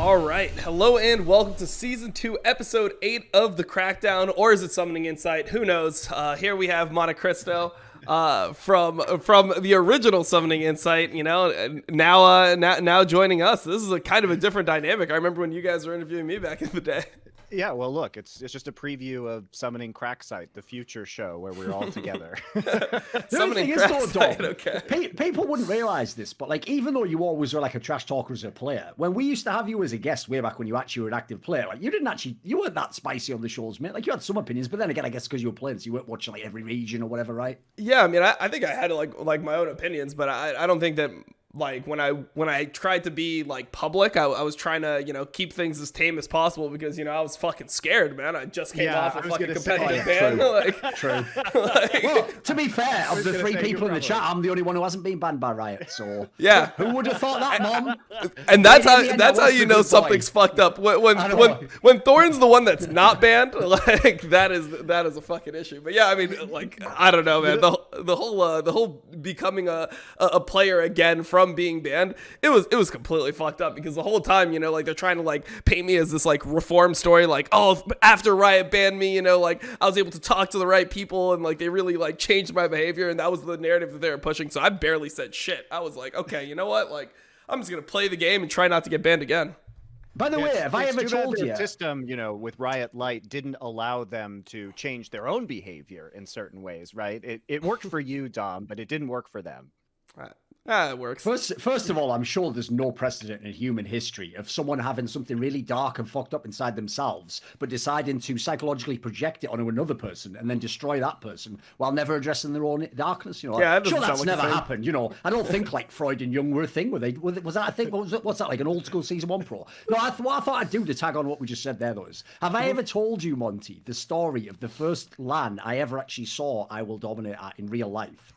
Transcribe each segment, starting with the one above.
All right, hello and welcome to Season 2, Episode 8 of the Crackdown, or is it Summoning Insight? Who knows? Here we have MonteCristo from the original Summoning Insight, you know, now joining us. This is a kind of a different dynamic. I remember when you guys were interviewing me back in the day. Yeah, well, look, it's just a preview of Summoning Cracksite, the future show where we're all together. Summoning Cracksite, okay. People wouldn't realize this, but like, even though you always were like a trash talker as a player, when we used to have you as a guest way back when you actually were an active player, like you weren't that spicy on the shows, mate. Like you had some opinions, but then again, I guess because you were playing, so you weren't watching like every region or whatever, right? Yeah, I mean, I think I had like my own opinions, but I don't think that. Like when I tried to be like public, I was trying to, you know, keep things as tame as possible because, you know, I was fucking scared, man. I just came off a fucking competitive ban. True. Well, to be fair, of the three people in the chat, I'm the only one who hasn't been banned by Riots. So yeah, who would have thought that, Mom? And that's how you know something's fucked up. When Thorn's the one that's not banned, like that is a fucking issue. But yeah, I mean, like I don't know, man. The whole becoming a player again from being banned, it was completely fucked up because the whole time, you know, like they're trying to like paint me as this like reform story, like, oh, after Riot banned me, you know, like I was able to talk to the right people and like they really like changed my behavior, and that was the narrative that they were pushing. So I barely said shit. I was like, okay, you know what, like I'm just gonna play the game and try not to get banned again. By the way, have I ever told you? The system, you know, with Riot Lite didn't allow them to change their own behavior in certain ways, right? It worked for you, Dom, but it didn't work for them. It works. First of all, I'm sure there's no precedent in human history of someone having something really dark and fucked up inside themselves, but deciding to psychologically project it onto another person and then destroy that person while never addressing their own darkness. You know, yeah, sure, that's never happened. You know, I don't think like Freud and Jung were a thing. Was that a thing? What's that, like an old school season 1 pro? No, what I thought I'd do to tag on what we just said there, though, is have I ever told you, Monty, the story of the first LAN I ever actually saw IWillDominate at in real life?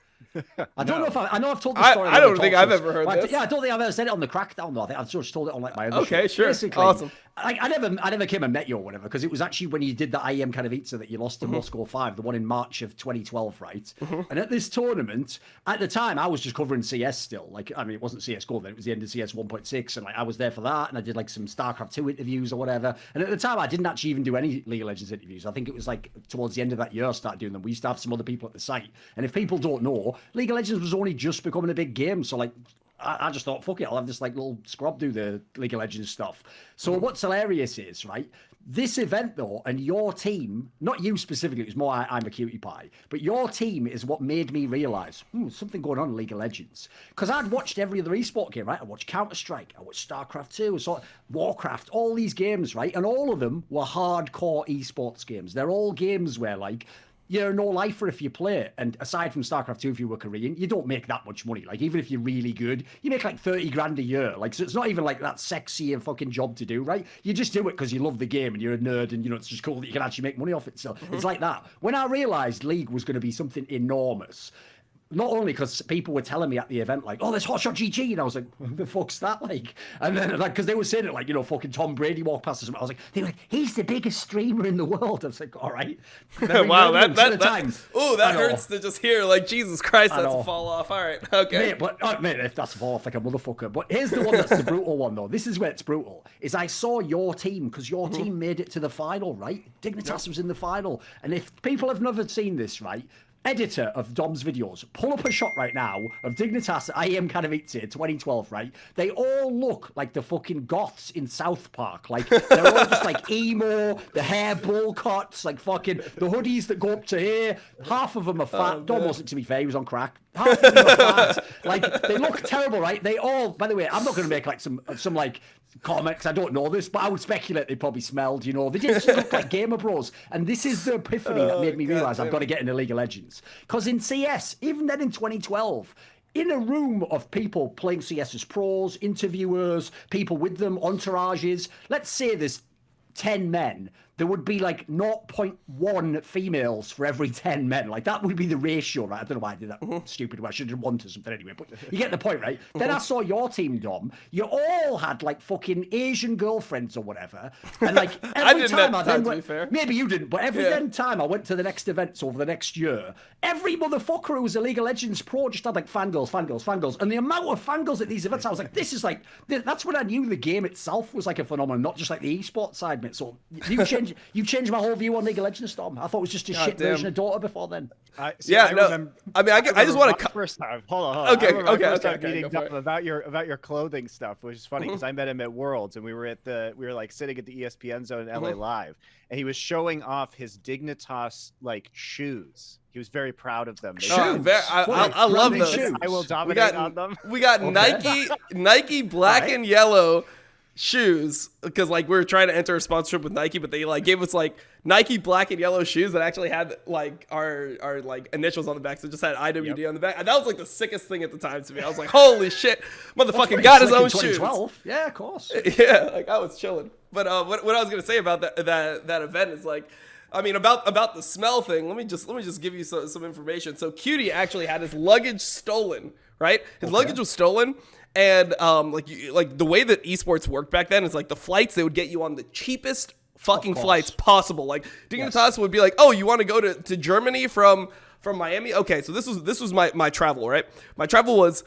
I don't know if I know I've told the story. I don't think I've ever heard this. Yeah, I don't think I've ever said it on the Crackdown though. I think I've just told it on like my own Okay, show. sure. Basically, Awesome. I never came and met you or whatever, because it was actually when you did the IEM kha'zix that you lost to Moscow 5, the one in March of 2012, right? And at this tournament, at the time, I was just covering CS still. Like, I mean, it wasn't CSGO then, it was the end of CS 1.6, and like I was there for that, and I did like some StarCraft 2 interviews or whatever. And at the time, I didn't actually even do any League of Legends interviews. I think it was like towards the end of that year I started doing them. We used to have some other people at the site. And if people don't know, League of Legends was only just becoming a big game, so like I just thought, fuck it, I'll have this like little scrub do the League of Legends stuff. So what's hilarious is, right, this event though, and your team, not you specifically, it was more I'm a cutie pie, but your team is what made me realise, something going on in League of Legends. Because I'd watched every other esport game, right? I watched Counter-Strike, I watched StarCraft 2, I saw Warcraft, all these games, right? And all of them were hardcore esports games. They're all games where like, you're no lifer if you play it. And aside from StarCraft 2, if you were Korean, you don't make that much money. Like, even if you're really good, you make like 30 grand a year. Like, so it's not even like that sexy and fucking job to do, right? You just do it because you love the game and you're a nerd and, you know, it's just cool that you can actually make money off it. So it's like that. When I realized League was going to be something enormous, not only because people were telling me at the event, like, oh, there's Hotshot GG. And I was like, what the fuck's that like? And then, like, because they were saying it like, you know, fucking Tom Brady walked past us. I was like, they were like, he's the biggest streamer in the world. I was like, all right. Wow, that hurts to just hear. Like, Jesus Christ, that's a fall off. All right, okay. Mate, if that's a fall off like a motherfucker. But here's the one that's the brutal one, though. This is where it's brutal. Is I saw your team, because your team made it to the final, right? Dignitas was in the final. And if people have never seen this, right, editor of Dom's videos, pull up a shot right now of Dignitas at IEM kha'zix 2012, right? They all look like the fucking goths in South Park. Like, they're all just like emo, the hair bowl cuts, like fucking the hoodies that go up to here. Half of them are fat. Dom wasn't, to be fair, he was on crack. Half of them are fat. Like, they look terrible, right? They all, by the way, I'm not going to make like some like comics, I don't know this, but I would speculate they probably smelled, you know. They didn't look like gamer bros. And this is the epiphany that made me realise I've got to get into League of Legends. Because in CS, even then in 2012, in a room of people playing CS as pros, interviewers, people with them, entourages, let's say there's 10 men. there would be like 0.1 females for every 10 men. Like that would be the ratio, right? I don't know why I did that stupid way. I should have wanted something anyway, but you get the point, right? Then I saw your team, Dom. You all had like fucking Asian girlfriends or whatever. And like every time I then went, maybe you didn't, but every then time I went to the next events over the next year, every motherfucker who was a League of Legends pro just had like fangirls. And the amount of fangirls at these events, I was like, this is like, that's when I knew the game itself was like a phenomenon, not just like the esports side, mate. So you changed my whole view on League of Legends, Dom. I thought it was just a shit version of Dota before then. I just want to. First time, hold on. Okay. Meeting Dom about your clothing stuff, which is funny because I met him at Worlds and we were like sitting at the ESPN zone in LA Live, and he was showing off his Dignitas like shoes. He was very proud of them. I love those. I will dominate on them. We got Nike black and yellow shoes, because like we were trying to enter a sponsorship with Nike, but they like gave us like Nike black and yellow shoes that actually had like our like initials on the back, so it just had IWD on the back. And that was like the sickest thing at the time to me. I was like, holy shit, motherfucking got his own shoes. Yeah, of course. Yeah, like I was chilling. But what I was gonna say about that event is like, I mean, about the smell thing. Let me just give you some information. So Cutie actually had his luggage stolen, right? His luggage was stolen, and like the way that esports worked back then is like the flights, they would get you on the cheapest fucking flights possible. Like Dignitas would be like, oh, you want to go to Germany from Miami? Okay, so this was my travel, right? My travel was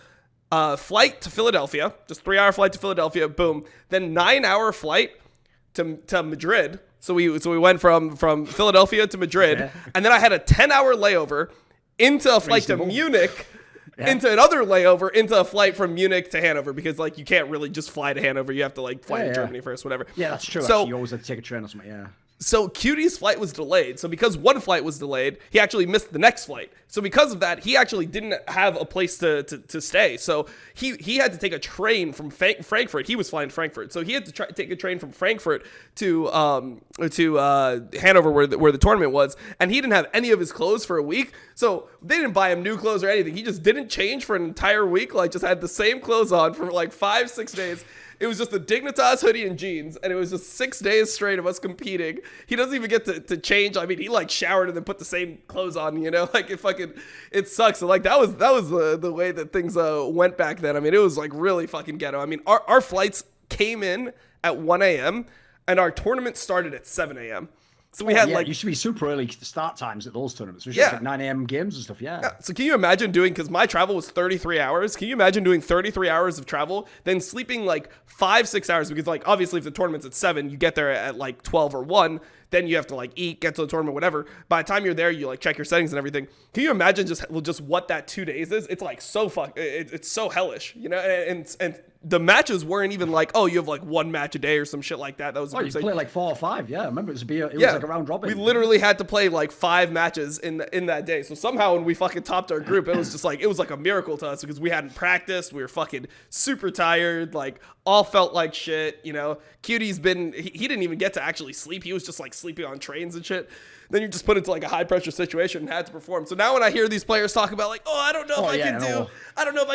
flight to Philadelphia, just 3-hour flight to Philadelphia, boom. Then 9-hour flight to Madrid. So we went from Philadelphia to Madrid, and then I had a 10-hour layover into a flight to Munich, into another layover into a flight from Munich to Hanover, because like you can't really just fly to Hanover, you have to like fly to Germany first, whatever. Yeah, that's true. So you always have to take a train or something. Yeah. So Cutie's flight was delayed. So because one flight was delayed, he actually missed the next flight. So because of that, he actually didn't have a place to stay. So he had to take a train from Frankfurt. He was flying to Frankfurt, so he had to take a train from Frankfurt to Hanover, where the tournament was. And he didn't have any of his clothes for a week. So they didn't buy him new clothes or anything. He just didn't change for an entire week. Like just had the same clothes on for like 5-6 days. It was just a Dignitas hoodie and jeans, and it was just 6 days straight of us competing. He doesn't even get to change. I mean, he like showered and then put the same clothes on, you know? Like it sucks. So like that was the way that things went back then. I mean, it was like really fucking ghetto. I mean, our flights came in at 1 a.m. and our tournament started at 7 a.m. So we had like, it used to be super early start times at those tournaments. It was just like 9 a.m. games and stuff. Yeah. So can you imagine doing, because my travel was 33 hours. Can you imagine doing 33 hours of travel, then sleeping like 5-6 hours? Because like, obviously if the tournament's at 7, you get there at like 12 or 1, then you have to like eat, get to the tournament, whatever. By the time you're there, you like check your settings and everything. Can you imagine just what that 2 days is? It's like so it's so hellish, you know? And the matches weren't even like, oh, you have like one match a day or some shit like that. That was you play like 4 or 5. Yeah, I remember it was like a round robin. We literally had to play like 5 matches in that day. So somehow when we fucking topped our group, it was like a miracle to us, because we hadn't practiced. We were fucking super tired, like all felt like shit, you know. Cutie's he didn't even get to actually sleep. He was just like sleeping on trains and shit. Then you're just put into like a high pressure situation and had to perform. So now when I hear these players talk about like, oh, I don't know if I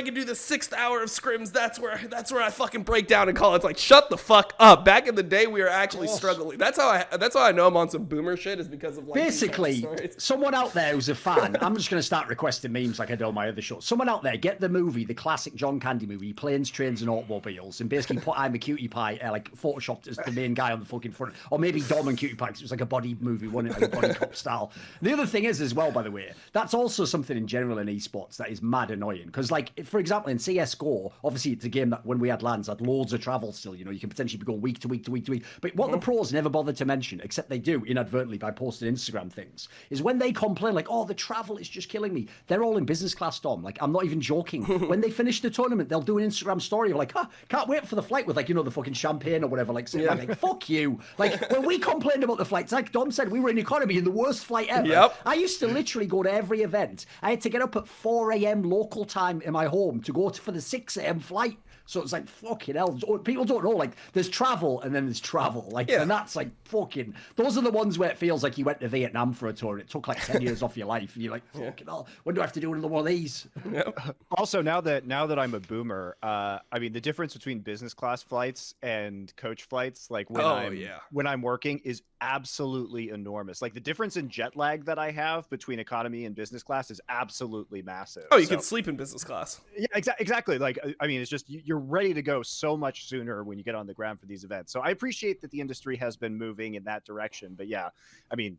can do the 6th hour of scrims. That's where I fucking break down and call it. It's like, shut the fuck up. Back in the day, we were actually struggling. That's how I know I'm on some boomer shit, is because of like, basically someone out there who's a fan. I'm just gonna start requesting memes like I do on my other show. Someone out there, get the movie, the classic John Candy movie, Planes, Trains and Automobiles, and basically put I'm a Cutie Pie like photoshopped as the main guy on the fucking front, or maybe Dom and Cutie Pie, because it was like a body movie, wasn't it? Like a body cop style. The other thing is as well, by the way, that's also something in general in esports that is mad annoying, because like, for example, in CSGO, obviously it's a game that when we had LANs had loads of travel still, you know, you can potentially be going week to week to week to week, but what the pros never bothered to mention, except they do inadvertently by posting Instagram things, is when they complain like, oh, the travel is just killing me, they're all in business class, Dom. Like, I'm not even joking. When they finish the tournament, they'll do an Instagram story of like, can't wait for the flight, with like, you know, the fucking champagne or whatever, like, like fuck you. Like, when we complained about the flights, like Dom said, we were in economy, me in the worst flight ever. Yep. I used to literally go to every event. I had to get up at 4 a.m. local time in my home to go for the 6 a.m. flight. So it's like, fucking hell. People don't know, like, there's travel and then there's travel. Like, and that's like fucking, those are the ones where it feels like you went to Vietnam for a tour and it took like 10 years off your life. And you're like, fucking hell, when do I have to do another one of these? Yep. Also, now that I'm a boomer, I mean, the difference between business class flights and coach flights, like when I'm working, is absolutely enormous. Like the difference in jet lag that I have between economy and business class is absolutely massive. Oh, you can sleep in business class. Yeah, exactly. Like, I mean, it's just you're ready to go so much sooner when you get on the ground for these events. So I appreciate that the industry has been moving in that direction. But yeah, I mean,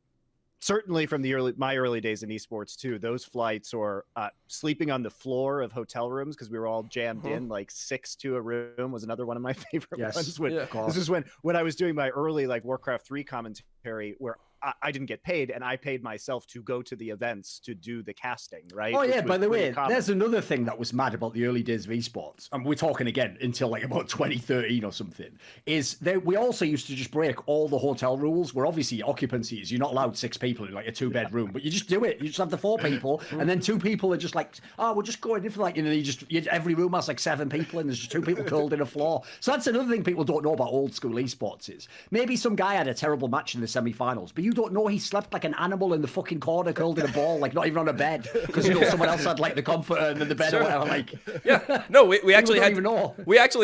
certainly from my early days in esports too, those flights or sleeping on the floor of hotel rooms because we were all jammed in, like 6 to a room, was another one of my favorite ones. This is when I was doing my early like Warcraft 3 commentary where I didn't get paid, and I paid myself to go to the events to do the casting, right? Oh, yeah, by the way, there's another thing that was mad about the early days of esports, and we're talking again until like about 2013 or something, is that we also used to just break all the hotel rules where obviously occupancy is you're not allowed 6 people in like a 2-bed room, but you just do it. You just have the 4 people, and then 2 people are just like, oh, we're just going in for like, you know, every room has like 7 people, and there's just 2 people curled in a floor. So that's another thing people don't know about old school esports is maybe some guy had a terrible match in the semi-finals, but you don't know he slept like an animal in the fucking corner curled in a ball, like not even on a bed, because you know someone else had like the comforter and then the bed or whatever. Like, no, we actually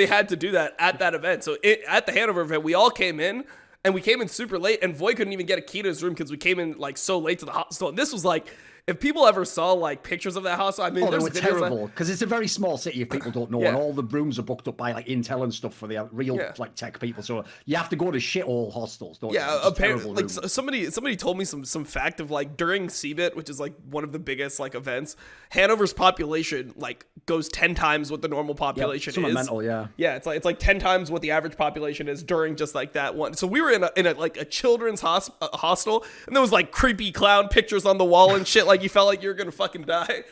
had to do that at that event. So at the Hanover event, we all came in. And we came in super late, and Void couldn't even get a key to his room because we came in like so late to the hostel. And this was like, if people ever saw like pictures of that hostel, I mean, they were terrible because it's a very small city. If people don't know, and all the rooms are booked up by like Intel and stuff for the real like tech people. So you have to go to shithole hostels. Don't you? Apparently, like somebody told me some fact of like during CBIT, which is like one of the biggest like events, Hanover's population like goes 10 times what the normal population is. Mental, it's like 10 times what the average population is during just like that one. So we were in a like a children's hostel, and there was like creepy clown pictures on the wall and shit. Like you felt like you were gonna fucking die.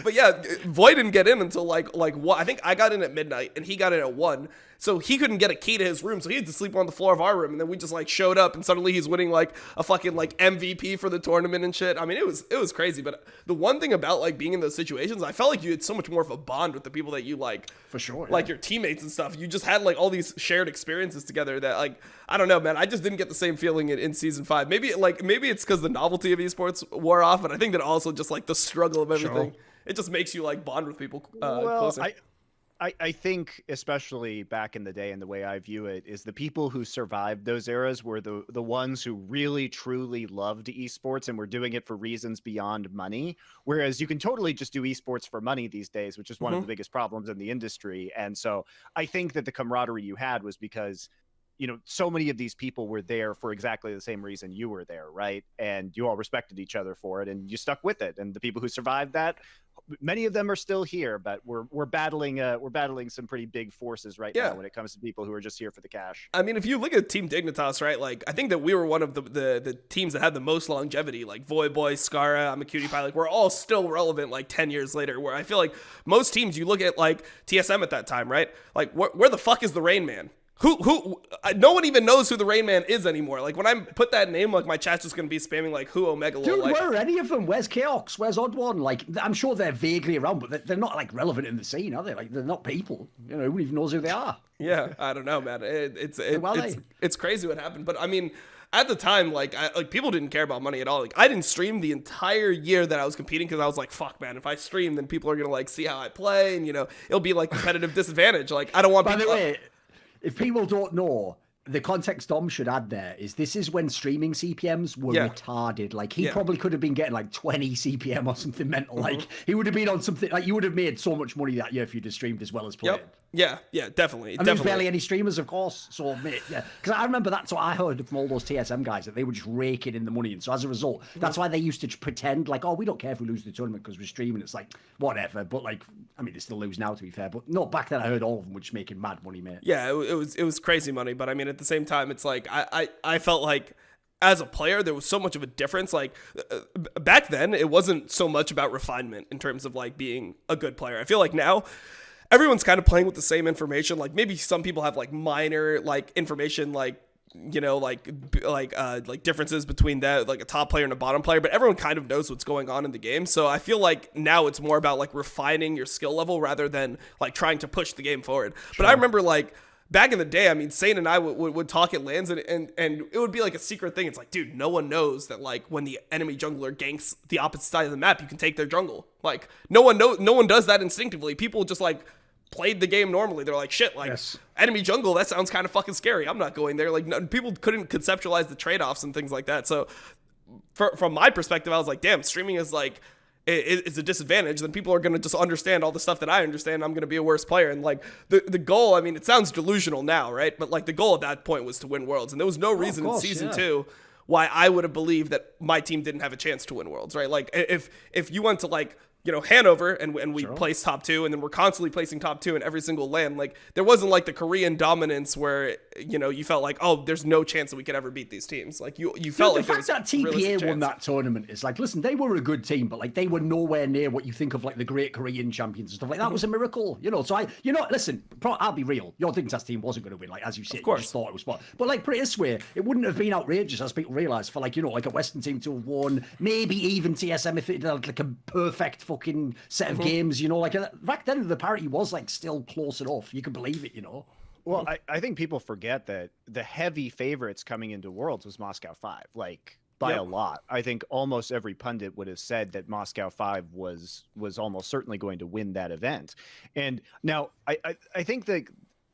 But yeah, Void didn't get in until like what? I think I got in at midnight and he got in at 1. So he couldn't get a key to his room, so he had to sleep on the floor of our room. And then we just like showed up, and suddenly he's winning like a fucking like MVP for the tournament and shit. I mean, it was crazy. But the one thing about like being in those situations, I felt like you had so much more of a bond with the people that you like, for sure, like your teammates and stuff. You just had like all these shared experiences together that like, I don't know, man. I just didn't get the same feeling in season 5. Maybe it's because the novelty of esports wore off, but I think that also just like the struggle of everything. Sure. It just makes you like bond with people closer. I think, especially back in the day, and the way I view it is the people who survived those eras were the ones who really truly loved esports and were doing it for reasons beyond money. Whereas you can totally just do esports for money these days, which is one of the biggest problems in the industry. And so I think that the camaraderie you had was because, you know, so many of these people were there for exactly the same reason you were there, right? And you all respected each other for it, and you stuck with it. And the people who survived that, many of them are still here, but we're battling some pretty big forces right now when it comes to people who are just here for the cash. I mean, if you look at Team Dignitas, right? Like, I think that we were one of the teams that had the most longevity. Like Void Boy, Scara, I'm a Cutie Pie. Like, we're all still relevant like 10 years later. Where I feel like most teams, you look at like TSM at that time, right? Like, where the fuck is the Rain Man? Who? No one even knows who the Rain Man is anymore. Like when I put that name, like my chat's just gonna be spamming like who Omega. Dude, like, where are any of them? Where's Chaos? Where's Odd One? Like I'm sure they're vaguely around, but they're not like relevant in the scene, are they? Like they're not people. You know, who even knows who they are? Yeah, I don't know, man. It's crazy what happened, but I mean. At the time, like people didn't care about money at all. Like I didn't stream the entire year that I was competing because I was like, "Fuck, man! If I stream, then people are gonna like see how I play, and you know, it'll be like competitive disadvantage. Like I don't want." By the way, if people don't know, the context Dom should add there is this is when streaming CPMs were retarded. Like he probably could have been getting like 20 CPM or something mental. Like he would have been on something like you would have made so much money that year if you'd have streamed as well as played. Yeah, definitely. And there's barely any streamers, of course. So, mate, because I remember that's what I heard from all those TSM guys, that they were just raking in the money. And so as a result, that's why they used to pretend like, oh, we don't care if we lose the tournament because we're streaming. It's like, whatever. But like, I mean, they still lose now, to be fair. But no, back then I heard all of them were just making mad money, mate. Yeah, it was crazy money. But I mean, at the same time, it's like, I felt like, as a player, there was so much of a difference. Like back then, it wasn't so much about refinement in terms of like being a good player. I feel like now, everyone's kind of playing with the same information. Like maybe some people have like minor like information like you know, like differences between that, like a top player and a bottom player, but everyone kind of knows what's going on in the game. So I feel like now it's more about like refining your skill level rather than like trying to push the game forward. Sure. But I remember like back in the day, I mean, Sane and I would talk at LANs and it would be like a secret thing. It's like, dude, no one knows that like when the enemy jungler ganks the opposite side of the map, you can take their jungle. Like no one does that instinctively. People just like played the game normally. They're like, shit, like enemy jungle, that sounds kind of fucking scary. I'm not going there. Like people couldn't conceptualize the trade-offs and things like that. So from my perspective, I was like, damn, streaming is like, it's a disadvantage. Then people are going to just understand all the stuff that I understand. I'm going to be a worse player. And like the goal, I mean, it sounds delusional now, right? But like the goal at that point was to win Worlds. And there was no reason in season 2 why I would have believed that my team didn't have a chance to win Worlds, right? Like if you went to like, you know, Hanover and we placed top 2 and then we're constantly placing top 2 in every single LAN. Like there wasn't like the Korean dominance where, you know, you felt like, oh, there's no chance that we could ever beat these teams. Like you felt like the fact that TPA won that tournament is like, listen, they were a good team, but like they were nowhere near what you think of like the great Korean champions and stuff like that. Was a miracle, you know. So listen, I'll be real. Your Dignitas team wasn't going to win, like as you said, you just thought it was spot. But like put it this way, it wouldn't have been outrageous as people realize for like, you know, like a Western team to have won, maybe even TSM if it had like a perfect fucking set of games, you know, like back then the parity was like still close enough. You could believe it, you know. Well, I think people forget that the heavy favorites coming into Worlds was Moscow 5, like by a lot. I think almost every pundit would have said that Moscow 5 was almost certainly going to win that event. And now I think that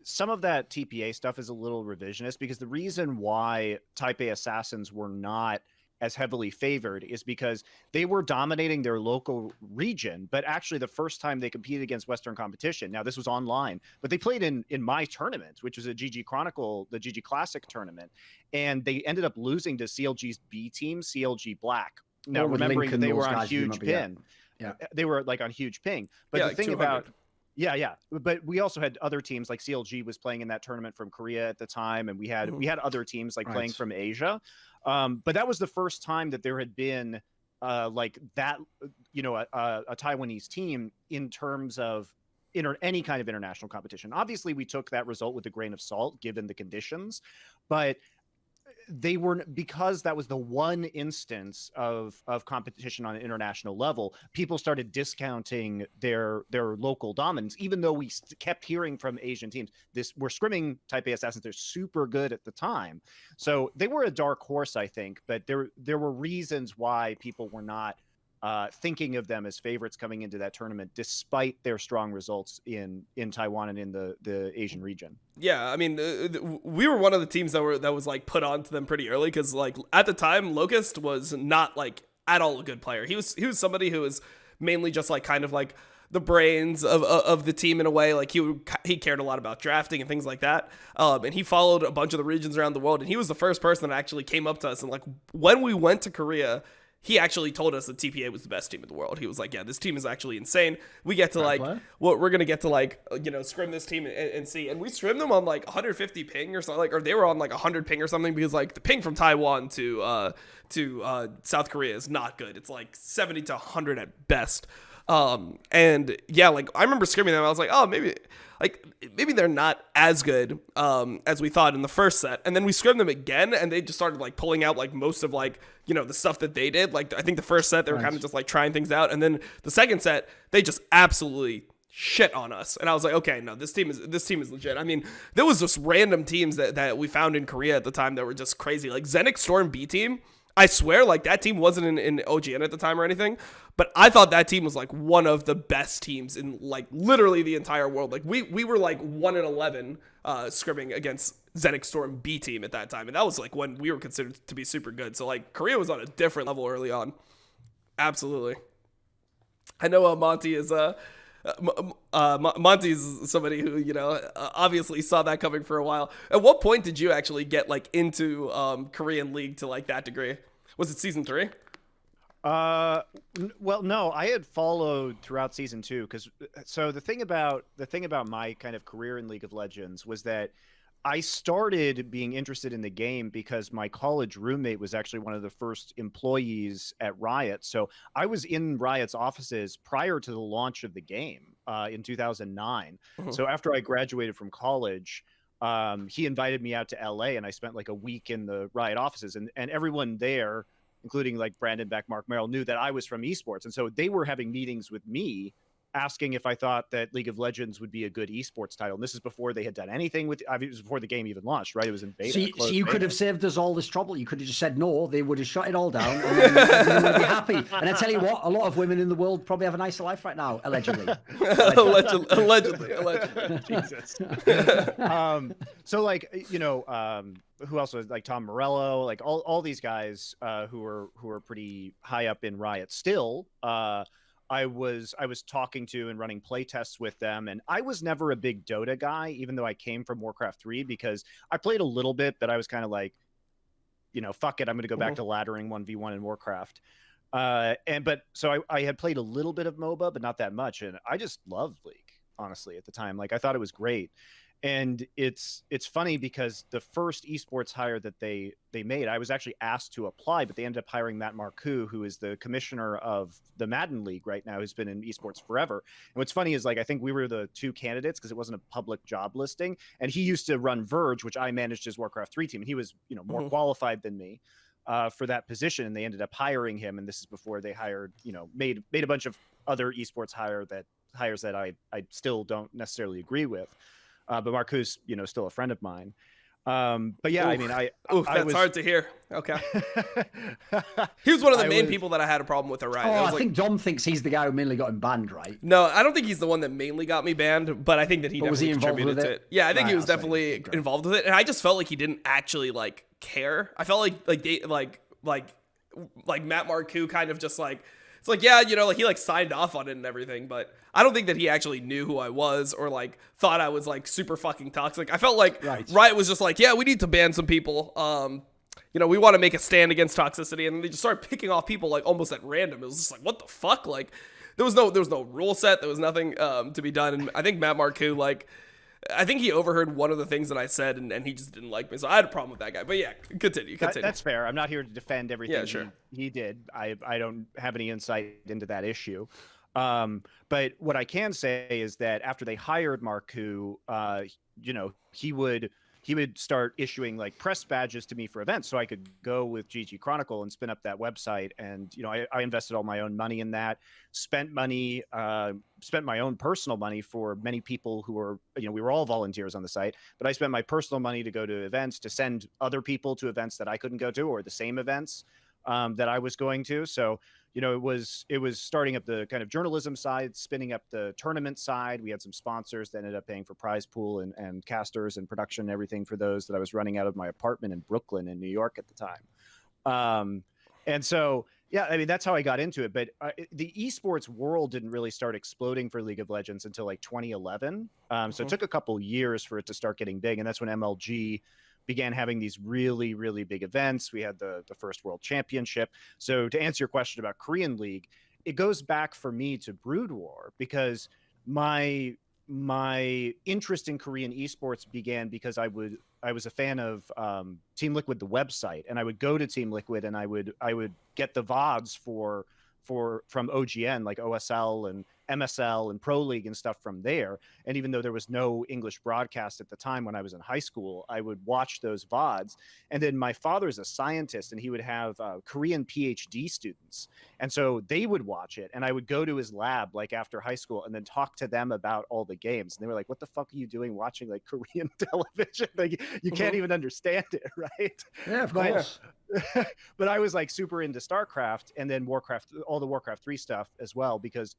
some of that TPA stuff is a little revisionist because the reason why Type A Assassins were not as heavily favored is because they were dominating their local region, but actually the first time they competed against Western competition, now this was online, but they played in my tournament, which was a GG Chronicle, the GG Classic tournament, and they ended up losing to CLG's B team, CLG Black. Now remembering that they were on huge pin. Yeah. They were like on huge ping. But the thing 200. About yeah. But we also had other teams like CLG was playing in that tournament from Korea at the time, and we had other teams like playing from Asia. But that was the first time that there had been like that, you know, a Taiwanese team in terms of any kind of international competition. Obviously, we took that result with a grain of salt given the conditions, but they were, because that was the one instance of competition on an international level, people started discounting their local dominance, even though we kept hearing from Asian teams, we're scrimming Type A Assassins, they're super good at the time. So they were a dark horse, I think, but there were reasons why people were not thinking of them as favorites coming into that tournament, despite their strong results in Taiwan and in the Asian region. Yeah, I mean, we were one of the teams that was like put onto them pretty early because like at the time, Locust was not like at all a good player. He was somebody who was mainly just like kind of like the brains of the team in a way. Like he cared a lot about drafting and things like that. And he followed a bunch of the regions around the world. And he was the first person that actually came up to us and like when we went to Korea, he actually told us that TPA was the best team in the world. He was like, yeah, this team is actually insane. We get to we're going to get to like, you know, scrim this team and see. And we scrimmed them on like 150 ping or something, like, or they were on like 100 ping or something because like the ping from Taiwan to South Korea is not good. It's like 70 to 100 at best. And yeah, like I remember scrimming them. I was like, oh, maybe they're not as good as we thought in the first set. And then we scrimmed them again and they just started like pulling out like most of like, you know, the stuff that they did. Like I think the first set they were kind of just like trying things out. And then the second set, they just absolutely shit on us. And I was like, okay, no, this team is legit. I mean, there was just random teams that we found in Korea at the time that were just crazy. Like Zenix Storm B team, I swear, like that team wasn't in OGN at the time or anything, but I thought that team was like one of the best teams in like literally the entire world. Like we were like 1-11 scrimming against Zenix Storm B team at that time, and that was like when we were considered to be super good. So like Korea was on a different level early on. Absolutely. I know Monty is Monty's somebody who, you know, obviously saw that coming for a while. At what point did you actually get like into Korean League to like that degree? Was it season 3? Well, no, I had followed throughout season 2 because the thing about my kind of career in League of Legends was that I started being interested in the game because my college roommate was actually one of the first employees at Riot. So I was in Riot's offices prior to the launch of the game in 2009. Mm-hmm. So after I graduated from college, he invited me out to LA, and I spent like a week in the Riot offices, and everyone there, including like Brandon Beck, Mark Merrill, knew that I was from esports. And so they were having meetings with me asking if I thought that League of Legends would be a good esports title. And this is before they had done anything with, it was before the game even launched, right? It was in beta. So you could have saved us all this trouble. You could have just said no. They would have shut it all down, and then everyone would be happy. And I tell you what, a lot of women in the world probably have a nicer life right now, allegedly. allegedly. Jesus. So like, you know, who else was like Tom Morello, like all these guys who were pretty high up in Riot still. I was talking to and running play tests with them, and I was never a big Dota guy, even though I came from Warcraft 3, because I played a little bit, but I was kind of like, you know, fuck it, I'm going to go back to laddering 1v1 in Warcraft. So I had played a little bit of MOBA, but not that much, and I just loved League, honestly, at the time. Like, I thought it was great. And it's funny because the first esports hire that they made, I was actually asked to apply, but they ended up hiring Matt Marcoux, who is the commissioner of the Madden League right now, who's been in esports forever. And what's funny is, like, I think we were the two candidates because it wasn't a public job listing. And he used to run Verge, which I managed his Warcraft 3 team. And he was, you know, more qualified than me for that position. And they ended up hiring him. And this is before they hired, you know, made a bunch of other esports hires that I still don't necessarily agree with. But Marco's, you know, still a friend of mine. But yeah, I mean, that's hard to hear. Okay. He was one of the main people that I had a problem with at Riot. I think Dom thinks he's the guy who mainly got him banned, right? No, I don't think he's the one that mainly got me banned, but I think that he definitely contributed to it. Yeah, I think he was definitely involved with it, and I just felt like he didn't actually like care. I felt like Matt Marcoux kind of just like, it's like, yeah, you know, like he like signed off on it and everything, but I don't think that he actually knew who I was or like thought I was like super fucking toxic. I felt like Riot was just like, yeah, we need to ban some people. You know, we want to make a stand against toxicity, and they just started picking off people like almost at random. It was just like, what the fuck? Like there was no rule set. There was nothing to be done. And I think Matt Marcoux, like, I think he overheard one of the things that I said, and he just didn't like me. So I had a problem with that guy. But yeah, continue. That's fair. I'm not here to defend everything sure. he did. I don't have any insight into that issue. But what I can say is that after they hired Marcoux, you know, he would start issuing like press badges to me for events, so I could go with GG Chronicle and spin up that website. And you know, I invested all my own money in that, spent my own personal money for many people who were, you know, we were all volunteers on the site, but I spent my personal money to go to events, to send other people to events that I couldn't go to, or the same events that I was going to. So, you know, it was starting up the kind of journalism side, spinning up the tournament side. We had some sponsors that ended up paying for prize pool and casters and production and everything for those that I was running out of my apartment in Brooklyn in New York at the time. And so, yeah, I mean, that's how I got into it. But the esports world didn't really start exploding for League of Legends until like 2011. So it took a couple years for it to start getting big. And that's when MLG began having these really, really big events. We had the first world championship. So to answer your question about Korean League, it goes back for me to Brood War, because my interest in Korean esports began because I was a fan of Team Liquid, the website, and I would go to Team Liquid and I would get the VODs from OGN, like OSL and MSL and Pro League and stuff from there. And even though there was no English broadcast at the time when I was in high school, I would watch those VODs. And then my father's a scientist, and he would have Korean PhD students. And so they would watch it, and I would go to his lab like after high school and then talk to them about all the games. And they were like, what the fuck are you doing watching like Korean television? Like, you can't even understand it, right? Yeah, of course. But I was like super into StarCraft, and then Warcraft, all the Warcraft 3 stuff as well, because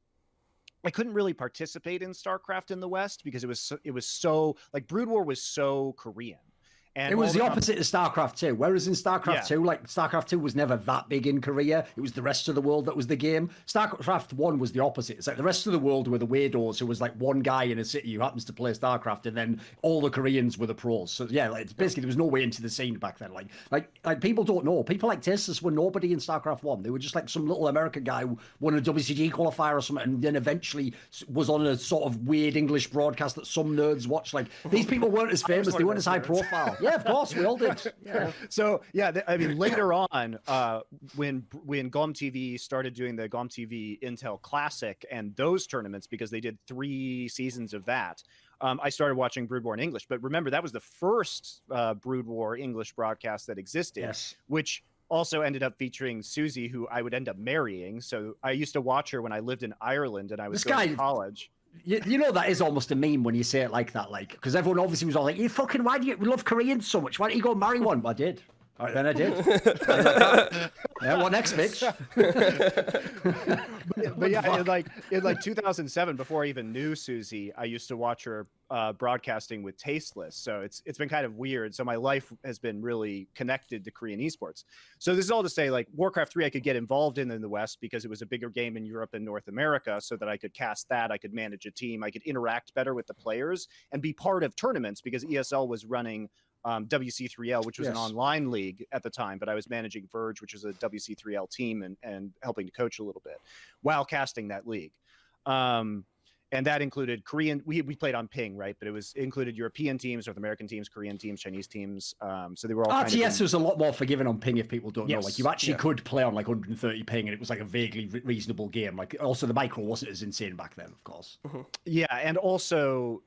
I couldn't really participate in StarCraft in the West because it was so like Brood War was so Korean. And it was the opposite of StarCraft 2. Whereas in StarCraft 2, like StarCraft 2 was never that big in Korea. It was the rest of the world that was the game. StarCraft 1 was the opposite. It's like the rest of the world were the weirdos who was like one guy in a city who happens to play StarCraft, and then all the Koreans were the pros. So yeah, like, it's basically there was no way into the scene back then. Like people don't know. People like Tessus were nobody in StarCraft 1. They were just like some little American guy who won a WCG qualifier or something, and then eventually was on a sort of weird English broadcast that some nerds watch. Like, these people weren't as famous. They weren't as high profile. Yeah, of course, we all did. Yeah. So yeah, I mean, later on, when GOM TV started doing the GOM TV Intel Classic and those tournaments, because they did 3 seasons of that, I started watching Brood War in English. But remember, that was the first Brood War English broadcast that existed, which also ended up featuring Susie, who I would end up marrying. So I used to watch her when I lived in Ireland and I was going to college. You know, that is almost a meme when you say it like that, like, because everyone obviously was all like, why do you love Koreans so much? Why don't you go marry one? Well, I did. All right, then I did. Yeah, what next, bitch? but yeah, in like 2007, before I even knew Susie, I used to watch her broadcasting with Tasteless. So it's been kind of weird. So my life has been really connected to Korean esports. So this is all to say, like, Warcraft 3 I could get involved in the West because it was a bigger game in Europe and North America, so that I could cast that, I could manage a team, I could interact better with the players and be part of tournaments, because ESL was running WC3L, which was an online league at the time, but I was managing Verge, which was a WC3L team, and helping to coach a little bit while casting that league. And that included Korean, we played on ping, right? But it included European teams, North American teams, Korean teams, Chinese teams. So they were all RTS was a lot more forgiving on ping, if people don't know. Like, you actually could play on like 130 ping, and it was like a vaguely reasonable game. Like, also the micro wasn't as insane back then, of course. Yeah, and also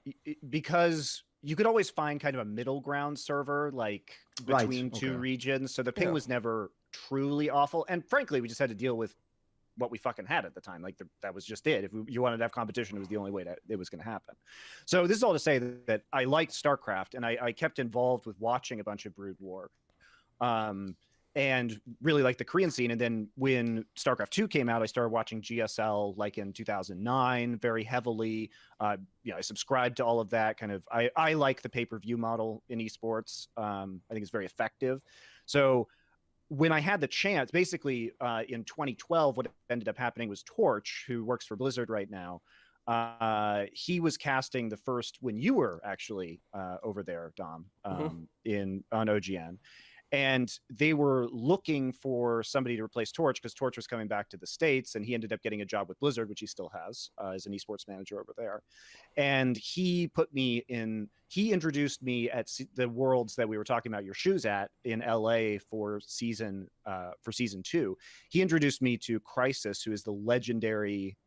because you could always find kind of a middle ground server, like between two regions. So the ping was never truly awful. And frankly, we just had to deal with what we fucking had at the time. Like, that was just it. If you wanted to have competition, it was the only way that it was going to happen. So this is all to say that I liked StarCraft, and I kept involved with watching a bunch of Brood War. And really like the Korean scene. And then when StarCraft 2 came out, I started watching GSL like in 2009 very heavily. I subscribed to all of that kind of. I like the pay-per-view model in esports. I think it's very effective. So when I had the chance, basically in 2012, what ended up happening was Torch, who works for Blizzard right now, he was casting the first, when you were actually over there, Dom, on OGN. And they were looking for somebody to replace Torch, because Torch was coming back to the States, and he ended up getting a job with Blizzard, which he still has as an esports manager over there. And he introduced me at the Worlds that we were talking about your shoes at in LA for season 2. He introduced me to kha'zix, who is the legendary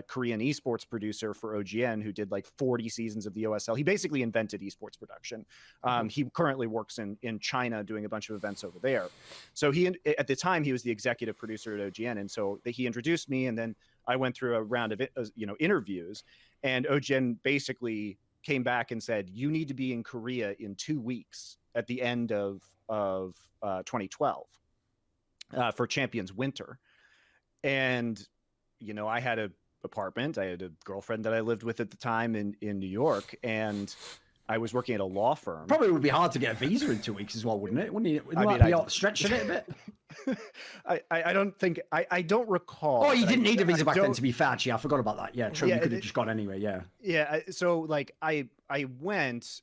Korean esports producer for OGN, who did like 40 seasons of the OSL. He basically invented esports production. He currently works in China doing a bunch of events over there. So at the time, he was the executive producer at OGN. And so he introduced me, and then I went through a round of interviews, and OGN basically came back and said, you need to be in Korea in 2 weeks at the end of 2012 for Champions Winter. And I had an apartment. I had a girlfriend that I lived with at the time in New York, and I was working at a law firm. Probably would be hard to get a visa in 2 weeks as well, wouldn't it? Wouldn't you? Stretching it a bit. I don't think I don't recall. Oh, you didn't need a visa back then, to be fair. Actually, I forgot about that. Yeah, true. You could have just gone anyway. Yeah. Yeah. So like I went.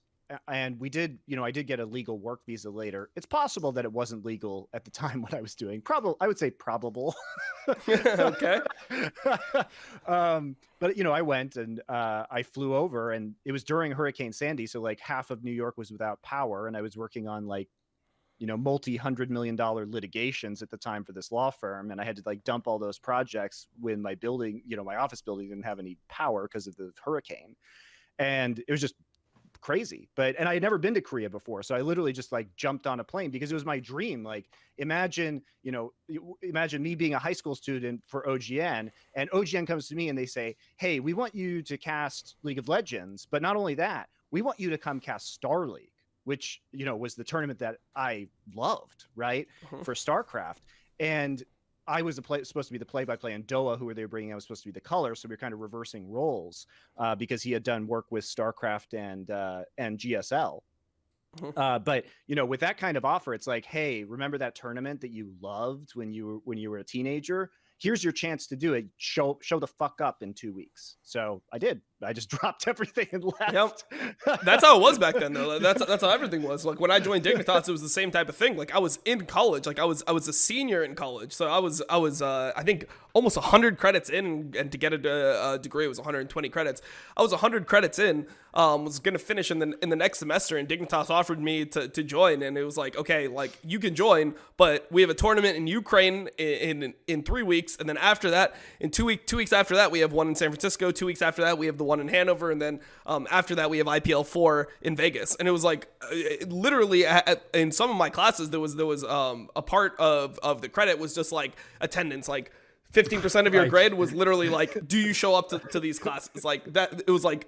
And we did, I did get a legal work visa later. It's possible that it wasn't legal at the time what I was doing. I would say probable. Okay. But I went, and I flew over, and it was during Hurricane Sandy. So like half of New York was without power, and I was working on like, multi-$100-million litigations at the time for this law firm. And I had to like dump all those projects when my building, my office building didn't have any power because of the hurricane. And it was just crazy. And I had never been to Korea before, so I literally just like jumped on a plane, because it was my dream. Like, imagine me being a high school student for OGN, and OGN comes to me and they say, hey, we want you to cast League of Legends, but not only that, we want you to come cast Star League, which was the tournament that I loved, right? For StarCraft. And I was supposed to be the play-by-play, and Doa, who they were bringing out, was supposed to be the color. So we were kind of reversing roles because he had done work with StarCraft and GSL. But with that kind of offer, it's like, hey, remember that tournament that you loved when you were a teenager? Here's your chance to do it. Show the fuck up in 2 weeks. So I did. I just dropped everything and left. Yep. That's how it was back then, though. That's how everything was. Like, when I joined Dignitas, it was the same type of thing. Like, I was in college. Like, I was a senior in college. So I was I think almost 100 credits in, and to get a degree it was 120 credits. I was 100 credits in, was going to finish in the next semester, and Dignitas offered me to join, and it was like, okay, like you can join, but we have a tournament in Ukraine in 3 weeks, and then after that, in 2 weeks after that, we have one in San Francisco. 2 weeks after that, we have the one in Hanover, and then after that, we have IPL 4 in Vegas. And it was like literally in some of my classes, there was a part of the credit was just like attendance, like 15% of your grade was literally like, do you show up to these classes? Like that, it was like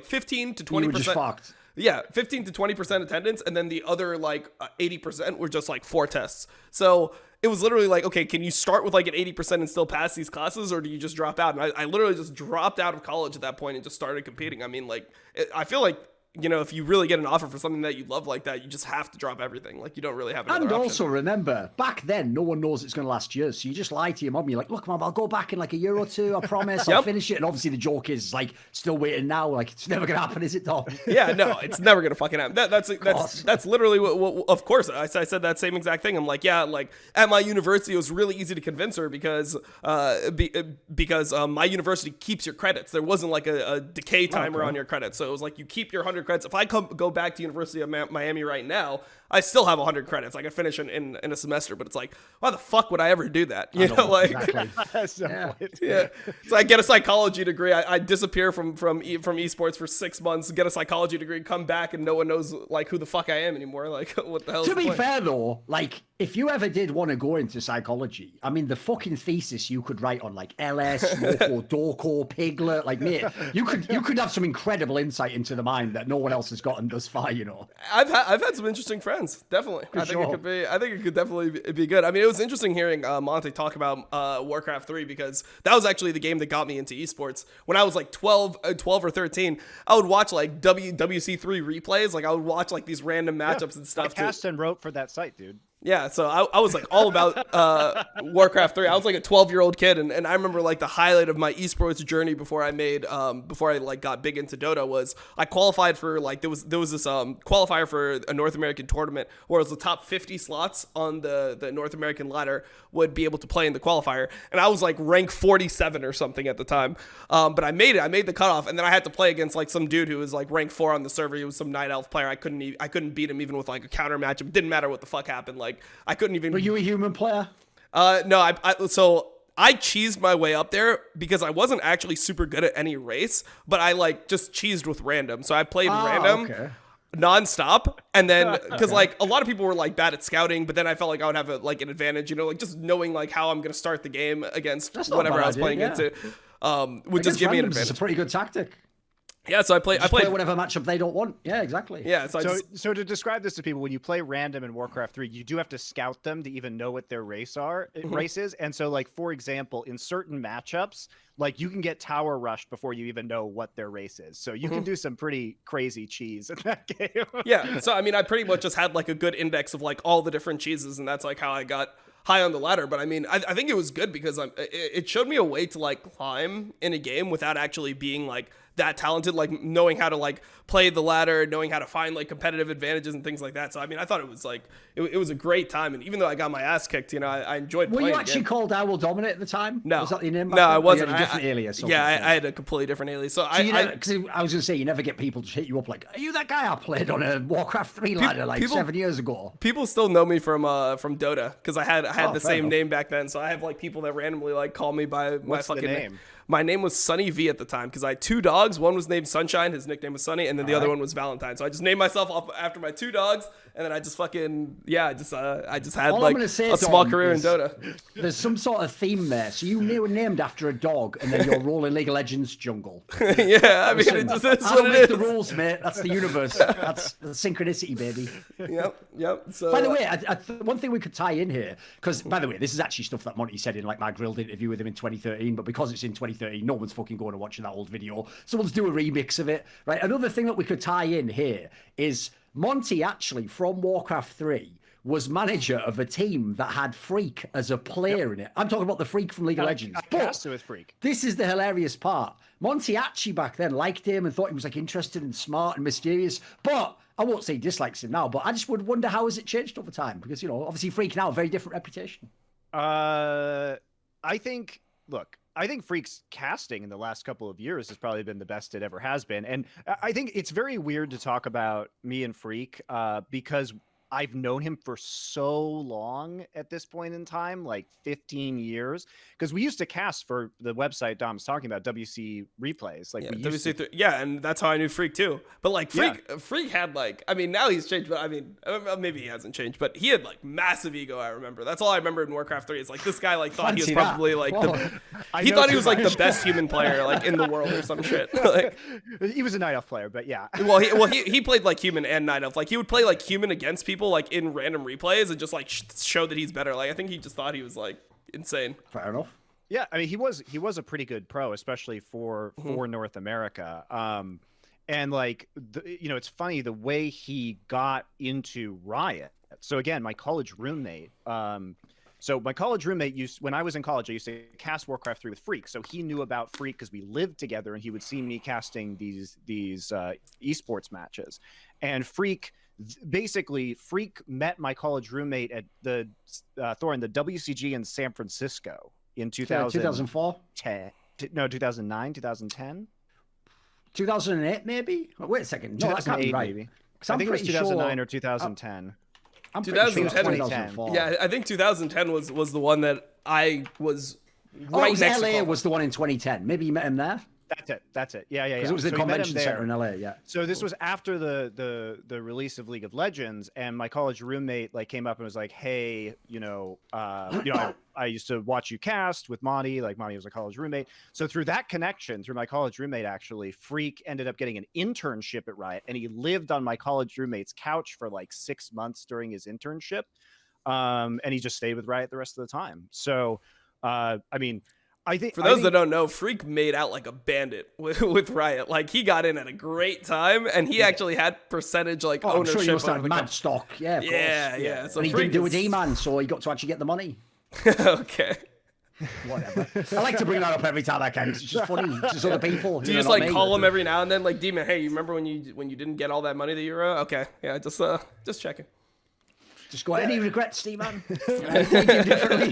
15 to 20%. You were just fucked. Yeah, 15 to 20% attendance, and then the other like 80% were just like 4 tests. So it was literally like, okay, can you start with like an 80% and still pass these classes, or do you just drop out? And I literally just dropped out of college at that point and just started competing. I mean, like, I feel like, you know, if you really get an offer for something that you love like that, you just have to drop everything. Like, you don't really have another option. And also remember, back then, no one knows it's going to last years. So you just lie to your mom. You're like, look, mom, I'll go back in like a year or two. I promise. I'll finish it. And obviously the joke is like, still waiting now. Like, it's never going to happen, is it, Tom? Yeah, no, it's never going to fucking happen. That's literally what of course, I said that same exact thing. I'm like, yeah, like at my university, it was really easy to convince her because my university keeps your credits. There wasn't like a decay timer on your credits. So it was like, you keep your 100 credits. If I go back to University of Miami right now, I still have 100 credits. I could finish in a semester, but it's like, why the fuck would I ever do that? You know, like, Exactly. yeah. So I get a psychology degree. I disappear from esports for 6 months, get a psychology degree, come back, and no one knows like who the fuck I am anymore. Like, what the hell? To be fair though, like if you ever did want to go into psychology, I mean, the fucking thesis you could write on like LS, Loco, Dorco, Piglet, like mate, you could have some incredible insight into the mind that no one else has gotten thus far. You know, I've had some interesting friends. Definitely. I think it could definitely be good. I mean, it was interesting hearing Monte talk about Warcraft 3 because that was actually the game that got me into esports. When I was like 12 or 13, I would watch like WC3 replays. Like I would watch like these random matchups and stuff. I cast and wrote for that site, dude. Yeah, so I was like all about Warcraft 3. I was like a 12-year-old kid, and I remember like the highlight of my esports journey before I like got big into Dota was I qualified for like there was this qualifier for a North American tournament where it was the top 50 slots on the North American ladder would be able to play in the qualifier, and I was like rank 47 or something at the time, but I made the cutoff, and then I had to play against like some dude who was like rank 4 on the server. He was some night elf player. I couldn't beat him even with like a counter matchup. It didn't matter what the fuck happened. Like I couldn't even. Were you a human player? No, so I cheesed my way up there because I wasn't actually super good at any race, but I like just cheesed with random. So I played random nonstop, and then because like a lot of people were like bad at scouting, but then I felt like I would have an advantage, you know, like just knowing like how I'm gonna start the game against whatever I was playing into, would just give me an advantage. It's a pretty good tactic. Yeah, so I play whatever matchup they don't want. Yeah, exactly. Yeah, so to describe this to people, when you play random in Warcraft 3, you do have to scout them to even know what their race is. And so, like for example, in certain matchups, like you can get tower rushed before you even know what their race is. So you can do some pretty crazy cheese in that game. Yeah, so I mean, I pretty much just had like a good index of like all the different cheeses, and that's like how I got high on the ladder. But I mean, I think it was good because it showed me a way to like climb in a game without actually being like that talented, like knowing how to like play the ladder, knowing how to find like competitive advantages and things like that. So I mean, I thought it was like it was a great time, and even though I got my ass kicked, you know, I enjoyed playing. Were you actually called IWillDominate at the time? No. Was that your name? No, I wasn't. You had a different alias. Yeah, I had a completely different alias. So I was gonna say, you never get people to hit you up like, are you that guy I played on a Warcraft 3 ladder like 7 years ago? People still know me from Dota because I had the same enough. name back then. So I have like people that randomly like call me by my fucking name. My name was Sunny V at the time because I had 2 dogs. One was named Sunshine, his nickname was Sunny, and then the other one was Valentine. So I just named myself off after my 2 dogs, and then I just fucking I just had All like a small career in Dota. There's some sort of theme there. So you were named after a dog, and then you're rolling League of Legends jungle. Yeah, I mean, it just is I what don't it make is. the rules, mate. That's the universe. That's the synchronicity, baby. Yep. So by the way, one thing we could tie in here, because by the way, this is actually stuff that Monty said in like my grilled interview with him in 2013. But because it's in 2013, no one's fucking going to watch that old video. So let's do a remix of it, right? Another thing that we could tie in here is Monty actually from Warcraft 3 was manager of a team that had Phreak as a player in it. I'm talking about the Phreak from League of Legends. I cast it with Phreak. This is the hilarious part. Monty actually back then liked him and thought he was like interested and smart and mysterious. But I won't say he dislikes him now, but I just would wonder how has it changed over time? Because, you know, obviously Phreak now, a very different reputation. I think look, I think Phreak's casting in the last couple of years has probably been the best it ever has been. And I think it's very weird to talk about me and Phreak because I've known him for so long at this point in time, like 15 years, because we used to cast for the website Dom's talking about, WC Replays. Like, yeah, and that's how I knew Phreak too. But like Phreak had like, I mean, now he's changed, but I mean, maybe he hasn't changed, but he had like massive ego. I remember. That's all I remember in Warcraft 3. Is like this guy like thought he was probably like he thought he was like the best human player like in the world or some shit. Like, he was a Night Elf player, but yeah. He played like human and Night Elf. Like he would play like human against people like in random replays and just like show that he's better. Like I think he just thought he was like insane. Fair enough. Yeah, I mean he was a pretty good pro, especially for North America. And like it's funny the way he got into Riot. So again, my college roommate. So my college roommate when I was in college, I used to cast Warcraft 3 with Phreak. So he knew about Phreak because we lived together, and he would see me casting these esports matches. And Phreak met my college roommate at the Thorn, the WCG in San Francisco in 2004? 2009, 2010? 2008, maybe? Oh, wait a second. No, that can't be right. Maybe. I think it was 2009 or 2010. I'm 2010. Yeah, I think 2010 was the one that I was right next to. LA was the one in 2010. Maybe you met him there? That's it. Yeah. Because it was the convention center in LA. Yeah. So this was after the release of League of Legends, and my college roommate like came up and was like, "Hey, I used to watch you cast with Monty. Like Monty was a college roommate. So through that connection, through my college roommate, actually, Phreak ended up getting an internship at Riot, and he lived on my college roommate's couch for like 6 months during his internship, and he just stayed with Riot the rest of the time. So, I mean." For those that don't know, Phreak made out like a bandit with Riot. Like he got in at a great time, and he actually had percentage like ownership. I'm sure he must have mad stock. Yeah, of course. Yeah. So and he didn't do a D-man, so he got to actually get the money. Okay. Whatever. I like to bring that up every time I can. It's just funny. It's just other people. Do you just like call him every now and then, like D-man? Hey, you remember when you didn't get all that money that you were? Okay, yeah, just checking. Just got any regrets, Steve-man? Anything differently?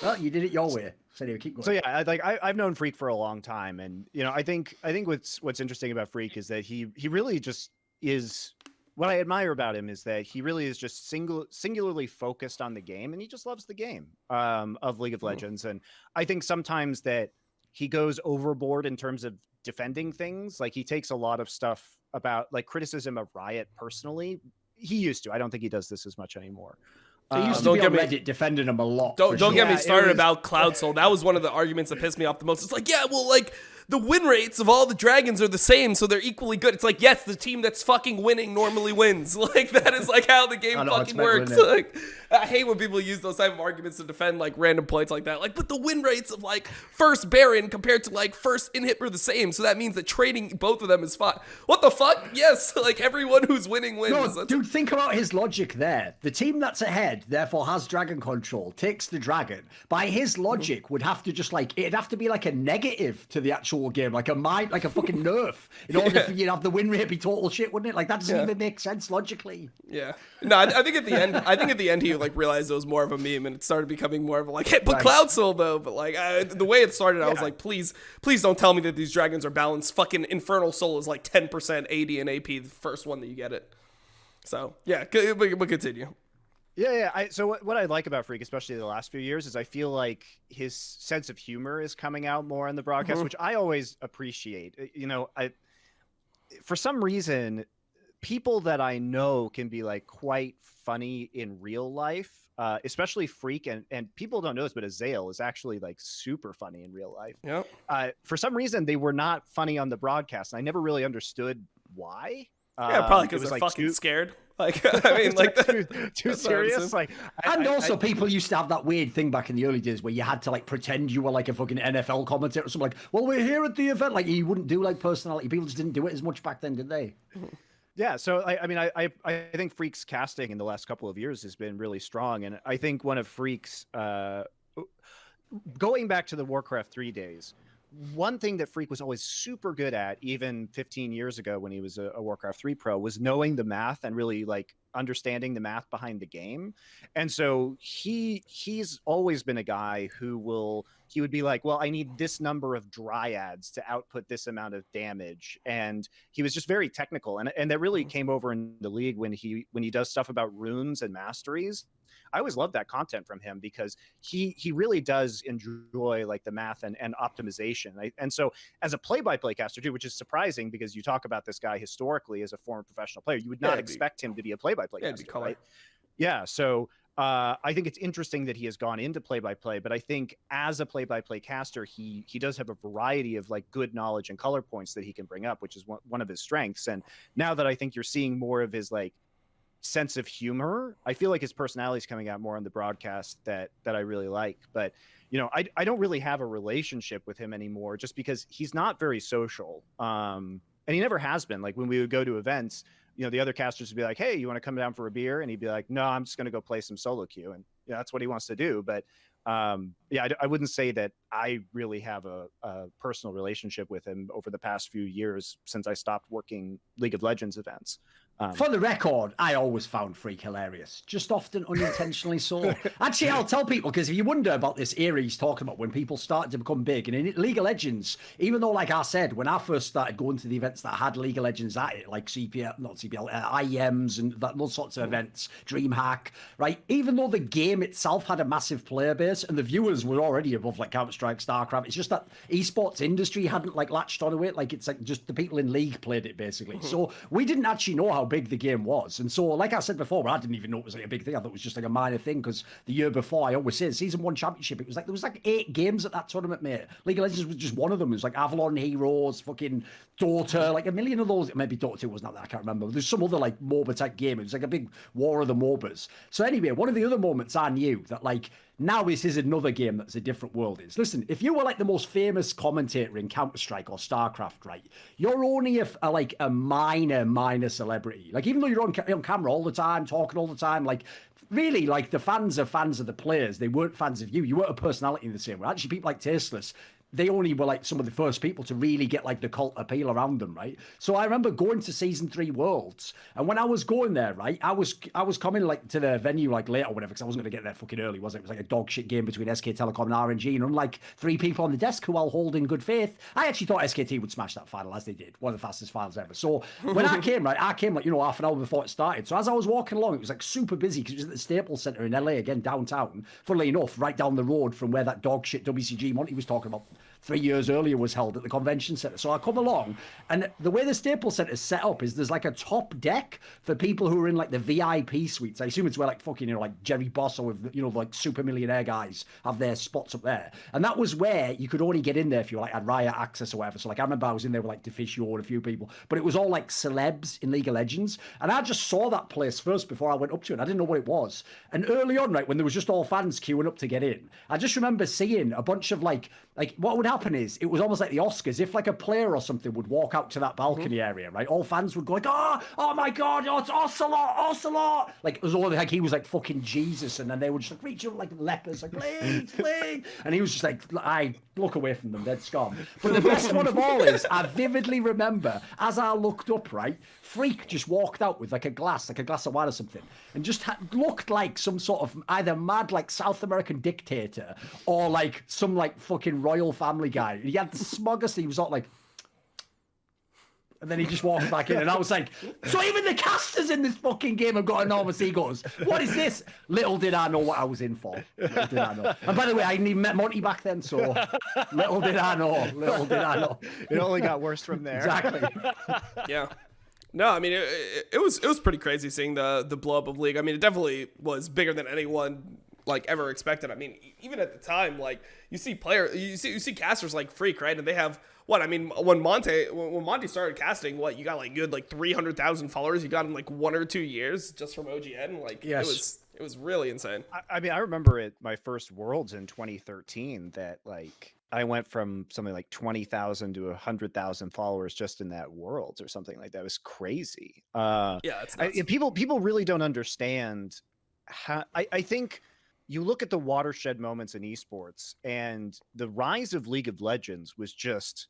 Well, you did it your way. So anyway, keep going. So yeah, I've known Phreak for a long time, and I think what's interesting about Phreak is that he really just is. What I admire about him is that he really is just singularly focused on the game, and he just loves the game of League of Legends. And I think sometimes that he goes overboard in terms of defending things. Like he takes a lot of stuff about like criticism of Riot personally. He used to. I don't think he does this as much anymore. So he used to be on Reddit defending him a lot. Don't get me started about Cloud Soul. That was one of the arguments that pissed me off the most. It's like, yeah, well, like the win rates of all the dragons are the same, so they're equally good. It's like, yes, the team that's fucking winning normally wins. Like that is like how the game fucking works. Like I hate when people use those type of arguments to defend like random points like that. Like, but the win rates of like first Baron compared to like first Inhib are the same, so that means that trading both of them is fine. What the fuck? Yes, like everyone who's winning wins. No, dude, think about his logic there. The team that's ahead, therefore has dragon control, takes the dragon. By his logic, would have to just like it'd have to be like a negative to the actual game, like a fucking nerf, in order for you to have the win rate be total shit, wouldn't it? Like that doesn't even make sense logically. Yeah. No, I think at the end he like realized it was more of a meme, and it started becoming more of a like, hey, but Cloud Soul though. But like the way it started, I was like, please don't tell me that these dragons are balanced. Fucking Infernal Soul is like 10% AD and AP the first one that you get it. So yeah, but continue. Yeah. So what I like about Phreak, especially the last few years, is I feel like his sense of humor is coming out more in the broadcast, which I always appreciate. For some reason, people that I know can be like quite funny in real life, especially Phreak, and people don't know this, but Azale is actually like super funny in real life. Yeah. For some reason, they were not funny on the broadcast, and I never really understood why. Yeah, probably because they're like fucking scared. Like, I mean, like too serious. Like, and also people used to have that weird thing back in the early days where you had to like pretend you were like a fucking NFL commentator or something. Like, well, we're here at the event. Like, you wouldn't do like personality. People just didn't do it as much back then, did they? Yeah. So I think Phreak's casting in the last couple of years has been really strong, and I think one of Phreak's going back to the Warcraft 3 days. one thing that Phreak was always super good at, even 15 years ago when he was a Warcraft 3 pro, was knowing the math and really like understanding the math behind the game. And so he's always been a guy who would be like, well, I need this number of dryads to output this amount of damage. And he was just very technical. And that really came over in the league when he does stuff about runes and masteries. I always love that content from him because he really does enjoy like the math and optimization. And so as a play-by-play caster too, which is surprising because you talk about this guy historically as a former professional player, you would not expect him to be a play-by-play caster, right? Yeah. So I think it's interesting that he has gone into play-by-play, but I think as a play-by-play caster, he does have a variety of like good knowledge and color points that he can bring up, which is one of his strengths. And now that I think you're seeing more of his like sense of humor, I feel like his personality is coming out more on the broadcast that I really like. But you know, I don't really have a relationship with him anymore just because he's not very social, and he never has been. Like when we would go to events, you know, the other casters would be like, hey, you want to come down for a beer? And he'd be like, no, I'm just going to go play some solo queue. And yeah, that's what he wants to do. But yeah, I wouldn't say that I really have a personal relationship with him over the past few years since I stopped working League of Legends events. For the record, I always found Phreak hilarious, just often unintentionally so. Actually, I'll tell people, because if you wonder about this era he's talking about, when people started to become big, and in League of Legends, even though, like I said, when I first started going to the events that had League of Legends at it, like IEMs and those sorts of events, DreamHack, right? Even though the game itself had a massive player base and the viewers were already above like Counter-Strike, StarCraft, it's just that esports industry hadn't like latched onto it. Like it's like just the people in League played it basically. So we didn't actually know how big the game was. And so, like I said before, I didn't even know it was like a big thing. I thought it was just like a minor thing because the year before, I always say, season 1 championship, it was like there was like 8 games at that tournament, mate. League of Legends was just one of them. It was like Avalon Heroes, fucking Dota, like a million of those. Maybe Dota 2 wasn't that, I can't remember. There's some other like MOBA type game. It was like a big war of the MOBAs. So anyway, one of the other moments I knew that like now this is another game that's a different world is, listen, if you were like the most famous commentator in Counter-Strike or StarCraft, right, you're only a minor celebrity. Like, even though you're on camera all the time, talking all the time, like, really, like, the fans are fans of the players. They weren't fans of you. You weren't a personality in the same way. Actually, people like Tasteless, they only were like some of the first people to really get like the cult appeal around them, right? So I remember going to season 3 Worlds, and when I was going there, right, I was coming like to the venue like late or whatever because I wasn't going to get there fucking early, was it? It was like a dog shit game between SK Telecom and RNG, and unlike 3 people on the desk who all hold in good faith, I actually thought SKT would smash that final as they did, one of the fastest finals ever. So when I came like you know half an hour before it started. So as I was walking along, it was like super busy because it was at the Staples Center in LA, again downtown. Funnily enough, right down the road from where that dog shit WCG Monty was talking about 3 years earlier was held at the convention center. So I come along, and the way the Staples Center is set up is there's like a top deck for people who are in like the VIP suites. I assume it's where like fucking, you know, like Jerry Bosso with, you know, like super millionaire guys have their spots up there. And that was where you could only get in there if you were like had Riot access or whatever. So like I remember I was in there with like Deficio and a few people, but it was all like celebs in League of Legends. And I just saw that place first before I went up to it. I didn't know what it was. And early on, right, when there was just all fans queuing up to get in, I just remember seeing a bunch of like what would happen is it was almost like the Oscars. If like a player or something would walk out to that balcony area, right, all fans would go like, oh my God, oh, it's Ocelot. Like it was all like he was like fucking Jesus, and then they would just like reach out like lepers, like please. And he was just like, I look away from them, dead scum. But the best one of all is I vividly remember as I looked up, right, Phreak just walked out with like a glass of wine or something, and just looked like some sort of either mad like South American dictator or like some like fucking royal family guy. He had the smuggest. He was all like, and then he just walked back in, and I was like, so even the casters in this fucking game have got enormous egos. What is this? Little did I know what I was in for. Little did I know. And by the way, I hadn't even met Monty back then, so little did I know. It only got worse from there. Exactly. Yeah. No, I mean it was pretty crazy seeing the blow up of League. I mean, it definitely was bigger than anyone like ever expected. I mean, even at the time, like you see casters like Phreak, right? And they have what? I mean, when Monty started casting, what you got like good like 300,000 followers. You got in like 1 or 2 years just from OGN. Like yes. It was really insane. I mean, I remember at my first Worlds in 2013 that like I went from something like 20,000 to 100,000 followers just in that Worlds or something like that. It was crazy. Yeah, it's nuts. People really don't understand how. I think, you look at the watershed moments in esports, and the rise of League of Legends was just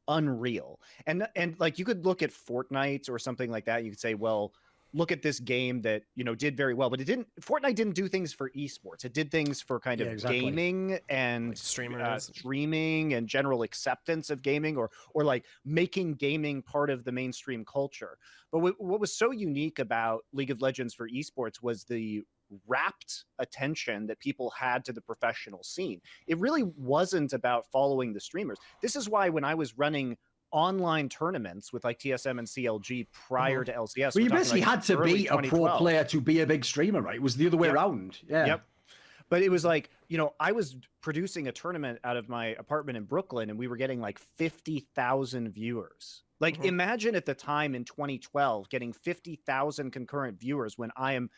unreal. And like, you could look at Fortnite or something like that. You could say, well, look at this game that, you know, did very well, but Fortnite didn't do things for esports. It did things for kind of gaming and like streaming and general acceptance of gaming, or like making gaming part of the mainstream culture. But what was so unique about League of Legends for esports was the rapt attention that people had to the professional scene. It really wasn't about following the streamers. This is why when I was running online tournaments with like TSM and CLG prior to LCS, well, you basically had to be a pro player to be a big streamer, right? It was the other way around. Yeah. Yep. But it was like, you know, I was producing a tournament out of my apartment in Brooklyn, and we were getting like 50,000 viewers. Like, imagine at the time in 2012 getting 50,000 concurrent viewers when I am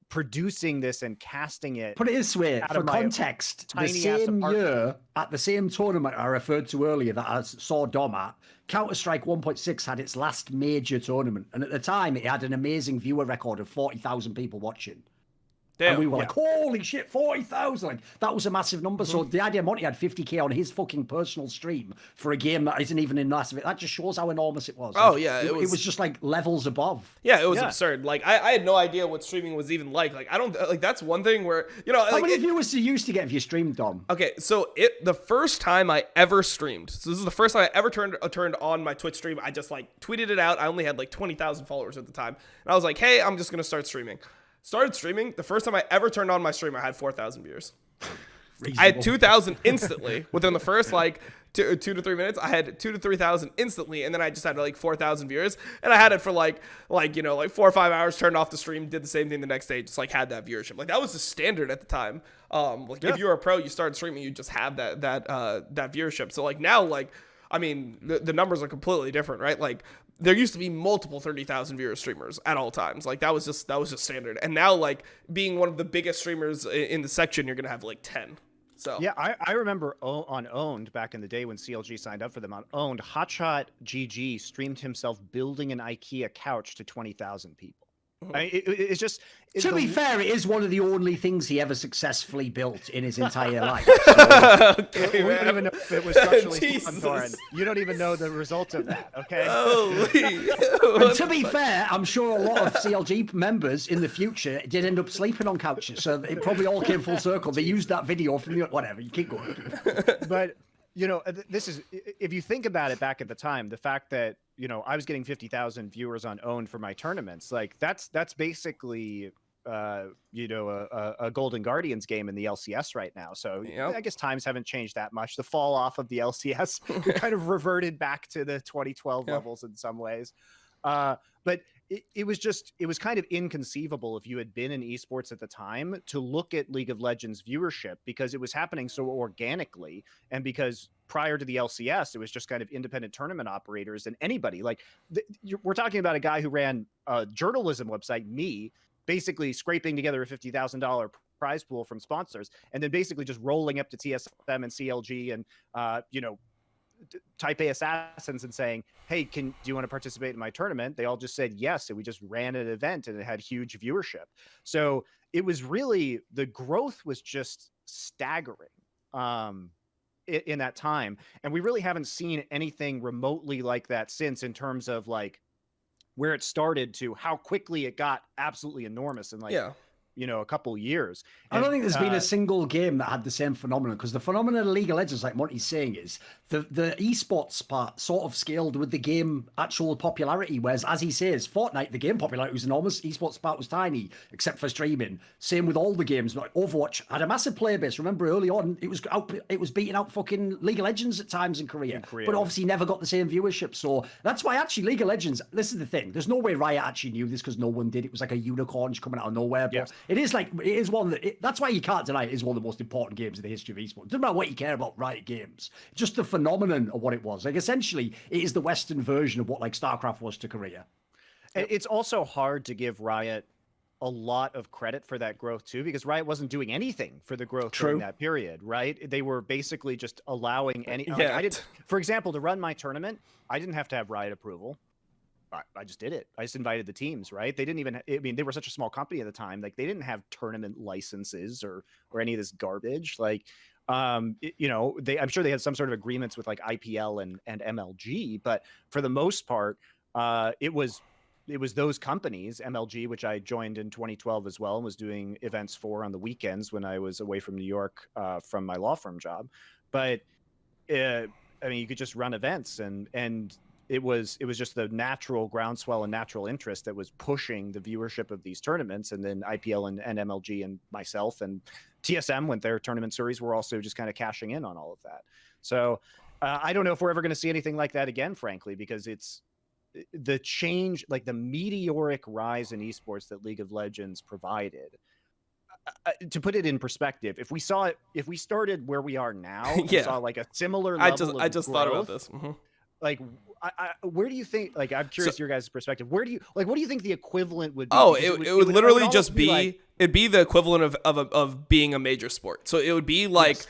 producing this and casting it. Put it this way, for context, the same year at the same tournament I referred to earlier that I saw Dom at, Counter-Strike 1.6 had its last major tournament, and at the time it had an amazing viewer record of 40,000 people watching. Damn, and we were like, holy shit, 40,000. Like, that was a massive number. So the idea Monty had 50K on his fucking personal stream for a game that isn't even in massive, that just shows how enormous it was. Oh, like, yeah. It was just like levels above. Yeah, it was absurd. Like, I had no idea what streaming was even like. Like, I don't, like, that's one thing where, you know. How many viewers do you used to get if you streamed, Dom? Okay, so the first time I ever streamed, so this is the first time I ever turned on my Twitch stream. I just, like, tweeted it out. I only had, like, 20,000 followers at the time. And I was like, hey, I'm just going to start streaming. Started streaming. The first time I ever turned on my stream, I had 4,000 viewers. Reasonable. I had 2,000 instantly within the first like 2 to 3 minutes. I had 2,000 to 3,000 instantly, and then I just had like 4,000 viewers, and I had it for like you know, like 4 or 5 hours. Turned off the stream, did the same thing the next day, just like had that viewership. Like, that was the standard at the time. Like if you were a pro, you started streaming, you just have that viewership. So like now, like, I mean, the numbers are completely different, right? Like, there used to be multiple 30,000 viewer streamers at all times. Like, that was just standard. And now, like, being one of the biggest streamers in the section, you're gonna have like 10. So yeah, I remember on Owned back in the day when CLG signed up for them on Owned, Hotshot GG streamed himself building an IKEA couch to 20,000 people. I mean, it's just. To be fair, it is one of the only things he ever successfully built in his entire life. So. Okay, we don't even know if it was structurally Thorn. You don't even know the result of that, okay? And to be fair, I'm sure a lot of CLG members in the future did end up sleeping on couches, so it probably all came full circle. They used that video from the whatever. You keep going. But you know, this is, if you think about it back at the time, the fact that, you know, I was getting 50,000 viewers on Owned for my tournaments, like that's basically, you know, a Golden Guardians game in the LCS right now. So I guess times haven't changed that much. The fall off of the LCS kind of reverted back to the 2012 levels in some ways. But it was kind of inconceivable if you had been in esports at the time to look at League of Legends viewership, because it was happening so organically, and because prior to the LCS, it was just kind of independent tournament operators, and anybody like we're talking about a guy who ran a journalism website, me, basically scraping together a $50,000 prize pool from sponsors, and then basically just rolling up to TSM and CLG and you know, Type A assassins and saying, hey, do you want to participate in my tournament? They all just said yes, and we just ran an event, and it had huge viewership. So it was really, the growth was just staggering in that time, and we really haven't seen anything remotely like that since, in terms of like where it started to how quickly it got absolutely enormous, and like you know, a couple years. I don't think there's been a single game that had the same phenomenon, because the phenomenon of League of Legends, like Monty's saying, is the esports part sort of scaled with the game actual popularity, whereas, as he says, Fortnite, the game popularity was enormous, esports part was tiny, except for streaming. Same with all the games. Like Overwatch had a massive player base. Remember early on, it was beating out fucking League of Legends at times in Korea, but obviously never got the same viewership. So that's why actually League of Legends, this is the thing, there's no way Riot actually knew this, because no one did. It was like a unicorn coming out of nowhere, but it is one that, that's why you can't deny it is one of the most important games in the history of esports. It doesn't matter what you care about Riot Games, just the phenomenon of what it was. Like, essentially, it is the Western version of what like StarCraft was to Korea. It's also hard to give Riot a lot of credit for that growth too, because Riot wasn't doing anything for the growth during that period, right? They were basically just allowing any. Like, I did, for example, to run my tournament, I didn't have to have Riot approval. I just did it. I just invited the teams, right? They didn't even, I mean, they were such a small company at the time. Like they didn't have tournament licenses or any of this garbage. Like, I'm sure they had some sort of agreements with like IPL and MLG, but for the most part, it was those companies, MLG, which I joined in 2012 as well, and was doing events for on the weekends when I was away from New York from my law firm job. But I mean, you could just run events, and it was just the natural groundswell and natural interest that was pushing the viewership of these tournaments. And then IPL and MLG and myself and TSM, when their tournament series, were also just kind of cashing in on all of that. So I don't know if we're ever going to see anything like that again, frankly, because it's the change, like the meteoric rise in esports that League of Legends provided. To put it in perspective, if we started where we are now, yeah, saw like a similar level I just growth, thought about this. Like, where do you think? Like, I'm curious your guys' perspective. What do you think the equivalent would be? Oh, it would literally just be like, it'd be the equivalent of being a major sport. So it would be like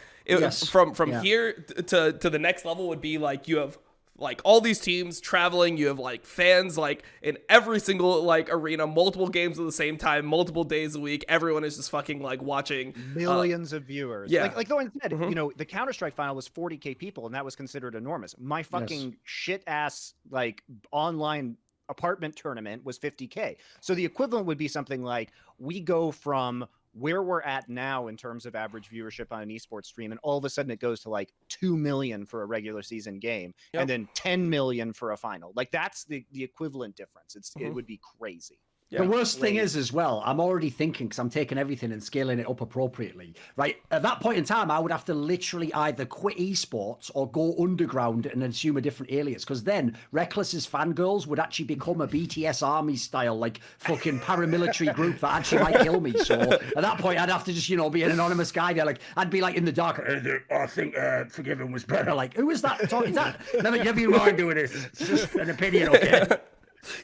from here to the next level would be like you have like all these teams traveling, you have like fans like in every single like arena, multiple games at the same time, multiple days a week. Everyone is just fucking like watching millions of viewers. Yeah. Like Thorn said, the Counter-Strike final was 40K people, and that was considered enormous. My fucking shit ass like online apartment tournament was 50K. So the equivalent would be something like we go from where we're at now in terms of average viewership on an esports stream, and all of a sudden it goes to like 2 million for a regular season game, and then 10 million for a final. Like that's the equivalent difference. It would be crazy. Yeah. The worst thing is as well, I'm already thinking, because I'm taking everything and scaling it up appropriately, right? At that point in time, I would have to literally either quit esports or go underground and assume a different alias, because then Reckless's fangirls would actually become a BTS army style, like fucking paramilitary group that actually might kill me. So at that point, I'd have to just, be an anonymous guy there. Like, I'd be like in the dark, I think Forgiven was better. Like, who is that? Is that? Never you mind doing this. It's just an opinion, okay?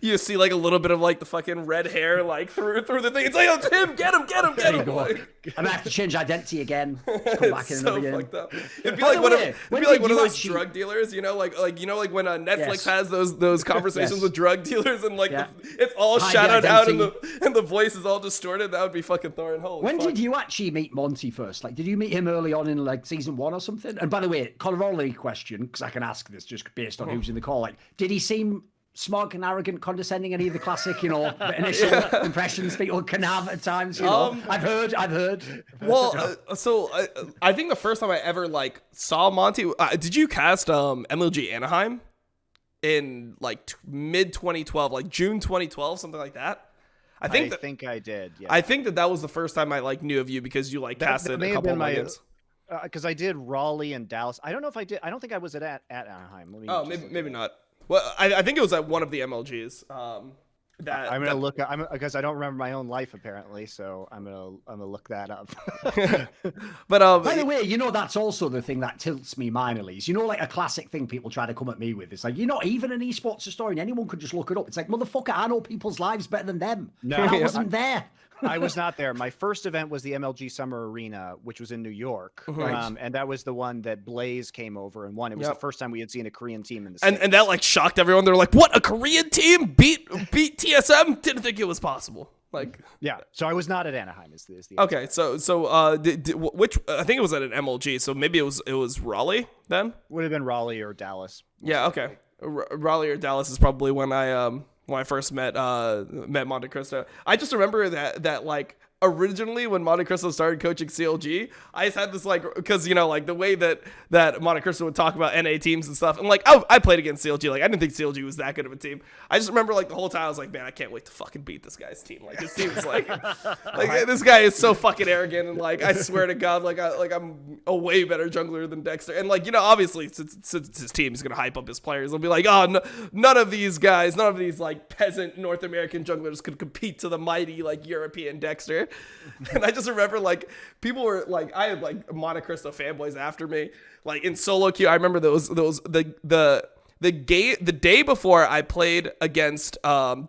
You see like a little bit of like the fucking red hair like through the thing. It's like, oh, Tim, get him. There you go. Like, I'm gonna have to change identity again. Just come back in another game. Fucked up. It'd be like one of those drug dealers, when Netflix has those conversations with drug dealers and like it's all shadowed out and the voice is all distorted. That would be fucking Thorn. When did you actually meet Monty first? Like, did you meet him early on in like season 1 or something? And by the way, corollary question, because I can ask this just based on who's in the call. Like, did he seem smug and arrogant, condescending, any of the classic, initial impressions people can have at times? I've heard. Well, so I think the first time I ever like saw Monty, did you cast MLG Anaheim in like mid 2012, like June 2012, something like that? I think I did. Yeah. I think that was the first time I like knew of you because you like casted a couple of my games. Because I did Raleigh and Dallas. I don't know if I did. I don't think I was at Anaheim. Maybe not. Well, I think it was at one of the MLGs. I'm gonna look. Because I don't remember my own life apparently, so I'm gonna look that up. But by the way, that's also the thing that tilts me minorly. Is like a classic thing people try to come at me with. It's like you're not even an esports historian. Anyone could just look it up. It's like, motherfucker, I know people's lives better than them. No, I wasn't there. I was not there. My first event was the MLG Summer Arena, which was in New York. Right. And that was the one that Blaze came over and won. It was the first time we had seen a Korean team in the States. And that like shocked everyone. They're like, what, a Korean team beat TSM? Didn't think it was possible. Like, yeah. So I was not at Anaheim is the okay. Answer. So which I think it was at an MLG. So maybe it was Raleigh then? Would have been Raleigh or Dallas. Yeah. Okay. Raleigh or Dallas is probably when I first met MonteCristo. I just remember that like originally when MonteCristo started coaching CLG, I just had this like, because like the way that MonteCristo would talk about NA teams and stuff, and like I played against CLG, like I didn't think CLG was that good of a team. I just remember like the whole time I was like, man, I can't wait to fucking beat this guy's team. Like his team is like this guy is so fucking arrogant, and like I swear to God, like I'm a way better jungler than Dexter, and like obviously since his team is gonna hype up his players, they'll be like, oh no, none of these like peasant North American junglers could compete to the mighty like European Dexter. And I just remember like people were like, I had like MonteCristo fanboys after me, like in solo queue. I remember the day before I played against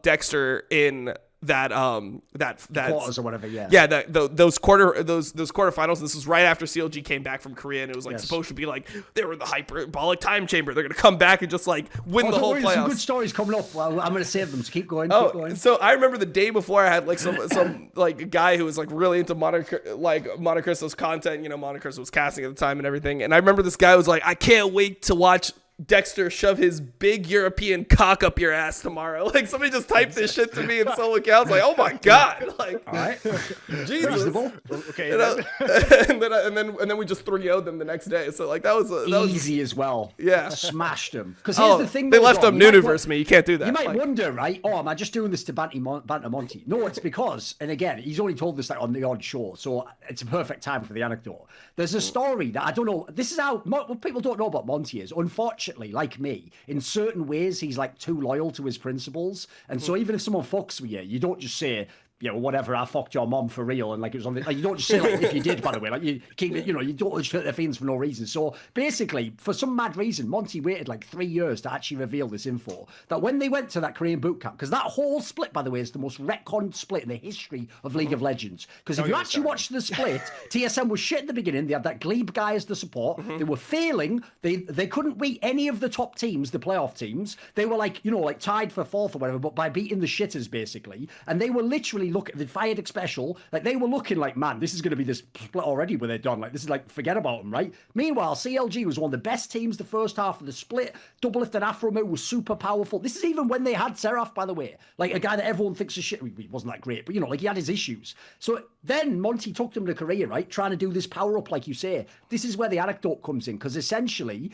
Dexter in quarters or whatever, those quarterfinals. This was right after CLG came back from Korea, and it was like supposed to be like they were in the hyperbolic time chamber. They're gonna come back and just like win the whole playoffs. Some good stories coming up. Well, I'm gonna save them. So keep going. So I remember the day before I had like some like guy who was like really into MonteCristo's content. You know, MonteCristo was casting at the time and everything. And I remember this guy was like, I can't wait to watch Dexter shove his big European cock up your ass tomorrow. Like somebody just typed this shit to me in solo accounts. Like, oh my god! Like, all right, Jesus. Reasonable. Okay, and then we just 3-0'd them the next day. So like that was easy as well. Yeah, smashed them. Because here's the thing: they left them Nunu versus me. You can't do that. You might wonder, right? Oh, am I just doing this to banter Monty? No, it's because, and again, he's only told this like on the odd show, so it's a perfect time for the anecdote. There's a story that I don't know. This is how what people don't know about Monty is, unfortunately, like me, in certain ways, he's like too loyal to his principles. And so even if someone fucks with you, you don't just say, you know, whatever, I fucked your mom for real. And like it was on the, like, you don't just say like, if you did, by the way, like you keep it, you know, you don't just hurt their feelings for no reason. So basically, for some mad reason, Monty waited like 3 years to actually reveal this info. That when they went to that Korean boot camp, because that whole split, by the way, is the most retconned split in the history of League of Legends. Because if you actually watch the split, TSM was shit in the beginning. They had that Glebe guy as the support. They were failing. They couldn't beat any of the top teams, the playoff teams. They were like, you know, like tied for fourth or whatever, but by beating the shitters, basically. And they were literally looking, the Fired special, like they were looking like, man, this is going to be this split already where they're done. Like, this is like, forget about them, right? Meanwhile, CLG was one of the best teams the first half of the split. Double lifted Afromo was super powerful. This is even when they had Seraph, by the way. Like, a guy that everyone thinks is shit. He wasn't that great, but, you know, like, he had his issues. So then Monty took them to Korea, right? Trying to do this power up, like you say. This is where the anecdote comes in, because essentially,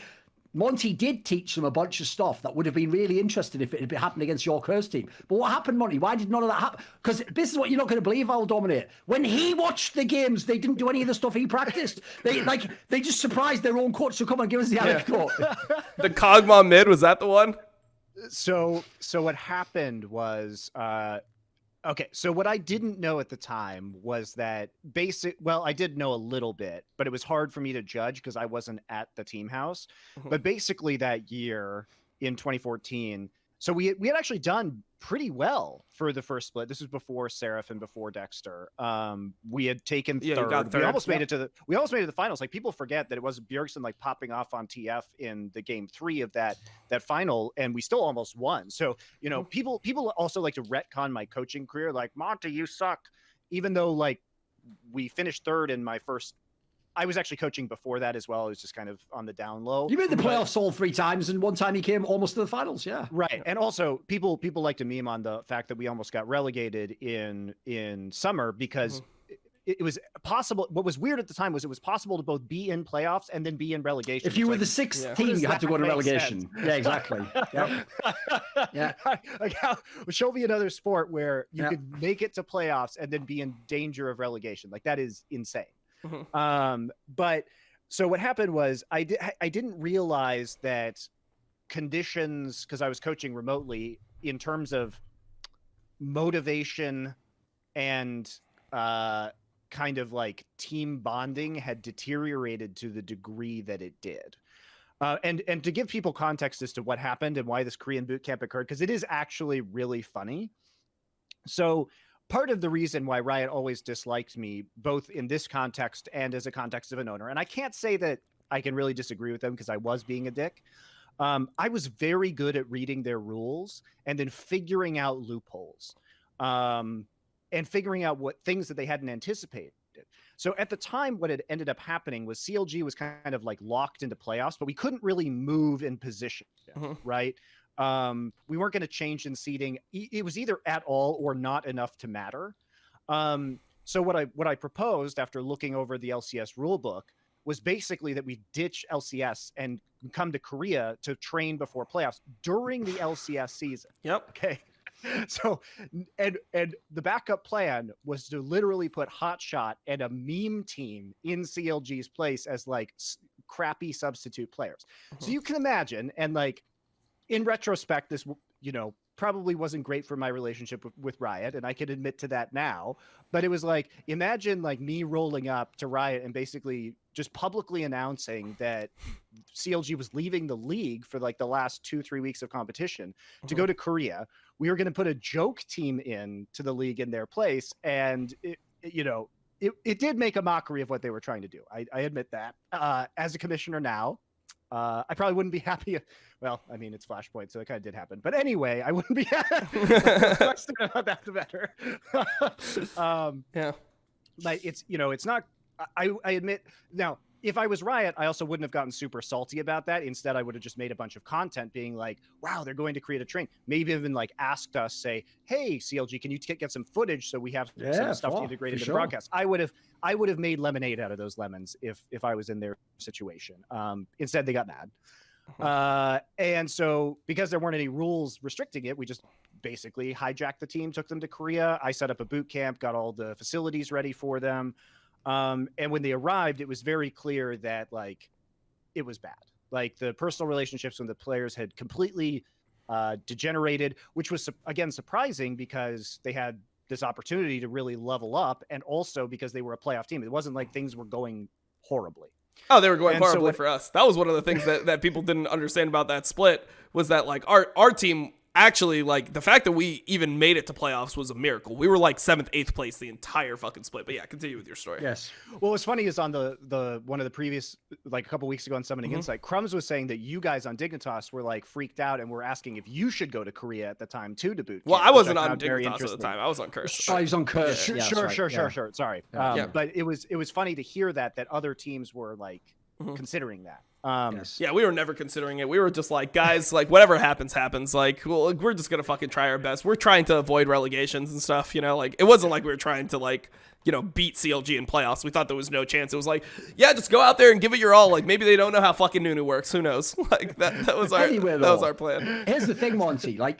Monty did teach them a bunch of stuff that would have been really interesting if it had happened against your Curse team. But what happened, Monty? Why did none of that happen? Because this is what you're not going to believe, IWillDominate. When he watched the games, they didn't do any of the stuff he practiced. They just surprised their own coach to come and give us the anecdote. The Kog'Maw mid, was that the one? So what happened was, okay, so what I didn't know at the time was that I did know a little bit, but it was hard for me to judge because I wasn't at the team house. But basically that year in 2014, so we had actually done pretty well for the first split. This was before Seraph and before Dexter. We had taken third. We almost made it to the finals. Like, people forget that it was Bjergsen like popping off on TF in the game 3 of that final, and we still almost won. So, you know, people also like to retcon my coaching career, like, Monty, you suck, even though like we finished third in my first. I was actually coaching before that as well. It was just kind of on the down low. You made the playoffs all 3 times, and one time you came almost to the finals, yeah. Right. And also, people like to meme on the fact that we almost got relegated in summer because it was possible. What was weird at the time was it was possible to both be in playoffs and then be in relegation. If you were the 6th team, you had to go to relegation. Yeah, exactly. Show me another sport where you could make it to playoffs and then be in danger of relegation. Like, that is insane. But so what happened was I didn't realize that conditions, because I was coaching remotely, in terms of motivation and kind of like team bonding, had deteriorated to the degree that it did. And to give people context as to what happened and why this Korean boot camp occurred, because it is actually really funny. So part of the reason why Riot always disliked me, both in this context and as a context of an owner, and I can't say that I can really disagree with them because I was being a dick. I was very good at reading their rules and then figuring out loopholes and figuring out what things that they hadn't anticipated. So at the time, what had ended up happening was CLG was kind of like locked into playoffs, but we couldn't really move in position, right? We weren't going to change in seeding. It was either at all or not enough to matter. So what I proposed after looking over the LCS rulebook was basically that we ditch LCS and come to Korea to train before playoffs during the LCS season. Yep. Okay. So, and the backup plan was to literally put Hotshot and a meme team in CLG's place as like crappy substitute players. So you can imagine, and like, in retrospect, this, you know, probably wasn't great for my relationship with Riot, and I can admit to that now. But it was like, imagine like me rolling up to Riot and basically just publicly announcing that CLG was leaving the league for like the last 2-3 weeks of competition to go to Korea. We were going to put a joke team in to the league in their place, and it did make a mockery of what they were trying to do. I admit that. As a commissioner now, I probably wouldn't be happy. Well, I mean, it's Flashpoint, so it kind of did happen. But anyway, I wouldn't be happy. The less about that, the better. Yeah. Like, it's not, I admit, now, if I was Riot, I also wouldn't have gotten super salty about that. Instead, I would have just made a bunch of content being like, wow, they're going to create a train. Maybe even like asked us, say, hey, CLG, can you get some footage so we have some stuff to integrate into the broadcast? I would have made lemonade out of those lemons if I was in their situation. Instead, they got mad. And so because there weren't any rules restricting it, we just basically hijacked the team, took them to Korea. I set up a boot camp, got all the facilities ready for them. And when they arrived, it was very clear that like it was bad. Like the personal relationships with the players had completely degenerated, which was again surprising because they had this opportunity to really level up, and also because they were a playoff team. It wasn't like things were going horribly. Oh, they were going horribly for us. That was one of the things that people didn't understand about that split, was that like our team actually, like, the fact that we even made it to playoffs was a miracle. We were like 7th, 8th place the entire fucking split. But yeah, continue with your story. Yes. Well, what's funny is on the one of the previous, like a couple weeks ago on Summoning Insight, Crumbs was saying that you guys on Dignitas were like freaked out and were asking if you should go to Korea at the time too to boot camp. Well, I wasn't on Dignitas at the time. I was on Curse. Oh, he was on Curse. Yeah, sure. Sorry. But it was funny to hear that other teams were like considering that. Yeah, we were never considering it. We were just like, guys, like whatever happens. Like, well, we're just gonna fucking try our best. We're trying to avoid relegations and stuff, like it wasn't like we were trying to like, beat CLG in playoffs. We thought there was no chance. It was like, yeah, just go out there and give it your all. Like maybe they don't know how fucking Nunu works. Who knows? Like that was our plan. Here's the thing, Monty. Like,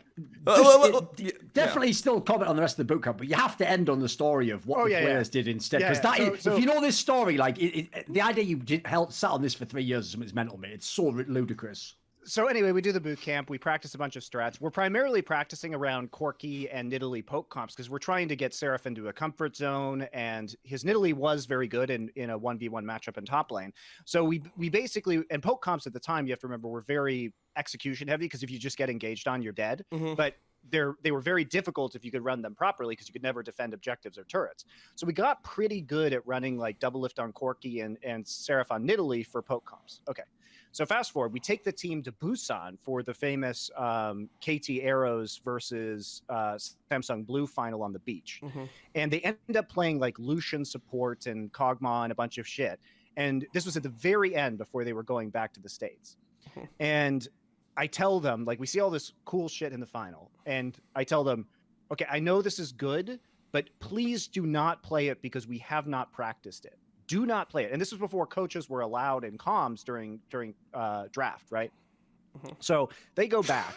definitely still comment on the rest of the boot camp, but you have to end on the story of what the players did instead. Because if you know this story, like the idea you sat on this for 3 years is mental, mate. It's so ludicrous. So anyway, we do the boot camp. We practice a bunch of strats. We're primarily practicing around Corki and Nidalee poke comps because we're trying to get Seraph into a comfort zone, and his Nidalee was very good in a 1v1 matchup in top lane. So we basically, and poke comps at the time, you have to remember, were very execution heavy because if you just get engaged on, you're dead. But they were very difficult if you could run them properly because you could never defend objectives or turrets. So we got pretty good at running like double lift on Corki and Seraph on Nidalee for poke comps. Okay. So fast forward, we take the team to Busan for the famous KT Arrows versus Samsung Blue final on the beach. And they end up playing like Lucian support and Kog'Maw and a bunch of shit. And this was at the very end before they were going back to the States. And I tell them, like, we see all this cool shit in the final. And I tell them, okay, I know this is good, but please do not play it because we have not practiced it. Do not play it. And this was before coaches were allowed in comms during draft, right? So they go back.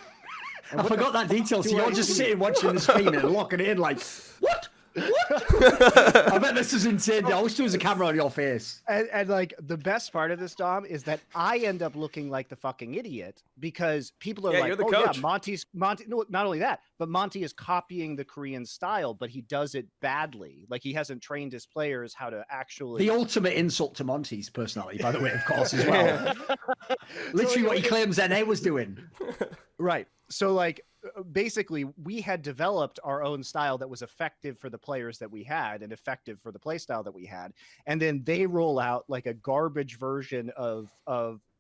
I forgot that detail. So you're just sitting watching the screen and locking it in like, what? I bet this is insane. I wish there was a camera on your face. And like the best part of this, Dom, is that I end up looking like the fucking idiot because people are like, you're the coach. Yeah, Monty. No, not only that, but Monty is copying the Korean style, but he does it badly. Like he hasn't trained his players how to actually. The ultimate insult to Monty's personality, by the way, of course, as well. Literally what he claims NA was doing. Right. So like basically we had developed our own style that was effective for the players that we had and effective for the play style that we had. And then they roll out like a garbage version of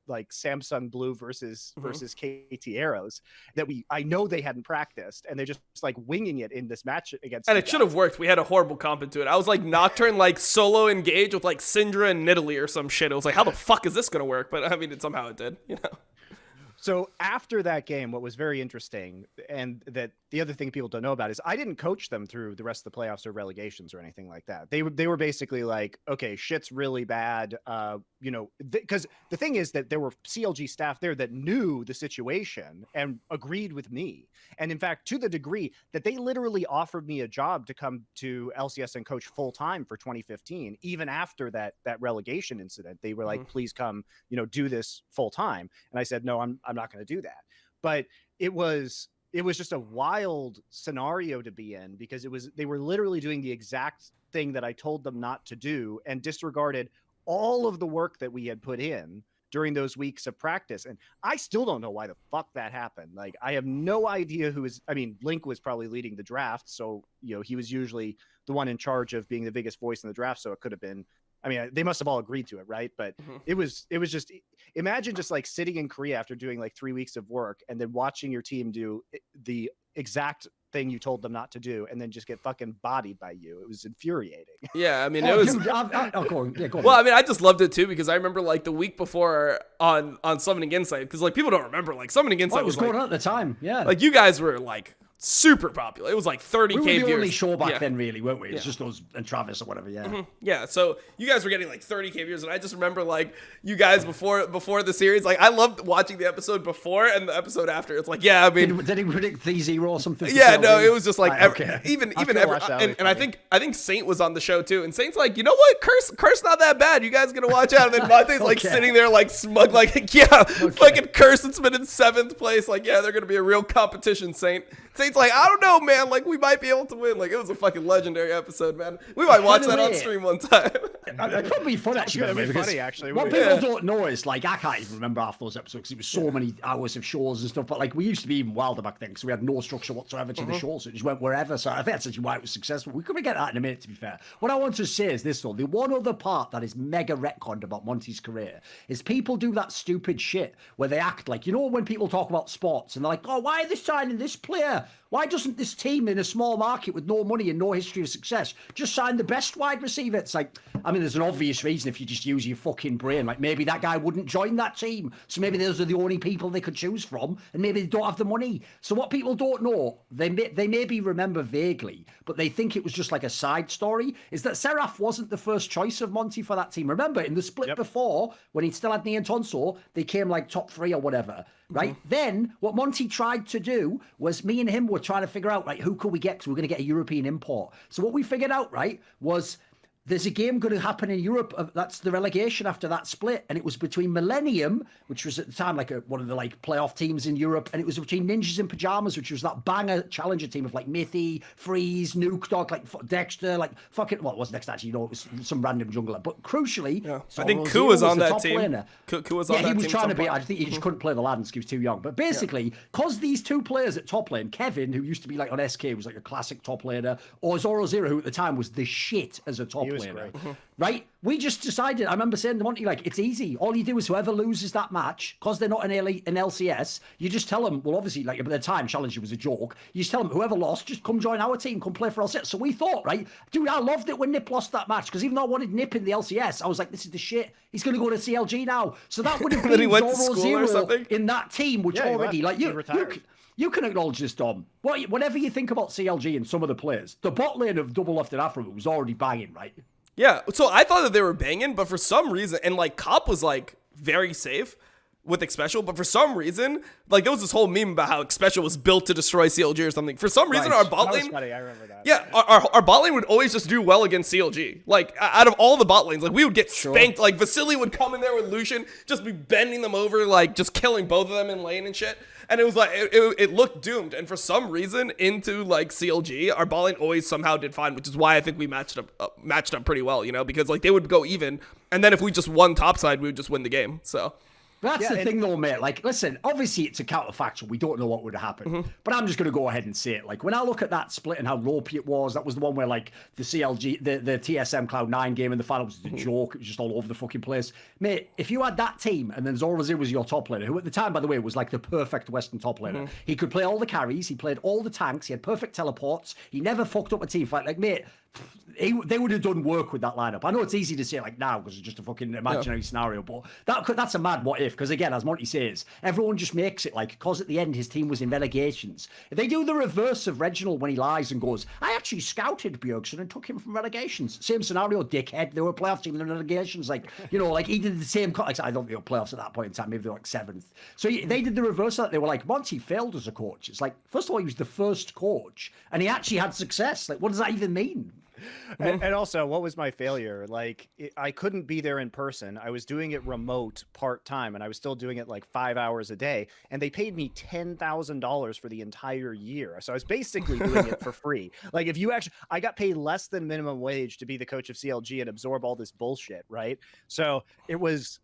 like Samsung Blue versus KT Arrows that I know they hadn't practiced, and they're just like winging it in this match against. And it should have worked. We had a horrible comp into it. I was like Nocturne like solo engage with like Syndra and Nidalee or some shit. It was like, how the fuck is this gonna work? But I mean, somehow it did, So after that game, what was very interesting, and that the other thing people don't know about, is I didn't coach them through the rest of the playoffs or relegations or anything like that. They were basically like, okay, shit's really bad, because the thing is that there were CLG staff there that knew the situation and agreed with me. And in fact, to the degree that they literally offered me a job to come to LCS and coach full time for 2015, even after that relegation incident. They were like, please come, do this full time. And I said, no, I'm not going to do that. But it was it was just a wild scenario to be in, because they were literally doing the exact thing that I told them not to do and disregarded all of the work that we had put in during those weeks of practice. And I still don't know why the fuck that happened. Like, I have no idea Link was probably leading the draft. So, he was usually the one in charge of being the biggest voice in the draft. So it could have been, they must have all agreed to it. Right. But it was just, imagine just like sitting in Korea after doing like 3 weeks of work and then watching your team do the exact thing you told them not to do, and then just get fucking bodied by you. It was infuriating. Yeah, it was. Go on. Well, I just loved it too, because I remember like the week before on Summoning Insight, because like people don't remember, like Summoning Insight was going on at the time. Yeah, like you guys were like super popular. It was like 30K viewers. We were the only show back then, really, weren't we? It's just us and Travis or whatever. Yeah. Yeah. So you guys were getting like 30K viewers, and I just remember like you guys before the series. Like I loved watching the episode before and the episode after. It's like, yeah, did he predict 3-0 or something? Yeah, no, it was just like even and I think Saint was on the show too, and Saint's like, you know what, curse not that bad. You guys gonna watch out. And then Monte's like sitting there like smug, like fucking Curse. It's been in 7th place. Like they're gonna be a real competition. Saint's like, I don't know, man. Like, we might be able to win. Like, it was a fucking legendary episode, man. We might watch that on stream one time. It could be fun, actually. It'd be funny, actually. What people don't know is, like, I can't even remember half those episodes because it was so many hours of shows and stuff. But, like, we used to be even wilder back then because we had no structure whatsoever to the show. So it just went wherever. So I think that's actually why it was successful. We could get that in a minute, to be fair. What I want to say is this, though. The one other part that is mega retconned about Monty's career is people do that stupid shit where they act like, when people talk about sports and they're like, oh, why are they signing this player? Why doesn't this team in a small market with no money and no history of success just sign the best wide receiver? It's like, there's an obvious reason if you just use your fucking brain. Like, maybe that guy wouldn't join that team. So maybe those are the only people they could choose from, and maybe they don't have the money. So what people don't know, they maybe remember vaguely, but they think it was just like a side story, is that Seraph wasn't the first choice of Monty for that team. Remember, in the split before, when he still had knee and tonsil, they came like top 3 or whatever. Right? Then what Monty tried to do was me and him were trying to figure out, who could we get? Because we're going to get a European import. So what we figured out, right, was there's a game going to happen in Europe. That's the relegation after that split. And it was between Millennium, which was at the time like one of the playoff teams in Europe. And it was between Ninjas in Pajamas, which was that banger challenger team of Mithy, Freeze, Nuke Dog, Dexter, it wasn't Dexter actually, it was some random jungler. But crucially, I think Ku was on that team. Ku was on that team. Yeah, he was trying to be, I think he just couldn't play the Laddens because he was too young. But basically, because these two players at top lane, Kevin, who used to be on SK, was like a classic top laner, or Zoro Zero, who at the time was the shit as a top laner. Right? We just decided, I remember saying to Monty, it's easy. All you do is whoever loses that match, because they're not an LCS, you just tell them, well, obviously, at the time, Challenger was a joke. You just tell them, whoever lost, just come join our team, come play for LCS. So we thought, right? Dude, I loved it when Nip lost that match, because even though I wanted Nip in the LCS, I was like, this is the shit. He's going to go to CLG now. So that would have been Zoro Zero in that team, which already, you can acknowledge this, Dom. Whatever you think about CLG and some of the players, the bot lane of Double Left and Afro was already banging, right? Yeah, so I thought that they were banging, but for some reason, and Cop was very safe with Xpecial, but for some reason, there was this whole meme about how Xpecial was built to destroy CLG or something. For some reason, our bot lane, funny. I remember that. Yeah, our bot lane would always just do well against CLG. Out of all the bot lanes, we would get spanked. Vasily would come in there with Lucian, just be bending them over, just killing both of them in lane and shit. And it was it looked doomed. And for some reason, into CLG, our bot lane always somehow did fine, which is why I think we matched up pretty well, because they would go even, and then if we just won topside, we would just win the game. So. That's the thing, though, mate. Listen, obviously it's a counterfactual. We don't know what would happen. But I'm just going to go ahead and say it. When I look at that split and how ropey it was, that was the one where, the CLG, the TSM Cloud9 game in the final was a joke. It was just all over the fucking place. Mate, if you had that team and then Zoro Zero was your top laner, who at the time, by the way, was the perfect Western top laner. He could play all the carries. He played all the tanks. He had perfect teleports. He never fucked up a team fight. Mate, they would have done work with that lineup. I know it's easy to say now because it's just a fucking imaginary scenario, but that's a mad what if. Because again, as Monty says, everyone just makes it because at the end his team was in relegations. If they do the reverse of Reginald when he lies and goes, I actually scouted Bjergsen and took him from relegations. Same scenario, dickhead. They were a playoff team in the relegations. He did the same. I don't think they were playoffs at that point in time. Maybe they were 7th. So they did the reverse of that. They were Monty failed as a coach. It's first of all, he was the first coach, and he actually had success. What does that even mean? And also, what was my failure? Like, I couldn't be there in person. I was doing it remote part-time, and I was still doing it like 5 hours a day. And they paid me $10,000 for the entire year. So I was basically doing it for free. Like, I got paid less than minimum wage to be the coach of CLG and absorb all this bullshit, right? So it was.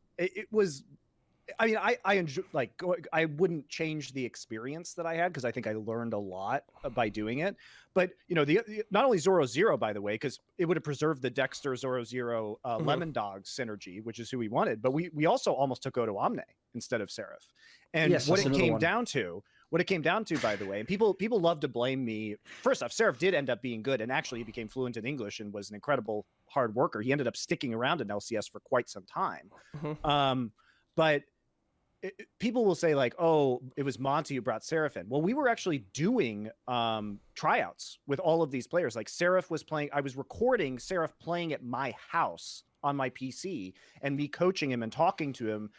I mean, I enjoy, like, I wouldn't change the experience that I had because I think I learned a lot by doing it. But, you know, not only Zoro Zero, by the way, because it would have preserved the Dexter Zoro Zero Lemon Dog synergy, which is who we wanted. But we also almost took IWDominate instead of Seraph. And yes, what it came down to, by the way, and people love to blame me. First off, Seraph did end up being good, and actually he became fluent in English and was an incredible hard worker. He ended up sticking around in LCS for quite some time. But people will say like, oh, it was Monty who brought Seraph in. Well, we were actually doing tryouts with all of these players. Like Seraph was playing, I was recording Seraph playing at my house on my PC and me coaching him and talking to him.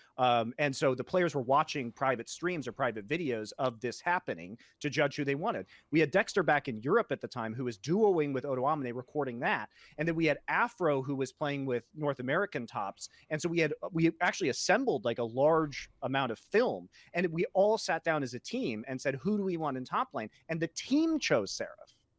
And so the players were watching private streams or private videos of this happening to judge who they wanted. We had Dexter back in Europe at the time who was duoing with IWDominate recording that. And then we had Afro who was playing with North American tops. And so we actually assembled like a large amount of film and we all sat down as a team and said, who do we want in top lane? And the team chose Seraph.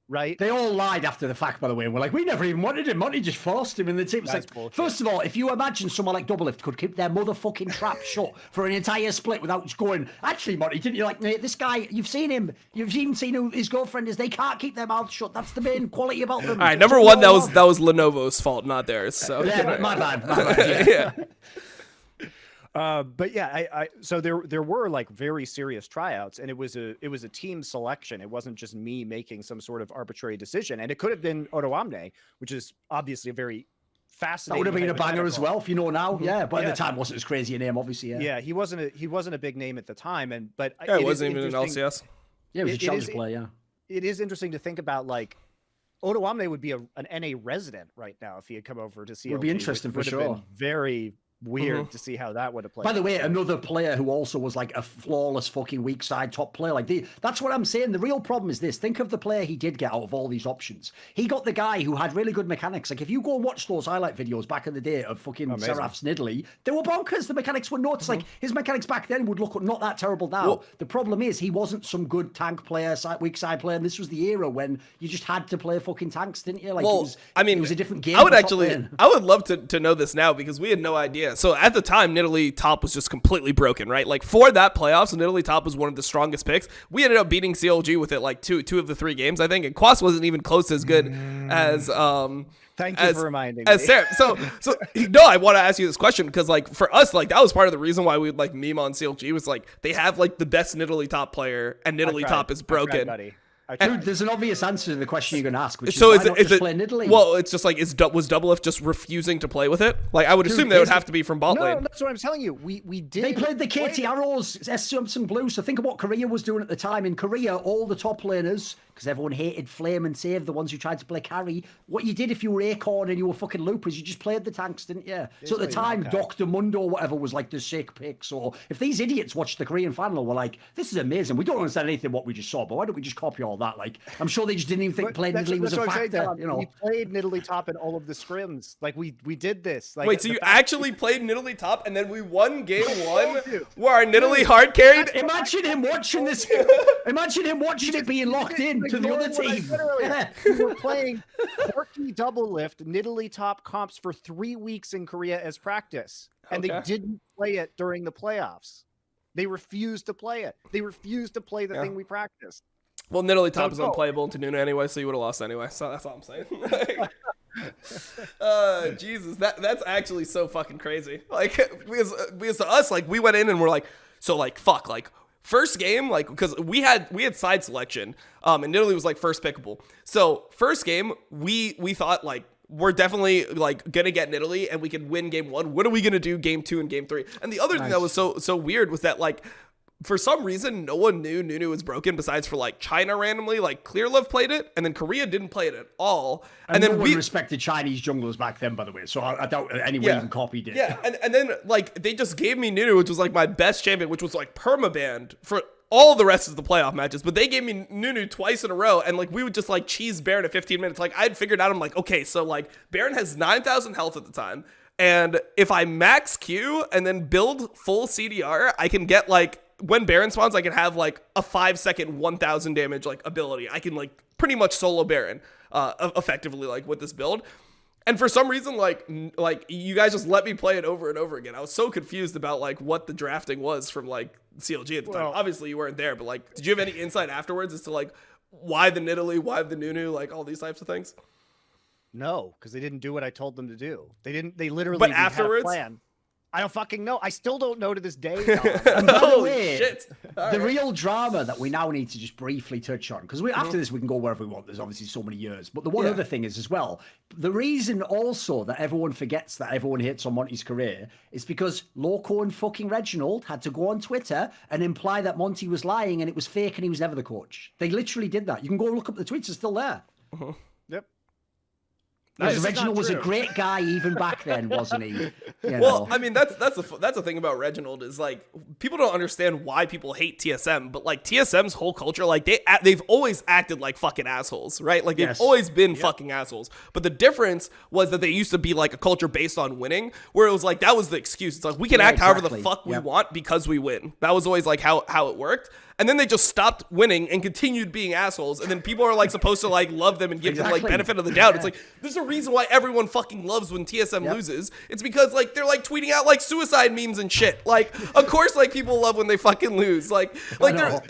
Right? They all lied after the fact, by the way, and we're like, we never even wanted him. Monty just forced him in the team. It's like, bullshit. First of all, if you imagine someone like Doublelift could keep their motherfucking trap shut for an entire split without just going, actually, Monty, didn't you like, this guy, you've seen him, you've even seen who his girlfriend is, they can't keep their mouths shut. That's the main quality about them. All right, number one, that was Lenovo's fault, not theirs. So yeah, my bad. Yeah. But yeah, so there were like very serious tryouts, and it was a team selection. It wasn't just me making some sort of arbitrary decision, and it could have been IWDominate, which is obviously a very fascinating. That would have been a banger as well, if you know now. Yeah, but at the time wasn't as crazy a name, obviously. Yeah, he wasn't a big name at the time, but it wasn't even an LCS. Yeah, it was a challenge player. Yeah, it is interesting to think about like. IWDominate would be an NA resident right now if he had come over to CLG. Would be interesting for sure. Very weird to see how that would have played. By the way, another player who also was like a flawless fucking weak side top player. Like that's what I'm saying. The real problem is this. Think of the player he did get out of all these options. He got the guy who had really good mechanics. Like if you go and watch those highlight videos back in the day of fucking Seraph's Nidalee, they were bonkers. The mechanics were nuts. Like his mechanics back then would look not that terrible now. Well, the problem is he wasn't some good tank player, weak side player. And this was the era when you just had to play fucking tanks, didn't you? Like it was a different game. I would love to know this now because we had no idea. So at the time, Nidalee top was just completely broken, right? Like for that playoffs, Nidalee top was one of the strongest picks. We ended up beating CLG with it like two of the 3 games, I think, and Quas wasn't even close as good as Thank you for reminding me. As Sarah. So no, I want to ask you this question because like for us, like that was part of the reason why we would like meme on CLG was like they have like the best Nidalee top player and Nidalee top is broken. Dude, there's an obvious answer to the question you're going to ask, which so is why not just play Nidalee? Well, it's just like, was Doublelift just refusing to play with it? Like, I would assume they would have to be from bot lane. No, that's what I'm telling you. We did. They played the KT Arrows, S02E08 Blue. So think of what Korea was doing at the time. In Korea, all the top laners, because everyone hated Flame and Save, the ones who tried to play carry, what you did if you were Acorn and you were fucking loopers, you just played the tanks, didn't you? So at the time, Dr. Mundo or whatever was like the sick pick. So if these idiots watched the Korean final, were like, this is amazing. We don't understand anything what we just saw, but why don't we just copy all that? Like, I'm sure they just didn't even think playing Nidalee was a factor. You know, we played Nidalee top in all of the scrims. Like we did this. Like, wait, so you actually played Nidalee top and then we won game 1 where our Nidalee hard carried? Imagine him watching this. Imagine him watching it being locked in to the other team. We were playing Porky Doublelift Nidalee top comps for 3 weeks in Korea as practice, and they didn't play it during the playoffs. They refused to play it. They refused to play the thing we practiced. Well, Nidalee top is unplayable in Tanuna anyway, so you would have lost anyway. So that's all I'm saying. Jesus, that's actually so fucking crazy. Like because to us, like we went in and we're like, so like fuck, like first game, like because we had side selection, and Nidalee was like first pickable. So first game, we thought like we're definitely like gonna get Nidalee and we can win game 1. What are we gonna do game 2 and game 3? And the other thing that was so weird was that like, for some reason, no one knew Nunu was broken besides for like China randomly. Like Clearlove played it, and then Korea didn't play it at all. And then we respected Chinese junglers back then, by the way. So I doubt anyone even copied it. Yeah, and then like they just gave me Nunu, which was like my best champion, which was like permabanned for all the rest of the playoff matches, but they gave me Nunu twice in a row, and like we would just like cheese Baron at 15 minutes. Like I'd figured out, I'm like, okay, so like Baron has 9,000 health at the time, and if I max Q and then build full CDR, I can get like, when Baron spawns, I can have like a 5-second 1,000 damage like ability. I can like pretty much solo Baron effectively like with this build. And for some reason, like you guys just let me play it over and over again. I was so confused about like what the drafting was from like CLG at the time. Obviously you weren't there, but like, did you have any insight afterwards as to like why the Nidalee, why the Nunu, like all these types of things? No, because they didn't do what I told them to do. They literally. But afterwards, had a plan. I don't fucking know. I still don't know to this day. And by the way, shit. The real drama that we now need to just briefly touch on, because after this we can go wherever we want. There's obviously so many years. But the one other thing is as well, the reason also that everyone forgets that everyone hates on Monty's career is because Loco and fucking Reginald had to go on Twitter and imply that Monty was lying and it was fake and he was never the coach. They literally did that. You can go look up the tweets; they're still there. Yep. Because Reginald was a great guy even back then, wasn't he? You know. Well, I mean, that's the thing about Reginald is like people don't understand why people hate TSM, but like TSM's whole culture, like they've always acted like fucking assholes, right? Like they've always been fucking assholes. But the difference was that they used to be like a culture based on winning, where it was like that was the excuse. It's like we can act however the fuck we want because we win. That was always like how it worked. And then they just stopped winning and continued being assholes. And then people are like supposed to like love them and give them like benefit of the doubt. It's like, there's a reason why everyone fucking loves when TSM loses. It's because like they're like tweeting out like suicide memes and shit. Like, of course, like people love when they fucking lose. Like their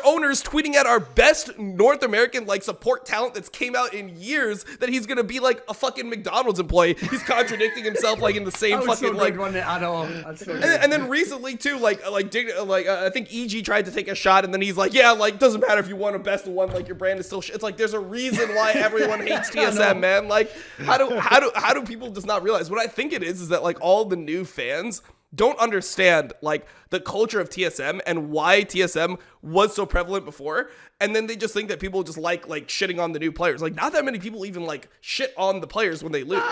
owners tweeting at our best North American like support talent that's came out in years that he's gonna be like a fucking McDonald's employee. He's contradicting himself like in the same fucking like. And then recently too, I think EG tried to take a shot and then he's like, yeah, like doesn't matter if you won a best of one, like your brand is still shit. It's like there's a reason why everyone hates TSM, man. Like how do people just not realize? What I think it is that like all the new fans don't understand like the culture of TSM and why TSM was so prevalent before, and then they just think that people just like shitting on the new players. Like not that many people even like shit on the players when they lose.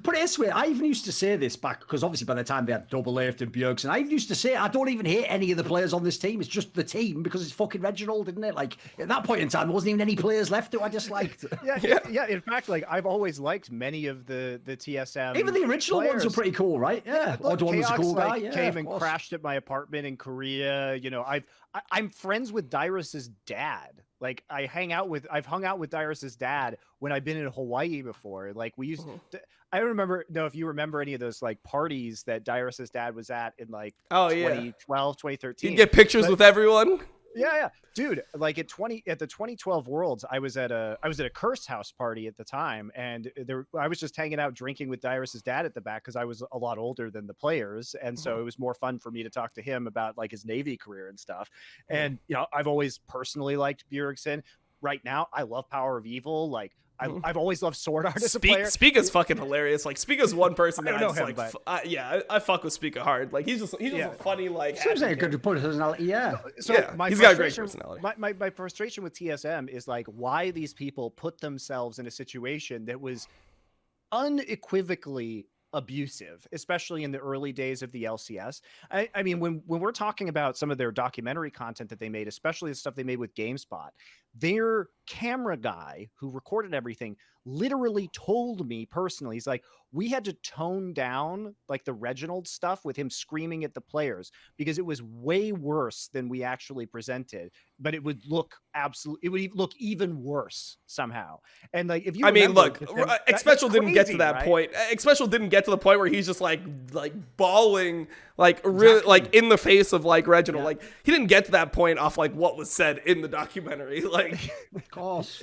Put it this way, I even used to say this back, because obviously by the time they had Double Lift and Bjergsen, I even used to say, I don't even hate any of the players on this team. It's just the team, because it's fucking Reginald, isn't it? Like, at that point in time, there wasn't even any players left who I disliked. Yeah. In fact, like, I've always liked many of the TSM Even the original players. ones were pretty cool, right? Yeah. Look, Odd was a cool guy. Like, came and crashed at my apartment in Korea. You know, I'm friends with Dyrus's dad. Like I've hung out with Dyrus's dad when I've been in Hawaii before. Like we used to, I don't know if you remember any of those like parties that Dyrus's dad was at in like 2012, 2013. You get pictures with everyone. Yeah. Dude, like at the 2012 Worlds, I was at a Curse House party at the time, and I was just hanging out drinking with Dyrus's dad at the back because I was a lot older than the players, and so it was more fun for me to talk to him about like his Navy career and stuff. And you know, I've always personally liked Bjergsen. Right now, I love Power of Evil. Like I've always loved Sword Art as a player. Spica's fucking hilarious. Like Spica's one person that I fuck with Spica hard. Like he's just a funny like. Seems like a good personality. Yeah. So he's got a great personality. My frustration with TSM is like why these people put themselves in a situation that was unequivocally abusive, especially in the early days of the LCS. I mean, when we're talking about some of their documentary content that they made, especially the stuff they made with GameSpot, their camera guy who recorded everything literally told me personally, he's like, we had to tone down like the Reginald stuff with him screaming at the players because it was way worse than we actually presented, but it would look even worse somehow. And like, if you Xpecial didn't get to that point. Xpecial didn't get to the point where he's just like bawling, like really like in the face of like Reginald. Like he didn't get to that point off like what was said in the documentary. Like, of course.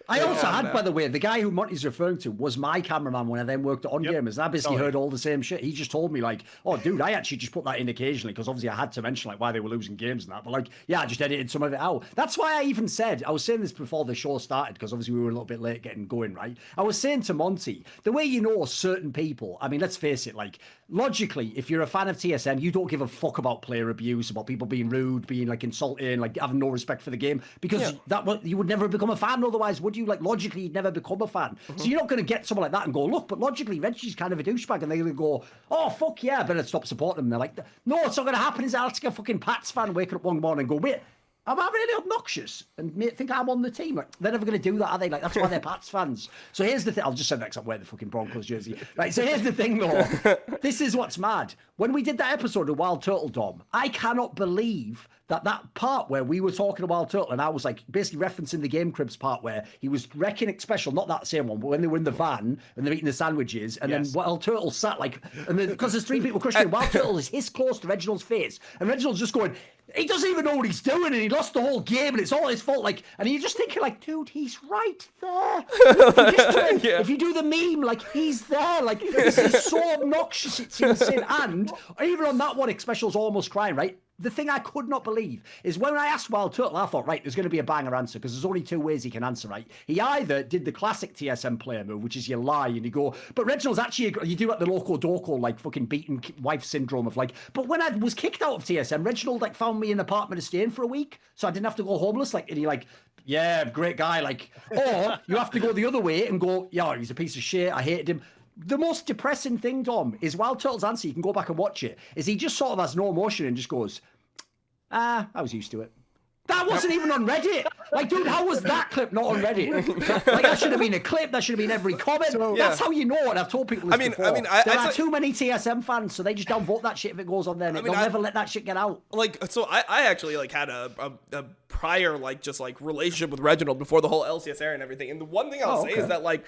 I also had, by the way, the guy who Monty's referring to was my cameraman when I then worked at On Gamers. And I basically heard all the same shit. He just told me like, oh, dude, I actually just put that in occasionally because obviously I had to mention like why they were losing games and that. But like, yeah, I just edited some of it out. That's why I even said, I was saying this before the show started because obviously we were a little bit late getting going, right? I was saying to Monty, the way you know certain people, I mean, let's face it, like logically, if you're a fan of TSM, you don't give a fuck about player abuse, about people being rude, being like insulting, like having no respect for the game because that you would never become a fan otherwise, would you? you, like, logically you'd never become a fan. So you're not going to get someone like that and go, look, but logically Reggie's kind of a douchebag, and they're going to go, oh, fuck yeah, I better stop supporting them. And they're like, no, it's not going to happen. Is I'll take a fucking Pats fan waking up one morning and go, wait, am I really obnoxious and think I'm on the team? Like, they're never going to do that, are they? Like, that's why they're Pats fans. So here's the thing. I'll just say that because I'm wearing the fucking Broncos jersey. Right, so here's the thing, though. This is what's mad. When we did that episode of Wild Turtle, Dom, I cannot believe that part where we were talking to Wild Turtle and I was like basically referencing the Game Cribs part where he was wrecking it special, not that same one, but when they were in the van and they're eating the sandwiches and then Wild Turtle sat like, and because there's 3 people crushing him, Wild Turtle is his close to Reginald's face and Reginald's just going, he doesn't even know what he's doing and he lost the whole game and it's all his fault. Like, and you're just thinking like, dude, he's right there. If you do the meme, like he's there. Like, this is so obnoxious, it's insane. And even on that one, Special's almost crying, right? The thing I could not believe is when I asked Wild Turtle, I thought, right, there's going to be a banger answer because there's only 2 ways he can answer, right? He either did the classic TSM player move, which is you lie and you go, but Reginald's actually, you do like the Loco Doco, like fucking beaten wife syndrome of like, but when I was kicked out of TSM, Reginald like found me an apartment to stay in for a week, so I didn't have to go homeless, like, and he like, yeah, great guy, like, or you have to go the other way and go, yeah, he's a piece of shit, I hated him. The most depressing thing, Dom, is Wild Turtle's answer, you can go back and watch it, is he just sort of has no emotion and just goes, I was used to it. That wasn't even on Reddit. Like, dude, how was that clip not on Reddit? Like, that should have been a clip. That should have been every comment. That's how you know it. I've told people this before. There are too many TSM fans, so they just don't vote that shit if it goes on there. They'll never let that shit get out. Like, so I actually, like, had a prior, like, just, like, relationship with Reginald before the whole LCS era and everything. And the one thing I'll say is that, like,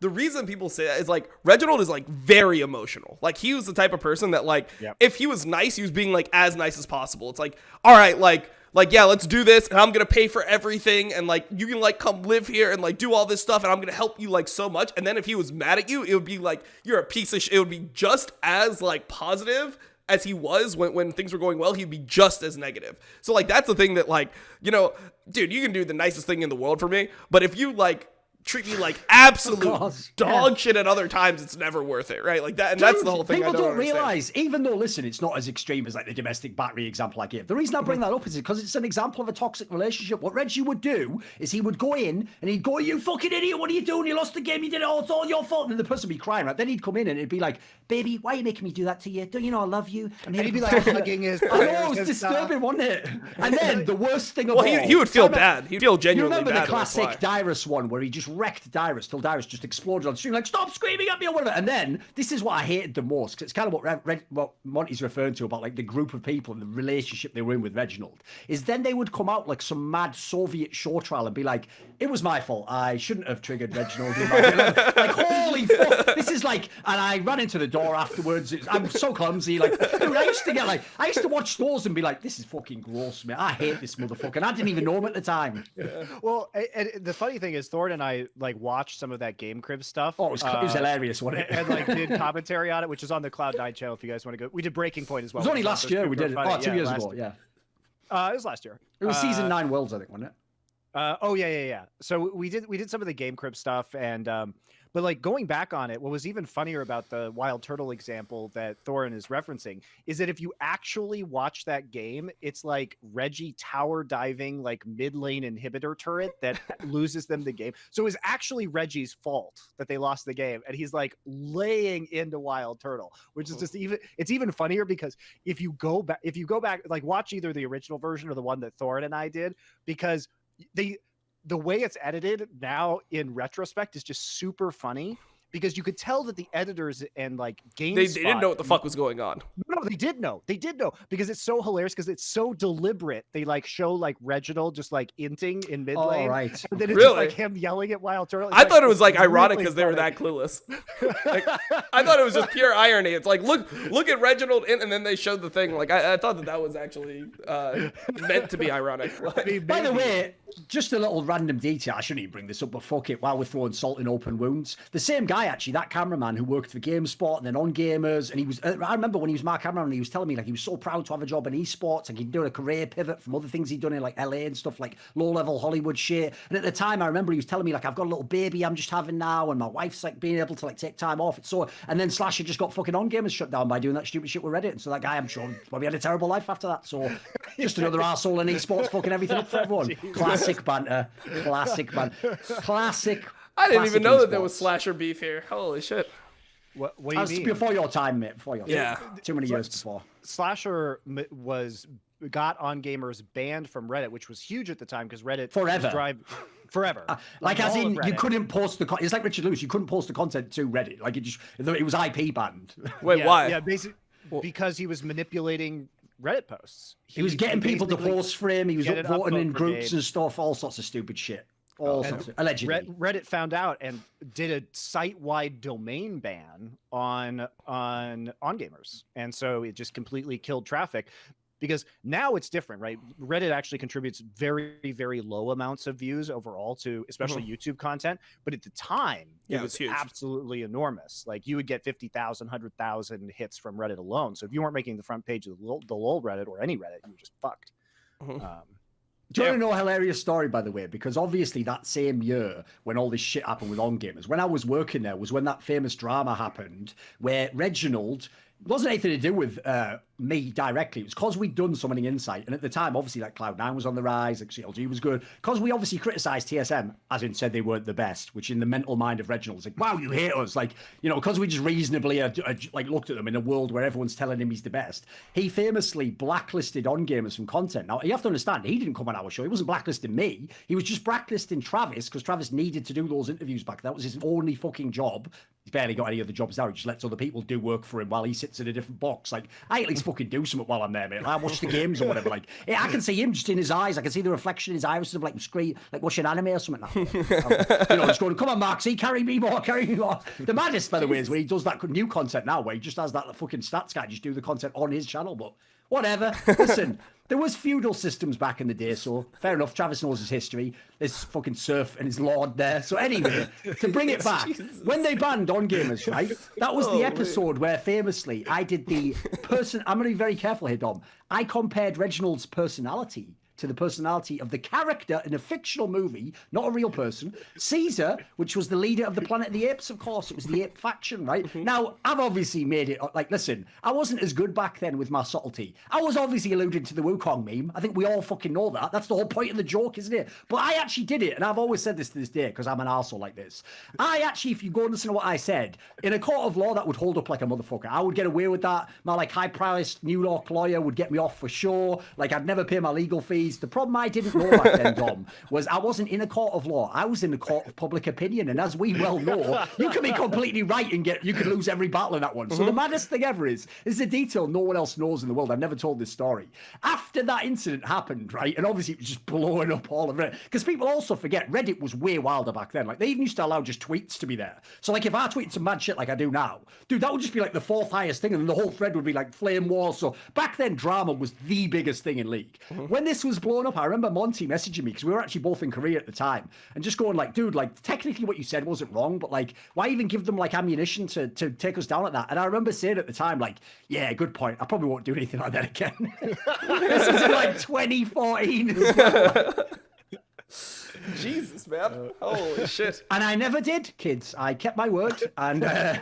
the reason people say that is like Reginald is like very emotional. Like he was the type of person that like if he was nice, he was being like as nice as possible. It's like, all right, like yeah, let's do this and I'm going to pay for everything and like you can like come live here and like do all this stuff and I'm going to help you like so much. And then if he was mad at you, it would be like you're a piece of shit. It would be just as like positive as he was when things were going well. He'd be just as negative. So like that's the thing that like, you know, dude, you can do the nicest thing in the world for me, but if you like treat me like absolute dog shit at other times, it's never worth it, right? Like that, and that's the whole thing. People don't realize, even though, listen, it's not as extreme as like the domestic battery example I gave. The reason I bring that up is because it's an example of a toxic relationship. What Reggie would do is he would go in and he'd go, "You fucking idiot! What are you doing? You lost the game. You did it all. It's all your fault." And the person would be crying, right? Then he'd come in and it'd be like, "Baby, why are you making me do that to you? Don't you know I love you?" And he'd be like hugging his. I know, it was disturbing, wasn't it? And then the worst thing of all, he would feel bad. He'd feel genuinely bad. You remember the classic Dyrus one where he just wrecked Dyrus. Dyrus just exploded on the stream, like, stop screaming at me or whatever. And then, this is what I hated the most, because it's kind of what Monty's referring to about, like, the group of people and the relationship they were in with Reginald, is then they would come out like some mad Soviet show trial and be like, it was my fault. I shouldn't have triggered Reginald. Like, holy fuck. This is like, and I ran into the door afterwards. I'm so clumsy. Like, dude, I used to watch those and be like, this is fucking gross, man. I hate this motherfucker. And I didn't even know him at the time. Yeah. Well, and the funny thing is, Thorn and I, like, watched some of that Game Crib stuff. Oh, it was hilarious, wasn't it? And like did commentary on it, which is on the Cloud9 channel if you guys want to go. We did Breaking Point as well. It was only last year we did it. Oh, 2 years ago, It was last year. It was season 9 Worlds, I think, wasn't it? Yeah. So we did some of the Game Crib stuff, and but like going back on it, what was even funnier about the Wild Turtle example that Thorn is referencing is that if you actually watch that game, it's like Regi tower diving like mid lane inhibitor turret that loses them the game. So it was actually Regi's fault that they lost the game, and he's like laying into Wild Turtle, which is just even funnier because if you go back, like watch either the original version or the one that Thorn and I did, because the way it's edited now in retrospect is just super funny because you could tell that the editors and like GameSpot, they didn't know what the fuck was going on. No, they did know because it's so hilarious because it's so deliberate. They like show like Reginald just like inting in mid lane. Oh, right. And then it's just like him yelling at Wild Turtle. I thought it was like ironic because they were that clueless. Like, I thought it was just pure irony. It's like, look at Reginald and then they showed the thing. Like I thought that was actually meant to be ironic. Like, by the way, just a little random detail. I shouldn't even bring this up, but fuck it. While we're throwing salt in open wounds, the same guy actually, that cameraman who worked for GameSpot and then on Gamers, and he was. I remember when he was my cameraman, he was telling me like he was so proud to have a job in esports, and he'd done a career pivot from other things he'd done in like LA and stuff, like low-level Hollywood shit. And at the time, I remember he was telling me like, I've got a little baby I'm just having now, and my wife's like being able to like take time off. It's so, and then Slasher just got fucking on Gamers shut down by doing that stupid shit with Reddit. And so that guy, I'm sure, probably had a terrible life after that. So just another arsehole in esports fucking everything up for everyone. Classic. Classic banter. Classic banter. Classic. I didn't even know that there esports. was slasher beef here. Holy shit. What do you That's mean? before your time, mate. Before your time. Yeah. Too many years before. Slasher got on gamers banned from Reddit, which was huge at the time because Reddit forever. Like as in, you Reddit. couldn't post the. It's like Richard Lewis. You couldn't post the content to Reddit. Like it was IP banned. Wait, Yeah, why? Yeah, basically because he was manipulating Reddit posts. He was getting people to post for him. He was get an upvoting in upvote groups brigade. and stuff. All sorts of stupid shit. Allegedly. Reddit found out and did a site-wide domain ban on gamers, and so it just completely killed traffic. Because now it's different, right? Reddit actually contributes very, very low amounts of views overall to especially YouTube content. But at the time, Yeah, it was huge. absolutely enormous. Like you would get 50,000, 100,000 hits from Reddit alone. So if you weren't making the front page of the LOL Reddit or any Reddit, you were just fucked. Do you want to know a hilarious story, by the way? Because obviously that same year when all this shit happened with On Gamers, when I was working there was when that famous drama happened where Reginald, it wasn't anything to do with me directly. It was because we'd done Summoning Insight. And at the time, obviously, like Cloud9 was on the rise, like CLG was good. Because we obviously criticised TSM, as in said they weren't the best, which in the mental mind of Reginald was like, wow, you hate us. Like, you know, because we just reasonably like looked at them in a world where everyone's telling him he's the best. He famously blacklisted On Gamers from content. Now, you have to understand, he didn't come on our show. He wasn't blacklisting me. He was just blacklisting Travis because Travis needed to do those interviews back. That was his only fucking job. He's barely got any other jobs now. He just lets other people do work for him while he sits in a different box. Like, I at least fucking do something while I'm there, mate. Like, I watch the games or whatever. Like, I can see him just in his eyes. I can see the reflection in his irises of like screen, like watching anime or something. You know, just going, come on, Marksy, carry me more, carry me more. The maddest, by the way, is when he does that new content now, where he just has that fucking stats guy just do the content on his channel. But whatever. Listen, there was feudal systems back in the day, so fair enough. Travis knows his history. There's fucking Surf and his lord there. So anyway, to bring it back, when they banned On Gamers, right? That was the episode where famously I did the person. I'm going to be very careful here, Dom. I compared Reginald's personality to the personality of the character in a fictional movie, not a real person, Caesar, which was the leader of the Planet of the Apes, of course. It was the ape faction, right? Now, I've obviously made it, like, listen, I wasn't as good back then with my subtlety. I was obviously alluding to the Wukong meme. I think we all fucking know that. That's the whole point of the joke, isn't it? But I actually did it, and I've always said this to this day, because I'm an arsehole like this. I actually, if you go and listen to what I said, in a court of law, that would hold up like a motherfucker. I would get away with that. My, like, high-priced New York lawyer would get me off for sure. Like, I'd never pay my legal fees. The problem I didn't know back then, Dom, was I wasn't in a court of law. I was in a court of public opinion. And as we well know, you can be completely right and you can lose every battle in that one. So the maddest thing ever is a detail no one else knows in the world. I've never told this story. After that incident happened, right, and obviously it was just blowing up all of it. Because people also forget, Reddit was way wilder back then. Like, they even used to allow just tweets to be there. So, like, if I tweeted some mad shit like I do now, dude, that would just be like the fourth highest thing, and then the whole thread would be like flame wars. So back then, drama was the biggest thing in League. When this was blown up, I remember Monty messaging me, because we were actually both in Korea at the time, and just going like, dude, like, technically what you said wasn't wrong, but like, why even give them like ammunition to take us down like that? And I remember saying at the time, like, yeah, good point. I probably won't do anything like that again. This was in like 2014 as well. Jesus, man. Holy shit. And I never did, kids. I kept my word. And no,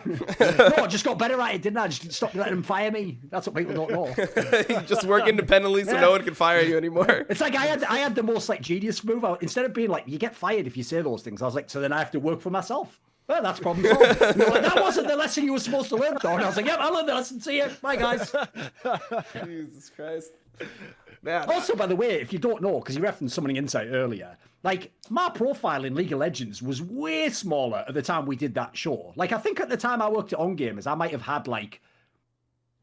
I just got better at it, didn't I? Just stopped letting them fire me. That's what people don't know. You just work independently so no one can fire you anymore. It's like I had the most like genius move out. Instead of being like, you get fired if you say those things, I was like, so then I have to work for myself. Well, that's problem solved. Like, that wasn't the lesson you were supposed to learn, Thorn. I was like, yep, I learned the lesson. See you. Bye, guys. Jesus Christ. Man. Also, by the way, if you don't know, because you referenced Summoning Insight earlier, like, my profile in League of Legends was way smaller at the time we did that show. Like, I think at the time I worked at On Gamers, I might have had, like,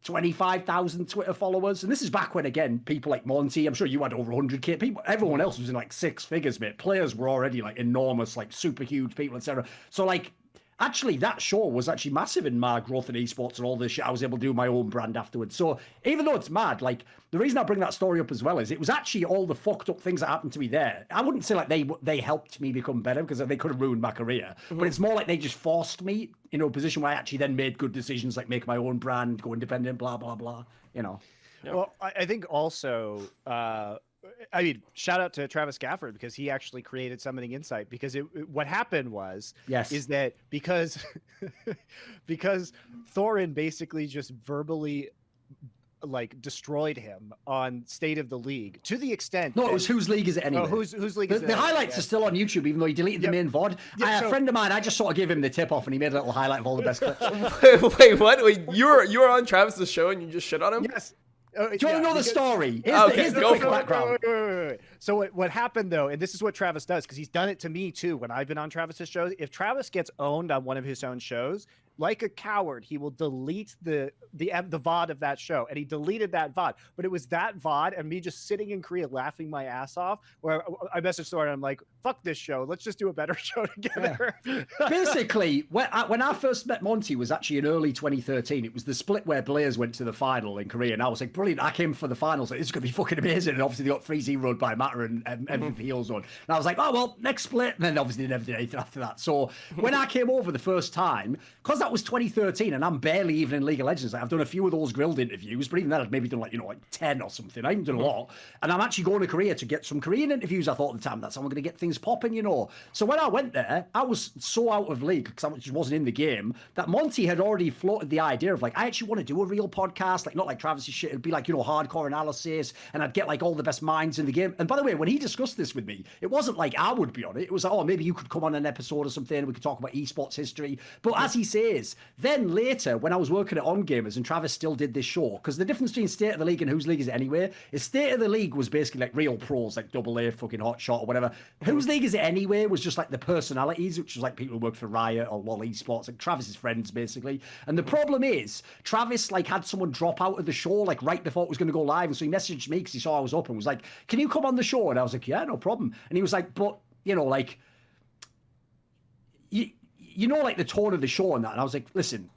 25,000 Twitter followers. And this is back when, again, people like Monty, I'm sure you had over 100K. People, everyone else was in, like, six figures, mate. Players were already, like, enormous, like, super huge people, etc. So, like, actually, that show was actually massive in my growth in esports and all this shit. I was able to do my own brand afterwards. So even though it's mad, like, the reason I bring that story up as well is it was actually all the fucked up things that happened to me there. I wouldn't say like they helped me become better, because they could have ruined my career. But it's more like they just forced me into a position where I actually then made good decisions, like make my own brand, go independent, blah, blah, blah, you know. Yeah. Well, I think also, I mean, shout out to Travis Gafford, because he actually created Summoning Insight, because what happened was, is that because Thorin basically just verbally like destroyed him on State of the League to the extent. No, it was Whose League Is It Anyway? Oh, whose league is it? The highlights are still on YouTube, even though he deleted the main VOD. A friend of mine, I just sort of gave him the tip off, and he made a little highlight of all the best clips. Wait, what? Wait, you were on Travis's show and you just shit on him? Yes. Do you want to know the story? Here's the go quick for it. background. Wait. So what happened though, and this is what Travis does, because he's done it to me too when I've been on Travis's shows. If Travis gets owned on one of his own shows, like a coward, he will delete the VOD of that show, and he deleted that VOD. But it was that VOD and me just sitting in Korea laughing my ass off. Where I messaged Thorn, and I'm like, "Fuck this show. Let's just do a better show together." Yeah. Basically, when I first met Monty was actually in early 2013. It was the split where Blaze went to the final in Korea, and I was like, "Brilliant!" I came for the finals. Like, this is gonna be fucking amazing. And obviously they got 3-0 by Matter and MVP Heelzone. And I was like, "Oh well, next split." And then obviously they never did anything after that. So when I came over the first time, because that was 2013, and I'm barely even in League of Legends. Like, I've done a few of those grilled interviews, but even then I'd maybe done like 10 or something. I haven't done a lot. And I'm actually going to Korea to get some Korean interviews. I thought at the time that's how I'm going to get things popping, So when I went there, I was so out of league because I just wasn't in the game that Monty had already floated the idea of like, I actually want to do a real podcast, like not like Travis's shit. It'd be like, hardcore analysis, and I'd get like all the best minds in the game. And by the way, when he discussed this with me, it wasn't like I would be on it. It was like, oh, maybe you could come on an episode or something. We could talk about esports history. But as he says, then later when I was working at On Gamers and Travis still did this show, because the difference between State of the League and Whose League Is It Anyway is State of the League was basically like real pros, like Double A, fucking Hot Shot or whatever. Whose League Is It Anyway was just like the personalities, which was like people who worked for Riot or LoL Esports, like Travis's friends basically. And the problem is Travis like had someone drop out of the show like right before it was going to go live, and so he messaged me because he saw I was up and was like, "Can you come on the show?" And I was like, "Yeah, no problem." And he was like, "But like like the tone of the show and that." And I was like, "Listen,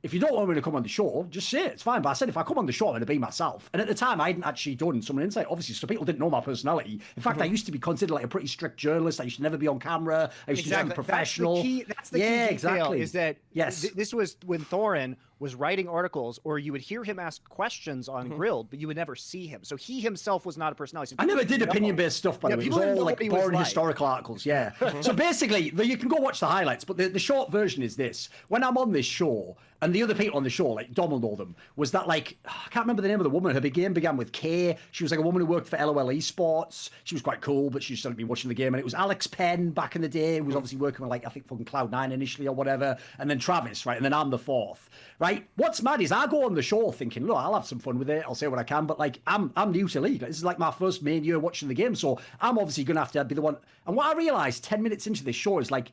if you don't want me to come on the show, just say it. It's fine." But I said, if I come on the show, I'm going to be myself. And at the time, I hadn't actually done Someone Insight, obviously, so people didn't know my personality. In fact, I used to be considered like a pretty strict journalist. I used to never be on camera. I used to be professional. That's the key detail, exactly. Is that this was when Thorn was writing articles, or you would hear him ask questions on Grilled, but you would never see him. So he himself was not a personality. So I never did opinion-based stuff, by the way. It was all like boring historical articles, yeah. So basically, you can go watch the highlights, but the short version is this. When I'm on this show, and the other people on the show, like Dom will know them, was that like, I can't remember the name of the woman. Her game began with K. She was like a woman who worked for LOL Esports. She was quite cool, but she just hadn't been watching the game. And it was Alex Penn back in the day, who was obviously working with like, I think fucking Cloud9 initially or whatever. And then Travis, right? And then I'm the fourth, right? What's mad is I go on the show thinking, look, I'll have some fun with it. I'll say what I can. But like, I'm new to League. This is like my first main year watching the game. So I'm obviously going to have to be the one. And what I realized 10 minutes into this show is like,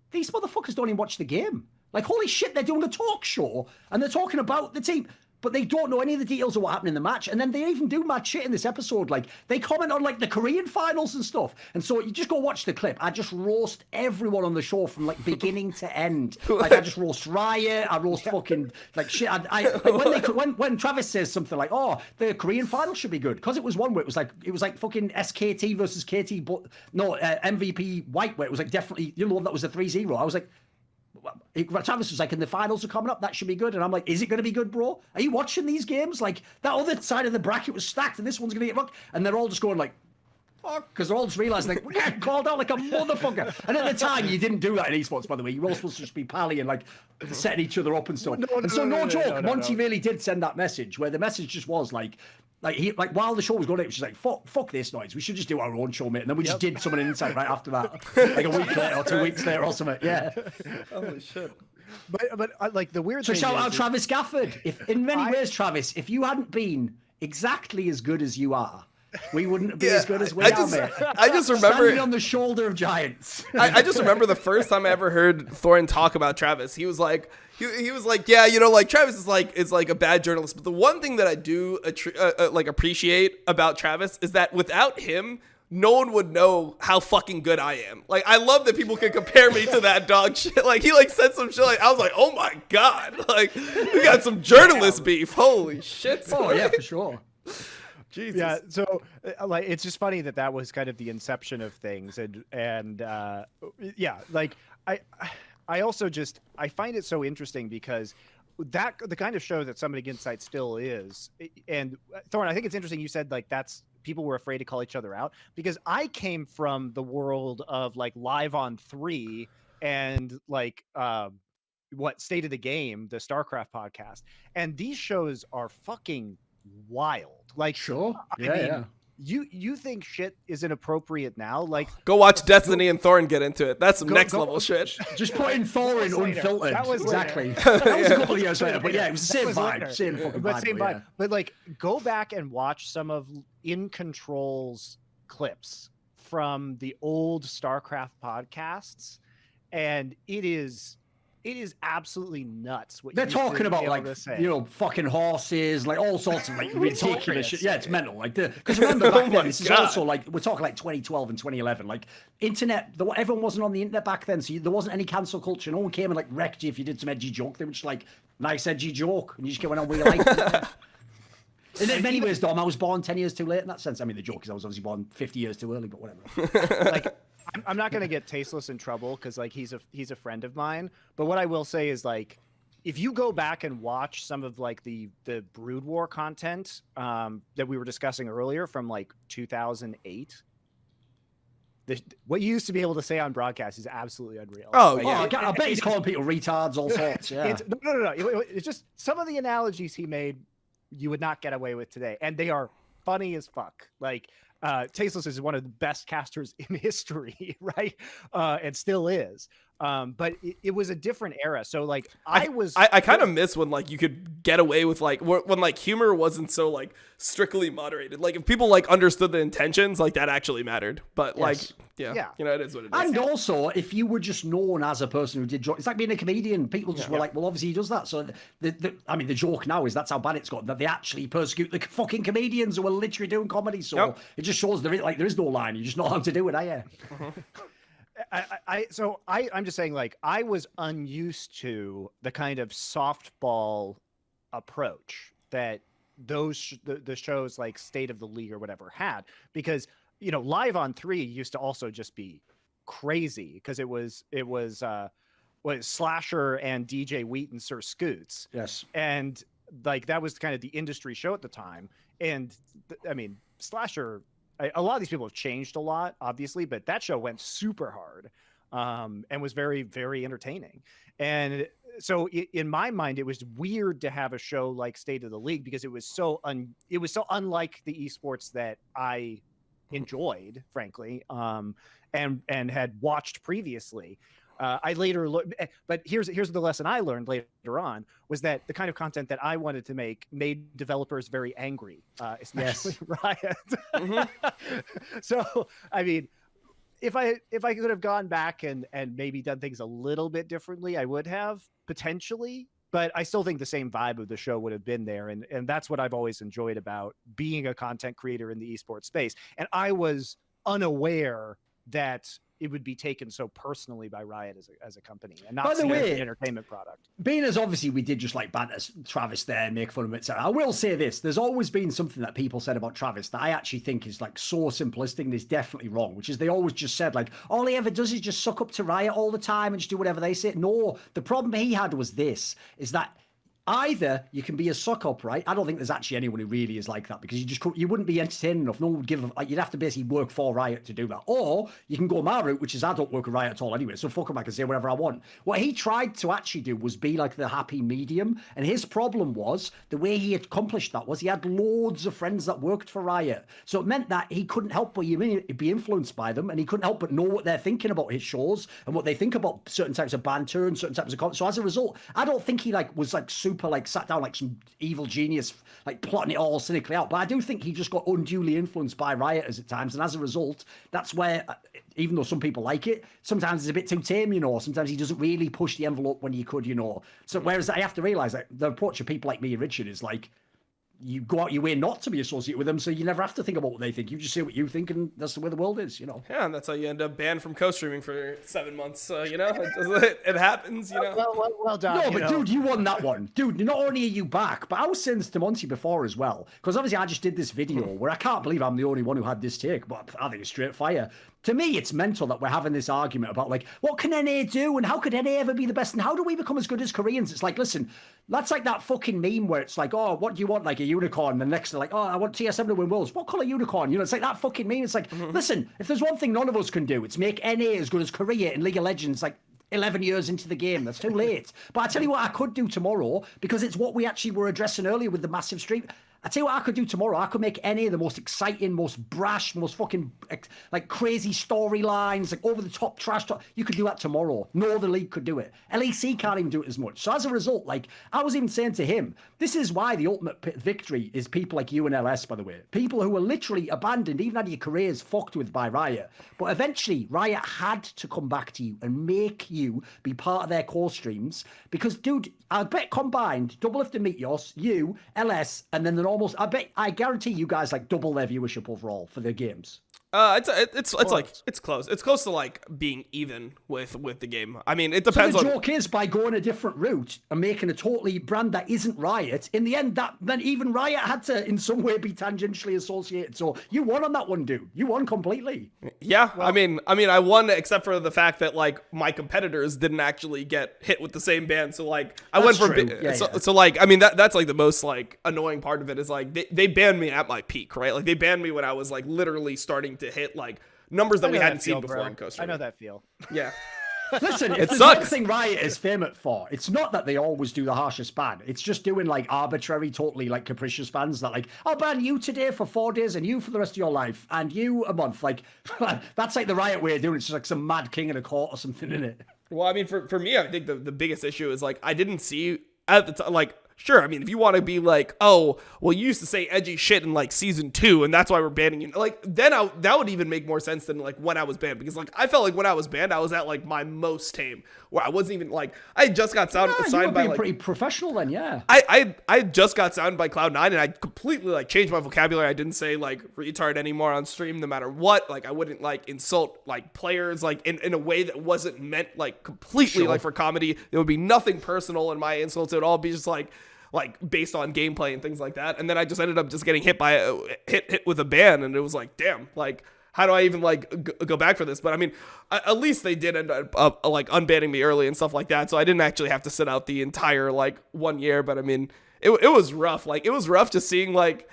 these motherfuckers don't even watch the game. Like, holy shit, they're doing a talk show and they're talking about the team, but they don't know any of the details of what happened in the match. And then they even do mad shit in this episode. Like, they comment on like the Korean finals and stuff. And so you just go watch the clip. I just roast everyone on the show from like beginning to end. Like, I just roast Riot. I roast fucking like shit. When Travis says something like, "Oh, the Korean final should be good," because it was one where it was like fucking SKT versus KT, but no MVP White, where it was like definitely the one that was a 3-0. I was like, Travis was like, "And the finals are coming up, that should be good." And I'm like, "Is it going to be good, bro? Are you watching these games? Like, that other side of the bracket was stacked and this one's going to get rocked." And they're all just going like, fuck, because they're all just realizing like, we're getting called out like a motherfucker. And at the time, you didn't do that in esports, by the way. You were all supposed to just be pally and like setting each other up and stuff. No joke, Monty really did send that message, where the message just was like while the show was going, it was just like, fuck this noise. We should just do our own show, mate. And then we just did Someone Insight right after that, like a week later or 2 weeks later or something. Yeah. Holy shit. But like the weird thing. So shout out Travis Gafford. If in many ways, Travis, if you hadn't been exactly as good as you are, we wouldn't be as good as we are, mate. I just remember standing on the shoulder of giants. I just remember the first time I ever heard Thorn talk about Travis. He was like, yeah, like Travis is like a bad journalist. But the one thing that I do appreciate about Travis is that without him, no one would know how fucking good I am. Like, I love that people can compare me to that dog shit. Like, he like said some shit. Like, I was like, oh my god, like we got some journalist beef. Holy shit. Oh yeah, for sure. Jesus. Yeah, so like it's just funny that was kind of the inception of things, and yeah, like I also just I find it so interesting because that the kind of show that Somebody Insight still is, and Thorn, I think it's interesting you said like that's people were afraid to call each other out, because I came from the world of like Live on 3 and like State of the Game, the StarCraft podcast, and these shows are fucking wild. Like, sure, I mean, you think shit is inappropriate now? Like, go watch Destiny and Thorn get into it. That's some next level shit. Just put in Thorn unfiltered. That was exactly. That was a couple of years later, but yeah, it was the same vibe. Same fucking but vibe. Same vibe. But like, go back and watch some of In Control's clips from the old StarCraft podcasts, and it is absolutely nuts. What they're talking about, like, you know, fucking horses, like all sorts of like ridiculous shit. Yeah, it's mental. Like, because remember back then, this is also like, we're talking like 2012 and 2011. Like, internet, everyone wasn't on the internet back then, so there wasn't any cancel culture. No one came and like wrecked you if you did some edgy joke. They were just like, nice edgy joke, and you just went on with your life. In many ways, Dom, I was born 10 years too late in that sense. I mean, the joke is I was obviously born 50 years too early, but whatever. Like, I'm not gonna get Tasteless in trouble because like he's a friend of mine. But what I will say is, like, if you go back and watch some of like the Brood War content that we were discussing earlier from like 2008, what you used to be able to say on broadcast is absolutely unreal. Oh, like, yeah. I bet he's calling people retards, all sorts. Yeah. No. It's just some of the analogies he made you would not get away with today, and they are funny as fuck. Like, Tasteless is one of the best casters in history, right? And still is. But it was a different era. So like I kind of miss when like you could get away with like when like humor wasn't so like strictly moderated. Like if people like understood the intentions, like that actually mattered. But like yeah, you know, it is what it is. And also, if you were just known as a person who did jokes, it's like being a comedian. People just were like, well, obviously he does that. So I mean, the joke now is that's how bad it's got, that they actually persecute the fucking comedians who are literally doing comedy. So it just shows there is no line. You just know how to do it, I'm just saying, like, I was unused to the kind of softball approach that the shows like State of the League or whatever had, because, you know, Live on 3 used to also just be crazy because it was Slasher and DJ Wheat and Sir Scoots. Yes. And like that was kind of the industry show at the time. And I mean, Slasher, a lot of these people have changed a lot, obviously, but that show went super hard and was very, very entertaining. And so in my mind, it was weird to have a show like State of the League because it was so unlike the esports that I enjoyed, frankly, and had watched previously. I later looked, but here's the lesson I learned later on, was that the kind of content that I wanted to make made developers very angry, especially Riot. So, I mean, if I could have gone back and maybe done things a little bit differently, I would have, potentially, but I still think the same vibe of the show would have been there. And that's what I've always enjoyed about being a content creator in the esports space. And I was unaware that it would be taken so personally by Riot as a company and not seen as an entertainment product. Being as obviously we did just like banter Travis there and make fun of him, etc. I will say this, there's always been something that people said about Travis that I actually think is like so simplistic and is definitely wrong, which is they always just said like, all he ever does is just suck up to Riot all the time and just do whatever they say. No, the problem he had was this, is that either you can be a suck up, right? I don't think there's actually anyone who really is like that, because you wouldn't be entertaining enough. No one would give you'd have to basically work for Riot to do that. Or you can go my route, which is I don't work at Riot at all anyway, so fuck him, I can say whatever I want. What he tried to actually do was be like the happy medium, and his problem was the way he accomplished that was he had loads of friends that worked for Riot, so it meant that he couldn't help but be influenced by them, and he couldn't help but know what they're thinking about his shows and what they think about certain types of banter and certain types of content. So as a result, I don't think he like was like super like sat down like some evil genius like plotting it all cynically out, but I do think he just got unduly influenced by rioters at times, and as a result, that's where even though some people like it, sometimes it's a bit too tame, you know. Sometimes he doesn't really push the envelope when he could, you know. So whereas I have to realize that the approach of people like me and Richard is like, you go out your way not to be associated with them, so you never have to think about what they think. You just say what you think, and that's the way the world is, you know. Yeah, and that's how you end up banned from co-streaming for 7 months. You know, it happens, you know. Well done. No, but dude, you won that one. Dude, not only are you back, but I was saying this to Monty before as well, because obviously I just did this video where I can't believe I'm the only one who had this take, but I think it's straight fire. To me, it's mental that we're having this argument about, like, what can NA do and how could NA ever be the best and how do we become as good as Koreans? It's like, listen, that's like that fucking meme where it's like, oh, what do you want, like a unicorn? And the next they're like, oh, I want TSM to win worlds. What colour unicorn? You know, it's like that fucking meme. It's like, listen, if there's one thing none of us can do, it's make NA as good as Korea in League of Legends, like 11 years into the game. That's too late. But I tell you what I could do tomorrow, because it's what we actually were addressing earlier with the massive stream. I tell you what I could do tomorrow. I could make any of the most exciting, most brash, most fucking like crazy storylines, like over the top trash talk. You could do that tomorrow. No other league could do it. LEC can't even do it as much. So as a result, like I was even saying to him, this is why the ultimate victory is people like you and LS, by the way. People who were literally abandoned, even had your careers fucked with by Riot. But eventually, Riot had to come back to you and make you be part of their core streams. Because, dude, I bet combined, Doublelift and Meteos, you, LS, and then the almost, I guarantee you guys like double their viewership overall for their games. It's like it's close. It's close to like being even with the game. I mean, it depends. So the joke is by going a different route and making a totally brand that isn't Riot. In the end, then even Riot had to in some way be tangentially associated. So you won on that one, dude. You won completely. Yeah, well, I mean, I won except for the fact that like my competitors didn't actually get hit with the same ban. So like I went for so like I mean that's like the most like annoying part of it is like they banned me at my peak, right? Like they banned me when I was like literally starting to hit like numbers that we hadn't seen before in Costa Rica. I know that feel. Yeah. Listen, if there's one thing Riot is famous for, it's not that they always do the harshest ban. It's just doing like arbitrary, totally like capricious bans that like, I'll ban you today for 4 days and you for the rest of your life and you a month. Like that's like the Riot way of doing it. It's just like some mad king in a court or something in it. Well, I mean, for me, I think the biggest issue is like I didn't see at the time like. Sure, I mean, if you want to be like, oh, well, you used to say edgy shit in, like, Season 2, and that's why we're banning you. Like, then that would even make more sense than, like, when I was banned. Because, like, I felt like when I was banned, I was at, like, my most tame. Where I wasn't even, like, I just got signed by, like... pretty professional then, yeah. I just got signed by Cloud9, and I completely, like, changed my vocabulary. I didn't say, like, retard anymore on stream, no matter what. Like, I wouldn't, like, insult, like, players, like, in a way that wasn't meant, like, completely, like, for comedy. There would be nothing personal in my insults. It would all be just, like based on gameplay and things like that. And then I just ended up just getting hit with a ban. And it was like, damn, like, how do I even like go back for this? But I mean, at least they did end up like unbanning me early and stuff like that. So I didn't actually have to sit out the entire like 1 year. But I mean, it was rough. Like it was rough just seeing like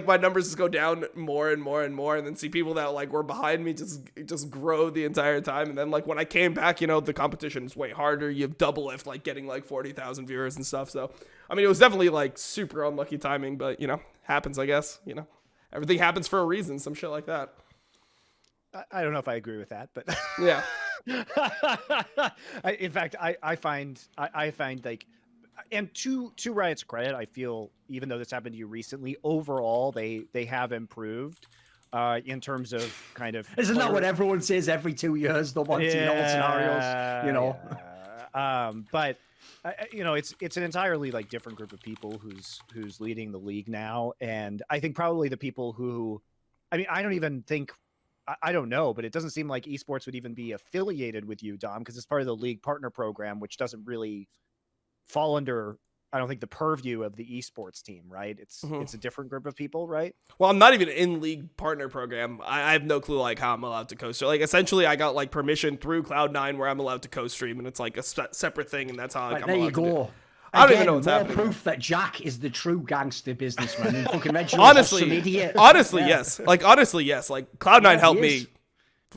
my numbers just go down more and more and more, and then see people that like were behind me just grow the entire time. And then like when I came back, you know, the competition is way harder. You have Doublelift like getting like 40,000 viewers and stuff. So I mean, it was definitely like super unlucky timing, but you know, happens, I guess. You know, everything happens for a reason. Some shit like that. I don't know if I agree with that, but yeah. In fact, I find like. And to Riot's credit, I feel even though this happened to you recently, overall they have improved in terms of kind of. Isn't that what everyone says every 2 years? The one scenarios, you know. Yeah. But you know, it's an entirely like different group of people who's leading the league now, and I think probably the people who, I mean, I don't even think. I don't know, but it doesn't seem like Esports would even be affiliated with you, Dom, because it's part of the league partner program, which doesn't really fall under, I don't think, the purview of the esports team, right? It's a different group of people, right? Well, I'm not even in league partner program. I have no clue like how I'm allowed to co-stream. Like essentially, I got like permission through Cloud9 where I'm allowed to co-stream, and it's like a separate thing, and that's how like, I'm allowed to do it. I don't even know what's happening. Proof that Jack is the true gangster businessman. And fucking honestly, yes. Like honestly, yes. Like Cloud9 helped me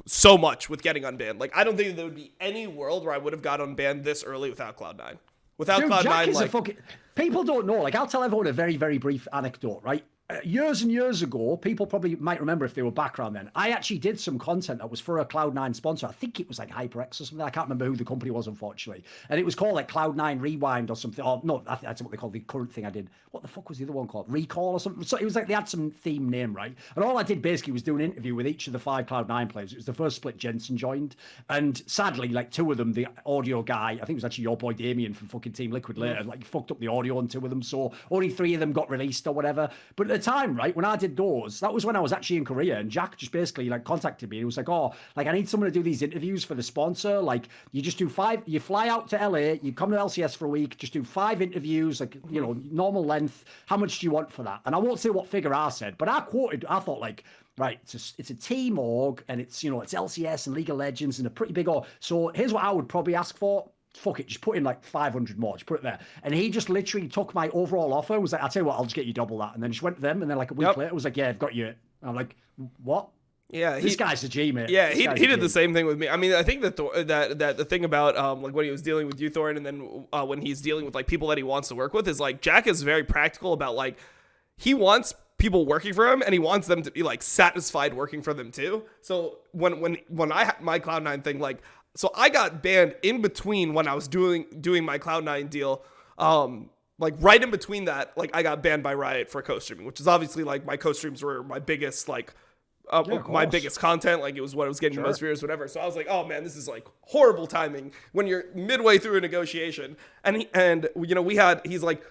so much with getting unbanned. Like I don't think there would be any world where I would have got unbanned this early without Cloud9. Without Cloud9, Jack is like people don't know. Like I'll tell everyone a very, very brief anecdote, right? Years and years ago, people probably might remember if they were background then. I actually did some content that was for a Cloud9 sponsor. I think it was like HyperX or something. I can't remember who the company was, unfortunately. And it was called like Cloud9 Rewind or something. Oh, no, that's what they call the current thing I did. What the fuck was the other one called? Recall or something? So it was like they had some theme name, right? And all I did basically was do an interview with each of the 5 Cloud9 players. It was the first split Jensen joined. And sadly, like 2 of them, the audio guy, I think it was actually your boy Damien from fucking Team Liquid later, like fucked up the audio on 2 of them. So only 3 of them got released or whatever. But at the time, right, when I did those, that was when I was actually in Korea, and Jack just basically like contacted me. He was like, oh, like I need someone to do these interviews for the sponsor. Like you just do 5, you fly out to LA, you come to LCS for a week, just do 5 interviews, like, you know, normal length. How much do you want for that? And I won't say what figure I said, but I thought like, right, it's a team org, and it's, you know, it's LCS and League of Legends and a pretty big org. So here's what I would probably ask for. Fuck it, just put in like 500 more, just put it there. And he just literally took my overall offer and was like, I'll tell you what, I'll just get you double that. And then just went to them, and then like a week later was like, yeah, I've got you. And I'm like, what? Yeah, this guy's a G, man. Yeah, he did the same thing with me. I mean, I think that the thing about like when he was dealing with you, Thorn, and then when he's dealing with like people that he wants to work with is like Jack is very practical about like he wants people working for him and he wants them to be like satisfied working for them too. So when I had my Cloud9 thing, like, so I got banned in between when I was doing my Cloud9 deal. Like right in between that, like I got banned by Riot for co-streaming, which is obviously like my co-streams were my biggest like my biggest content. Like it was what I was getting the most viewers, whatever. So I was like, oh man, this is like horrible timing when you're midway through a negotiation. And you know, he's like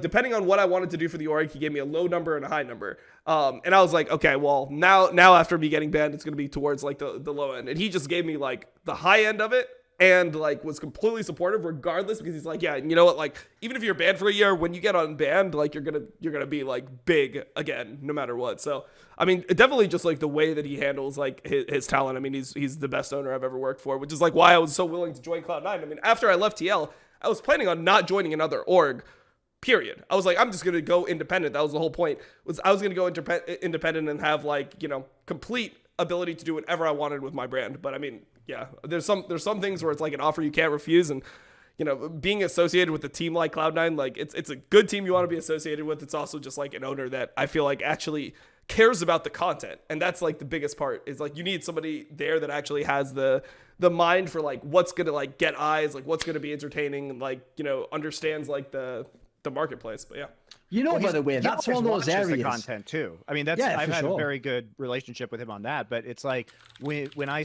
depending on what I wanted to do for the org, he gave me a low number and a high number. And I was like, okay, well now after me getting banned, it's going to be towards like the low end. And he just gave me like the high end of it. And like was completely supportive regardless, because he's like, yeah, you know what, like even if you're banned for a year, when you get unbanned, like you're gonna be like big again no matter what. So I mean, definitely just like the way that he handles like his talent. I mean, he's the best owner I've ever worked for, which is like why I was so willing to join Cloud9. I mean, after I left TL, I was planning on not joining another org. Period. I was like, I'm just gonna go independent. That was the whole point. I was gonna go independent and have like, you know, complete ability to do whatever I wanted with my brand. But I mean, yeah, there's some things where it's like an offer you can't refuse, and you know, being associated with a team like Cloud9, like it's a good team you want to be associated with. It's also just like an owner that I feel like actually cares about the content, and that's like the biggest part is like you need somebody there that actually has the mind for like what's gonna like get eyes, like what's gonna be entertaining, and like, you know, understands like the marketplace. But yeah. You know, by the way, that's one of those areas. The content too. I mean, that's I've had a very good relationship with him on that. But it's like when I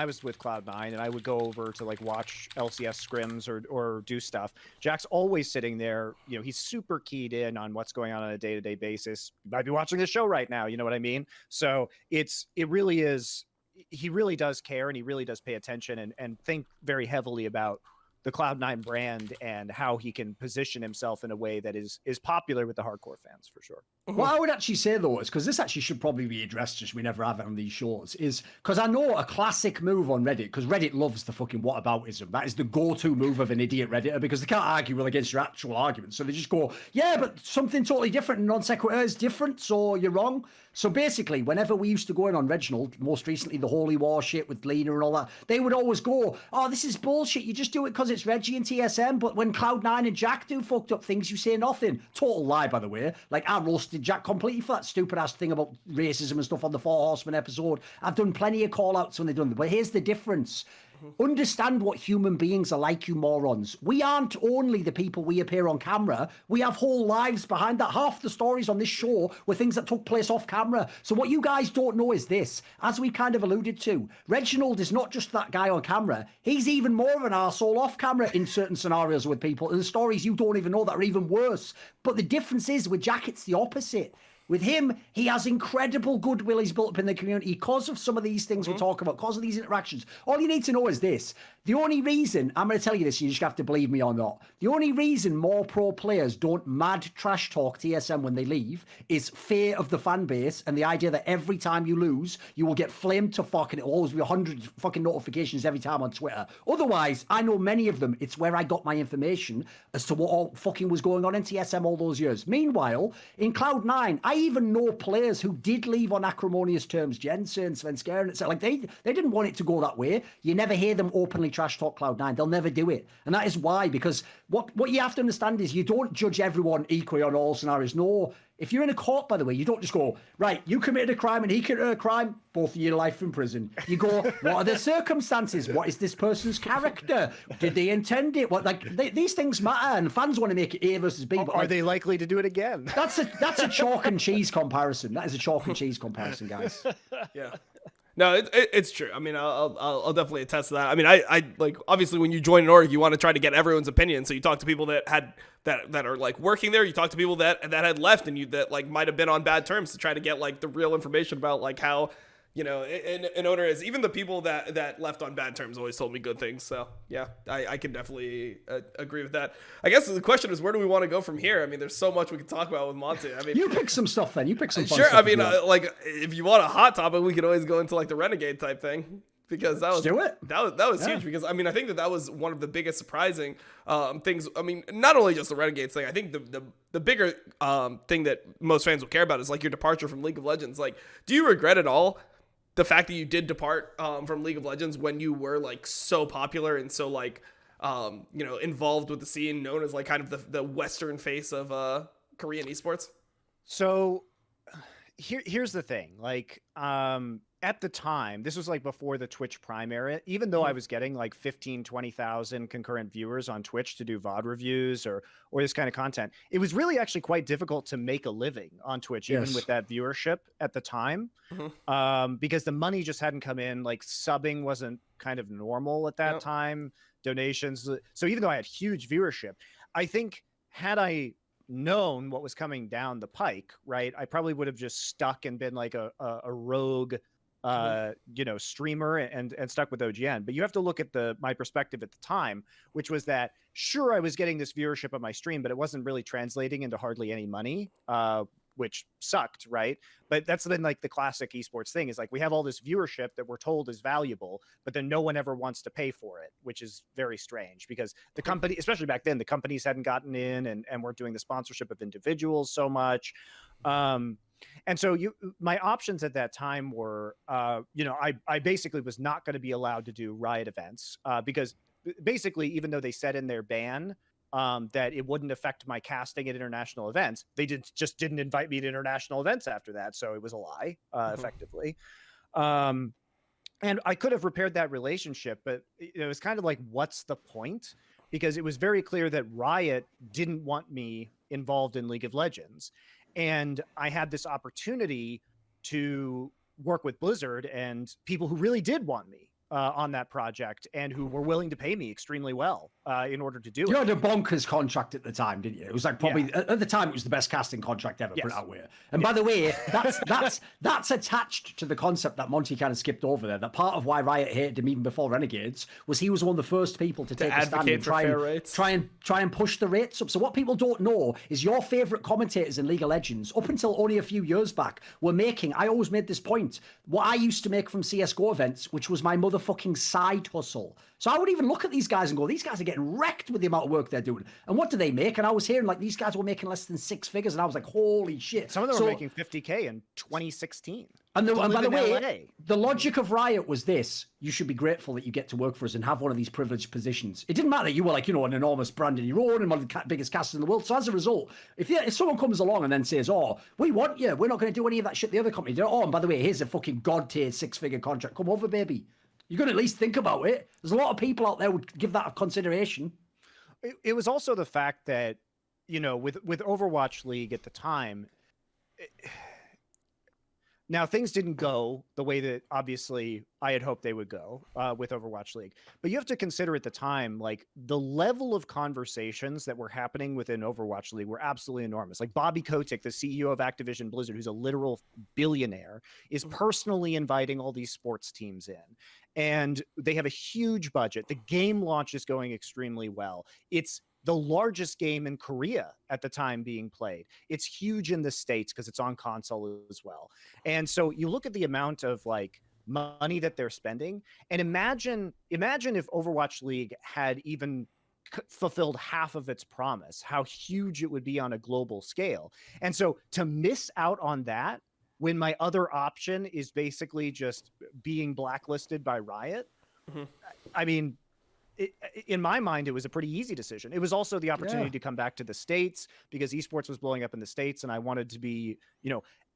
was with Cloud9 and I would go over to like watch LCS scrims or do stuff. Jack's always sitting there. You know, he's super keyed in on what's going on a day-to-day basis. You might be watching this show right now. You know what I mean? So it really is. He really does care and he really does pay attention and think very heavily about the Cloud9 brand and how he can position himself in a way that is popular with the hardcore fans for sure. What I would actually say though is, because this actually should probably be addressed, just we never have it on these shows, is because I know a classic move on Reddit, because Reddit loves the fucking whataboutism. That is the go-to move of an idiot Redditor, because they can't argue well against your actual arguments. So they just go, yeah, but something totally different and non sequitur is different, so you're wrong. So basically, whenever we used to go in on Reginald, most recently the Holy War shit with Lena and all that, they would always go, oh, this is bullshit. You just do it because it's Regi and TSM, but when Cloud9 and Jack do fucked up things, you say nothing. Total lie, by the way. Like, I roasted Jack completely for that stupid-ass thing about racism and stuff on the Four Horsemen episode. I've done plenty of call-outs when they've done them, but here's the difference. Understand what human beings are like, you morons. We aren't only the people we appear on camera. We have whole lives behind that. Half the stories on this show were things that took place off camera. So what you guys don't know is this, as we kind of alluded to, Reginald is not just that guy on camera. He's even more of an arsehole off camera in certain scenarios with people, and the stories you don't even know that are even worse. But the difference is with Jack, it's the opposite. With him, he has incredible goodwill he's built up in the community because of some of these things we're talking about, because of these interactions. All you need to know is this. The only reason, I'm going to tell you this, you just have to believe me or not. The only reason more pro players don't mad trash talk TSM when they leave is fear of the fan base and the idea that every time you lose, you will get flamed to fuck and it'll always be 100 fucking notifications every time on Twitter. Otherwise, I know many of them, it's where I got my information as to what all fucking was going on in TSM all those years. Meanwhile, in Cloud9, I even know players who did leave on acrimonious terms, Jensen, Svenskeren, etc. Like they didn't want it to go that way. You never hear them openly trash talk Cloud9. They'll never do it. And that is why, because what you have to understand is you don't judge everyone equally on all scenarios. No, if you're in a court, by the way, you don't just go, right, you committed a crime and he committed a crime, both of your life in prison. You go, what are the circumstances? What is this person's character? Did they intend it? What, like, these things matter, and fans want to make it A versus B. But are they likely to do it again? That's a chalk and cheese comparison. That is a chalk and cheese comparison, guys. Yeah. No, it's true. I mean, I'll definitely attest to that. I mean, I like, obviously when you join an org, you want to try to get everyone's opinion. So you talk to people that are like working there. You talk to people that had left and that like might have been on bad terms to try to get like the real information about like how, you know, an owner is. Even the people that left on bad terms always told me good things. So yeah, I can definitely agree with that. I guess the question is, where do we want to go from here? I mean, there's so much we could talk about with Monte. I mean, you pick some stuff then. You pick some fun sure. stuff. I mean, like if you want a hot topic, we could always go into like the Renegade type thing. Because that was that was huge. Because I mean, I think that was one of the biggest surprising things. I mean, not only just the Renegades thing. I think the bigger thing that most fans will care about is like your departure from League of Legends. Like, do you regret at all the fact that you did depart from League of Legends when you were like so popular and so like involved with the scene, known as like kind of the Western face of Korean esports? So here's the thing, like at the time, this was like before the Twitch Prime era, even though I was getting like 20,000 concurrent viewers on Twitch to do VOD reviews or this kind of content, it was really actually quite difficult to make a living on Twitch, even with that viewership at the time, because the money just hadn't come in. Like subbing wasn't kind of normal at that time, donations. So even though I had huge viewership, I think had I known what was coming down the pike, right, I probably would have just stuck and been like a rogue streamer and stuck with OGN. But you have to look at my perspective at the time, which was that sure, I was getting this viewership on my stream, but it wasn't really translating into hardly any money, which sucked, right? But that's then like the classic esports thing is like we have all this viewership that we're told is valuable, but then no one ever wants to pay for it, which is very strange because the company, especially back then, the companies hadn't gotten in and weren't doing the sponsorship of individuals so much. And so my options at that time were, I basically was not going to be allowed to do Riot events because basically, even though they said in their ban that it wouldn't affect my casting at international events, they just didn't invite me to international events after that. So it was a lie, effectively. And I could have repaired that relationship, but it was kind of like, what's the point? Because it was very clear that Riot didn't want me involved in League of Legends. And I had this opportunity to work with Blizzard and people who really did want me on that project and who were willing to pay me extremely well in order to do it. You had a bonkers contract at the time, didn't you? It was like probably at the time it was the best casting contract ever. Put it that way. And by the way, that's attached to the concept that Monty kind of skipped over there. That part of why Riot hated him even before Renegades was he was one of the first people to take a stand and try and push the rates up. So what people don't know is your favorite commentators in League of Legends, up until only a few years back, were making. I always made this point. What I used to make from CS:GO events, which was my motherfucking side hustle. So I would even look at these guys and go, these guys are getting wrecked with the amount of work they're doing. And what do they make? And I was hearing like these guys were making less than 6 figures. And I was like, holy shit. Some of them were making 50K in 2016. And by the way, the logic of Riot was this: you should be grateful that you get to work for us and have one of these privileged positions. It didn't matter that you were like, an enormous brand in your own and one of the biggest casters in the world. So as a result, if someone comes along and then says, oh, we want you, we're not going to do any of that shit the other company did. Oh, and by the way, here's a fucking god tier 6-figure contract. Come over, baby. You're going to at least think about it. There's a lot of people out there who would give that a consideration. It was also the fact that, with Overwatch League at the time, now things didn't go the way that obviously I had hoped they would go with Overwatch League. But you have to consider at the time, like the level of conversations that were happening within Overwatch League were absolutely enormous. Like Bobby Kotick, the CEO of Activision Blizzard, who's a literal billionaire, is personally inviting all these sports teams in. And they have a huge budget. The game launch is going extremely well. It's the largest game in Korea at the time being played. It's huge in the States because it's on console as well. And so you look at the amount of like money that they're spending, and imagine if Overwatch League had even fulfilled half of its promise, how huge it would be on a global scale. And so to miss out on that when my other option is basically just being blacklisted by Riot, I mean, in my mind, it was a pretty easy decision. It was also the opportunity to come back to the States because esports was blowing up in the States, and I wanted to be,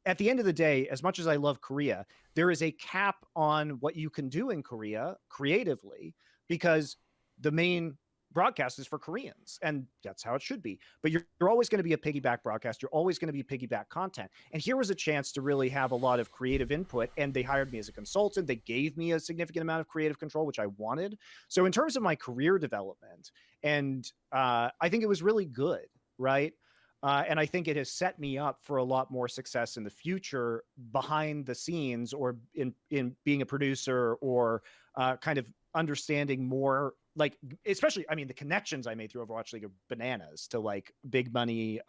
at the end of the day, as much as I love Korea, there is a cap on what you can do in Korea creatively because the main broadcast is for Koreans, and that's how it should be. But you're always going to be a piggyback broadcast. You're always going to be piggyback content. And here was a chance to really have a lot of creative input, and they hired me as a consultant. They gave me a significant amount of creative control, which I wanted. So in terms of my career development, and I think it was really good, right? And I think it has set me up for a lot more success in the future behind the scenes or in being a producer or kind of understanding more like, especially, I mean, the connections I made through Overwatch League are bananas to like big money,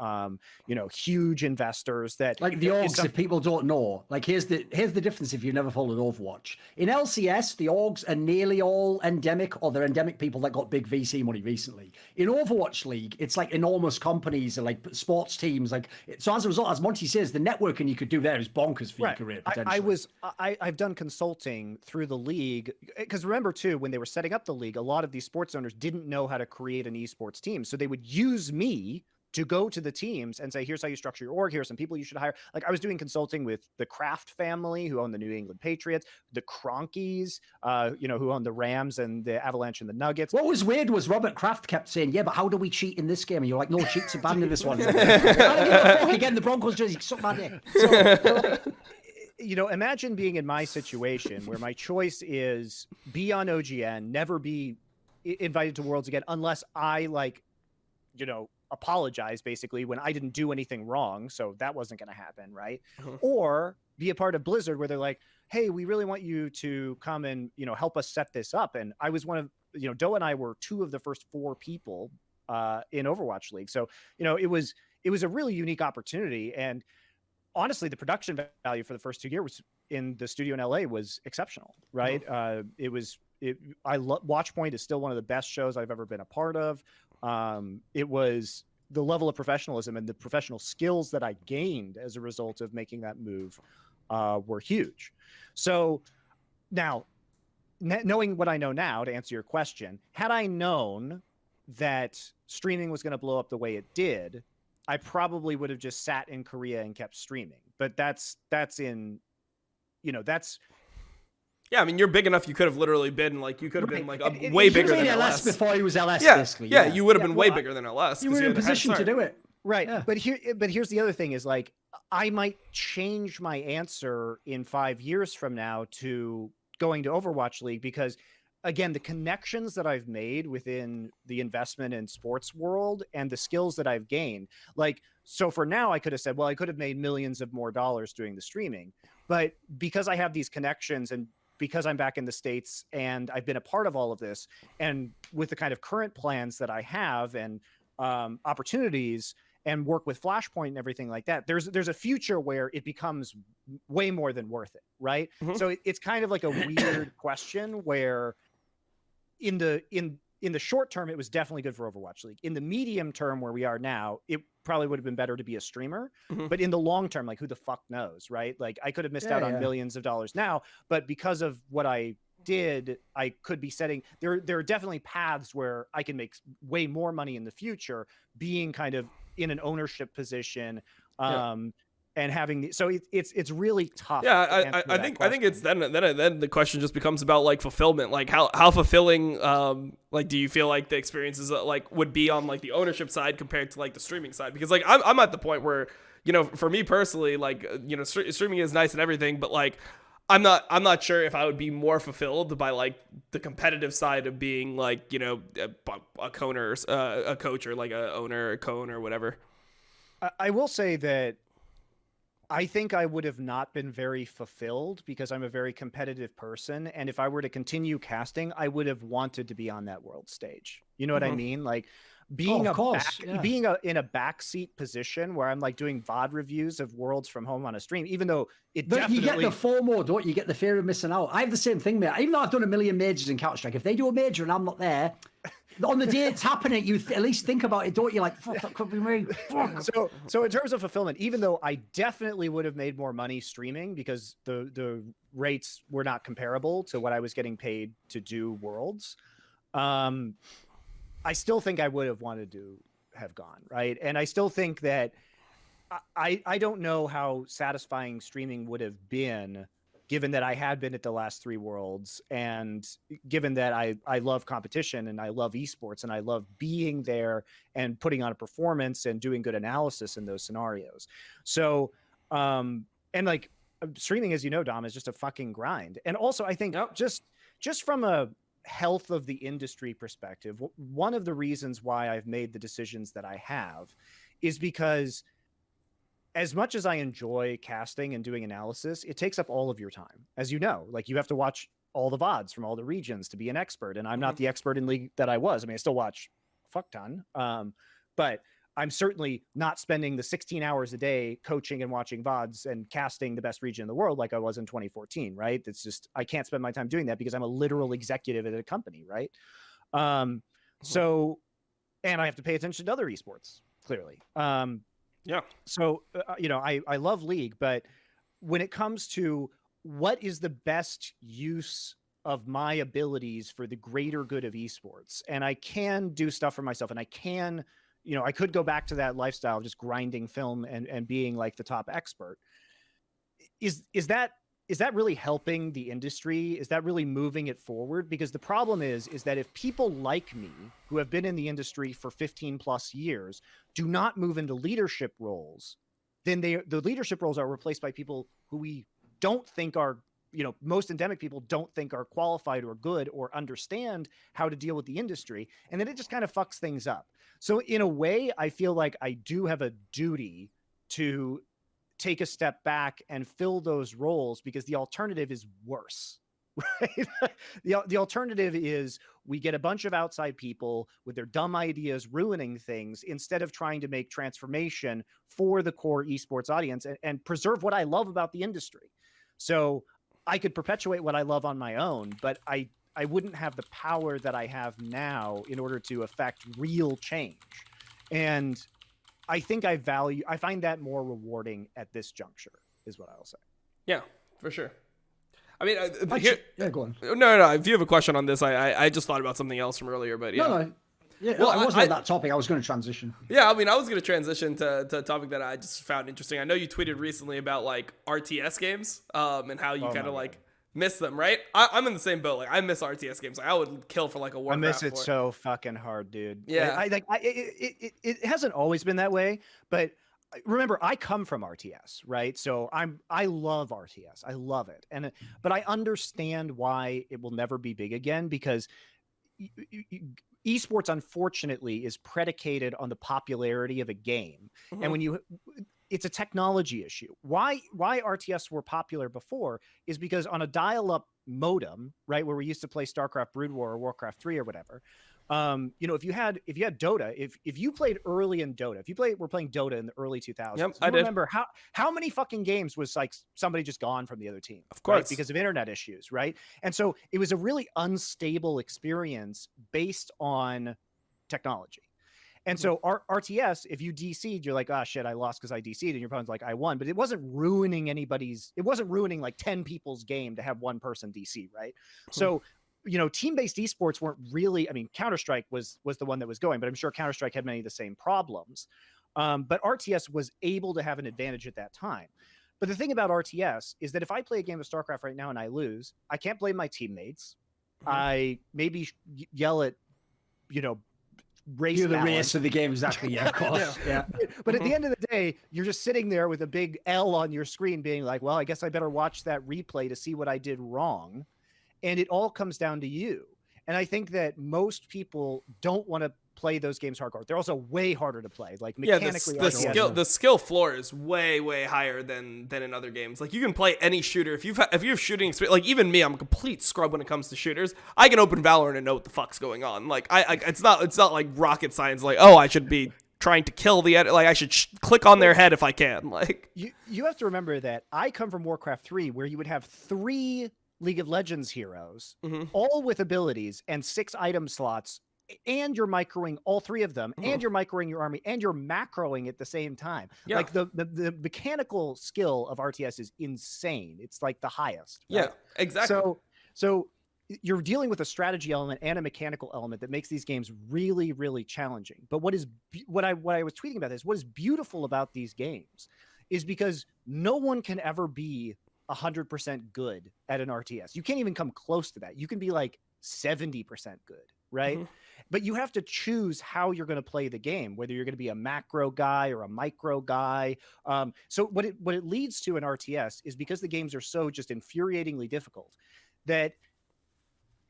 you know, huge investors that like the orgs. If people don't know, like here's the difference if you've never followed Overwatch. In LCS, the orgs are nearly all endemic, or they're endemic people that got big VC money recently. In Overwatch League, it's like enormous companies and like sports teams. Like, so as a result, as Monty says, the networking you could do there is bonkers for your career potentially. I've done consulting through the league, because remember too, when they were setting up the league, a lot of these sports owners didn't know how to create an esports team. So they would use me to go to the teams and say, here's how you structure your org. Here's some people you should hire. Like I was doing consulting with the Kraft family, who own the New England Patriots, the Cronkies, you know, who own the Rams and the Avalanche and the Nuggets. What was weird was Robert Kraft kept saying, yeah, but how do we cheat in this game? And you're like, no, cheats are banned in this one. Again, the Broncos jersey, suck my dick. So, you know, imagine being in my situation where my choice is be on OGN, never be invited to Worlds again, unless I like, you know, apologize basically when I didn't do anything wrong. So that wasn't going to happen. Right. Or be a part of Blizzard where they're like, hey, we really want you to come and, you know, help us set this up. And I was one of, you know, Doe and I were 2 of the first 4 people in Overwatch League. So, you know, it was a really unique opportunity. And honestly, the production value for the first 2 years in the studio in LA was exceptional, right? Watchpoint is still one of the best shows I've ever been a part of. It was the level of professionalism and the professional skills that I gained as a result of making that move were huge. So now, knowing what I know now, to answer your question, had I known that streaming was going to blow up the way it did, I probably would have just sat in Korea and kept streaming. But that's in, you know, that's. Yeah, I mean, you're big enough. You could have literally been like, you could have been like way bigger than LS before he was LS. Yeah, basically. Yeah, you would have been way bigger than LS. You were in a position to do it. Right. Yeah. But here's the other thing is like, I might change my answer in 5 years from now to going to Overwatch League, because again, the connections that I've made within the investment and sports world and the skills that I've gained, like, so for now I could have said, well, I could have made millions of more dollars doing the streaming, but because I have these connections and because I'm back in the States and I've been a part of all of this, and with the kind of current plans that I have and opportunities and work with Flashpoint and everything like that, there's a future where it becomes way more than worth it, right? So it's kind of like a weird question where in the short term, it was definitely good for Overwatch League. In the medium term, where we are now, it probably would have been better to be a streamer. But in the long term, like, who the fuck knows, right? Like, I could have missed out on millions of dollars now, but because of what I did, I could be setting. There are definitely paths where I can make way more money in the future, being kind of in an ownership position. And having so it's really tough. Yeah, I think it's then the question just becomes about like fulfillment, like how fulfilling like do you feel like the experiences like would be on like the ownership side compared to like the streaming side? Because like I'm at the point where, you know, for me personally, like, you know, streaming is nice and everything, but like I'm not sure if I would be more fulfilled by like the competitive side of being like, you know, a coach or like a owner, a co-owner, whatever. I will say that I think I would have not been very fulfilled because I'm a very competitive person. And if I were to continue casting, I would have wanted to be on that world stage. You know what I mean? Like being in a backseat position where I'm like doing VOD reviews of Worlds from home on a stream, even though you get the FOMO, don't you? Get the fear of missing out. I have the same thing, mate. Even though I've done a million majors in Counter-Strike, if they do a major and I'm not there, on the day it's happening, you at least think about it, don't you? Like, fuck, that could be me. So in terms of fulfillment, even though I definitely would have made more money streaming because the rates were not comparable to what I was getting paid to do Worlds, I still think I would have wanted to have gone, right? And I still think that I don't know how satisfying streaming would have been given that I had been at the last 3 Worlds, and given that I love competition and I love esports and I love being there and putting on a performance and doing good analysis in those scenarios. So, and like streaming, as you know, Dom, is just a fucking grind. And also I think just from a health of the industry perspective, one of the reasons why I've made the decisions that I have is because as much as I enjoy casting and doing analysis, it takes up all of your time. As you know, like you have to watch all the VODs from all the regions to be an expert. And I'm not the expert in League that I was. I mean, I still watch a fuck ton. But I'm certainly not spending the 16 hours a day coaching and watching VODs and casting the best region in the world like I was in 2014, right? It's just, I can't spend my time doing that because I'm a literal executive at a company, right? So, and I have to pay attention to other esports, clearly. So, you know, I love League, but when it comes to what is the best use of my abilities for the greater good of esports, and I can do stuff for myself, and I can, you know, I could go back to that lifestyle of just grinding film and being like the top expert. Is that really helping the industry? Is that really moving it forward? Because the problem is that if people like me, who have been in the industry for 15 plus years, do not move into leadership roles, then the leadership roles are replaced by people who we don't think are, you know, most endemic people don't think are qualified or good or understand how to deal with the industry. And then it just kind of fucks things up. So in a way, I feel like I do have a duty to take a step back and fill those roles, because the alternative is worse, right? The alternative is we get a bunch of outside people with their dumb ideas ruining things instead of trying to make transformation for the core esports audience and preserve what I love about the industry. So I could perpetuate what I love on my own, but I wouldn't have the power that I have now in order to affect real change. And I think I find that more rewarding at this juncture, is what I'll say. Yeah, for sure. I mean, yeah, go on. No. If you have a question on this, I just thought about something else from earlier, but yeah. No. Yeah, well, I wasn't on that topic. I was going to transition. Yeah, I mean, I was going to transition to a topic that I just found interesting. I know you tweeted recently about like RTS games, and how you kind of like miss them, right? I'm in the same boat. Like, I miss RTS games. Like, I would kill for like a Warcraft. I miss it so fucking hard, dude. Yeah, it hasn't always been that way, but remember, I come from RTS, right? So I love RTS. I love it, but I understand why it will never be big again, because esports, unfortunately, is predicated on the popularity of a game. And when it's a technology issue. Why RTS were popular before is because on a dial-up modem, right, where we used to play StarCraft Brood War or Warcraft 3 or whatever, you know, if you had Dota, if you played early in Dota, we're playing Dota in the early 2000s. Yep, I remember how many fucking games was like somebody just gone from the other team, of course, right? Because of internet issues, right? And so it was a really unstable experience based on technology. And so RTS, if you DC'd, you're like, oh shit, I lost because I DC'd, and your opponent's like, I won. But it wasn't ruining like 10 people's game to have one person DC, right? So, you know, team-based esports weren't really, I mean, Counter-Strike was the one that was going, but I'm sure Counter-Strike had many of the same problems. But RTS was able to have an advantage at that time. But the thing about RTS is that if I play a game of StarCraft right now and I lose, I can't blame my teammates. I maybe yell at, you know, race of the game, exactly. Yeah, of course. Yeah. But at the end of the day, you're just sitting there with a big L on your screen being like, well, I guess I better watch that replay to see what I did wrong. And it all comes down to you. And I think that most people don't want to play those games hardcore. They're also way harder to play. Like mechanically, the skill floor is way higher than in other games. Like, you can play any shooter if you have shooting experience. Like, even me, I'm a complete scrub when it comes to shooters. I can open Valorant and know what the fuck's going on. Like, it's not like rocket science. Like, oh, I should be trying to kill the like I should click on their head if I can. Like, you have to remember that I come from Warcraft 3, where you would have 3 League of Legends heroes, all with abilities and 6 item slots, and you're microing all 3 of them, and you're microing your army, and you're macroing at the same time. Yeah. Like the mechanical skill of RTS is insane. It's like the highest. Right? Yeah, exactly. So you're dealing with a strategy element and a mechanical element that makes these games really, really challenging. But what I was tweeting about this, what is beautiful about these games is because no one can ever be 100% good at an RTS. You can't even come close to that. You can be like 70% good, right? But you have to choose how you're going to play the game, whether you're going to be a macro guy or a micro guy. So what it leads to in RTS is, because the games are so just infuriatingly difficult, that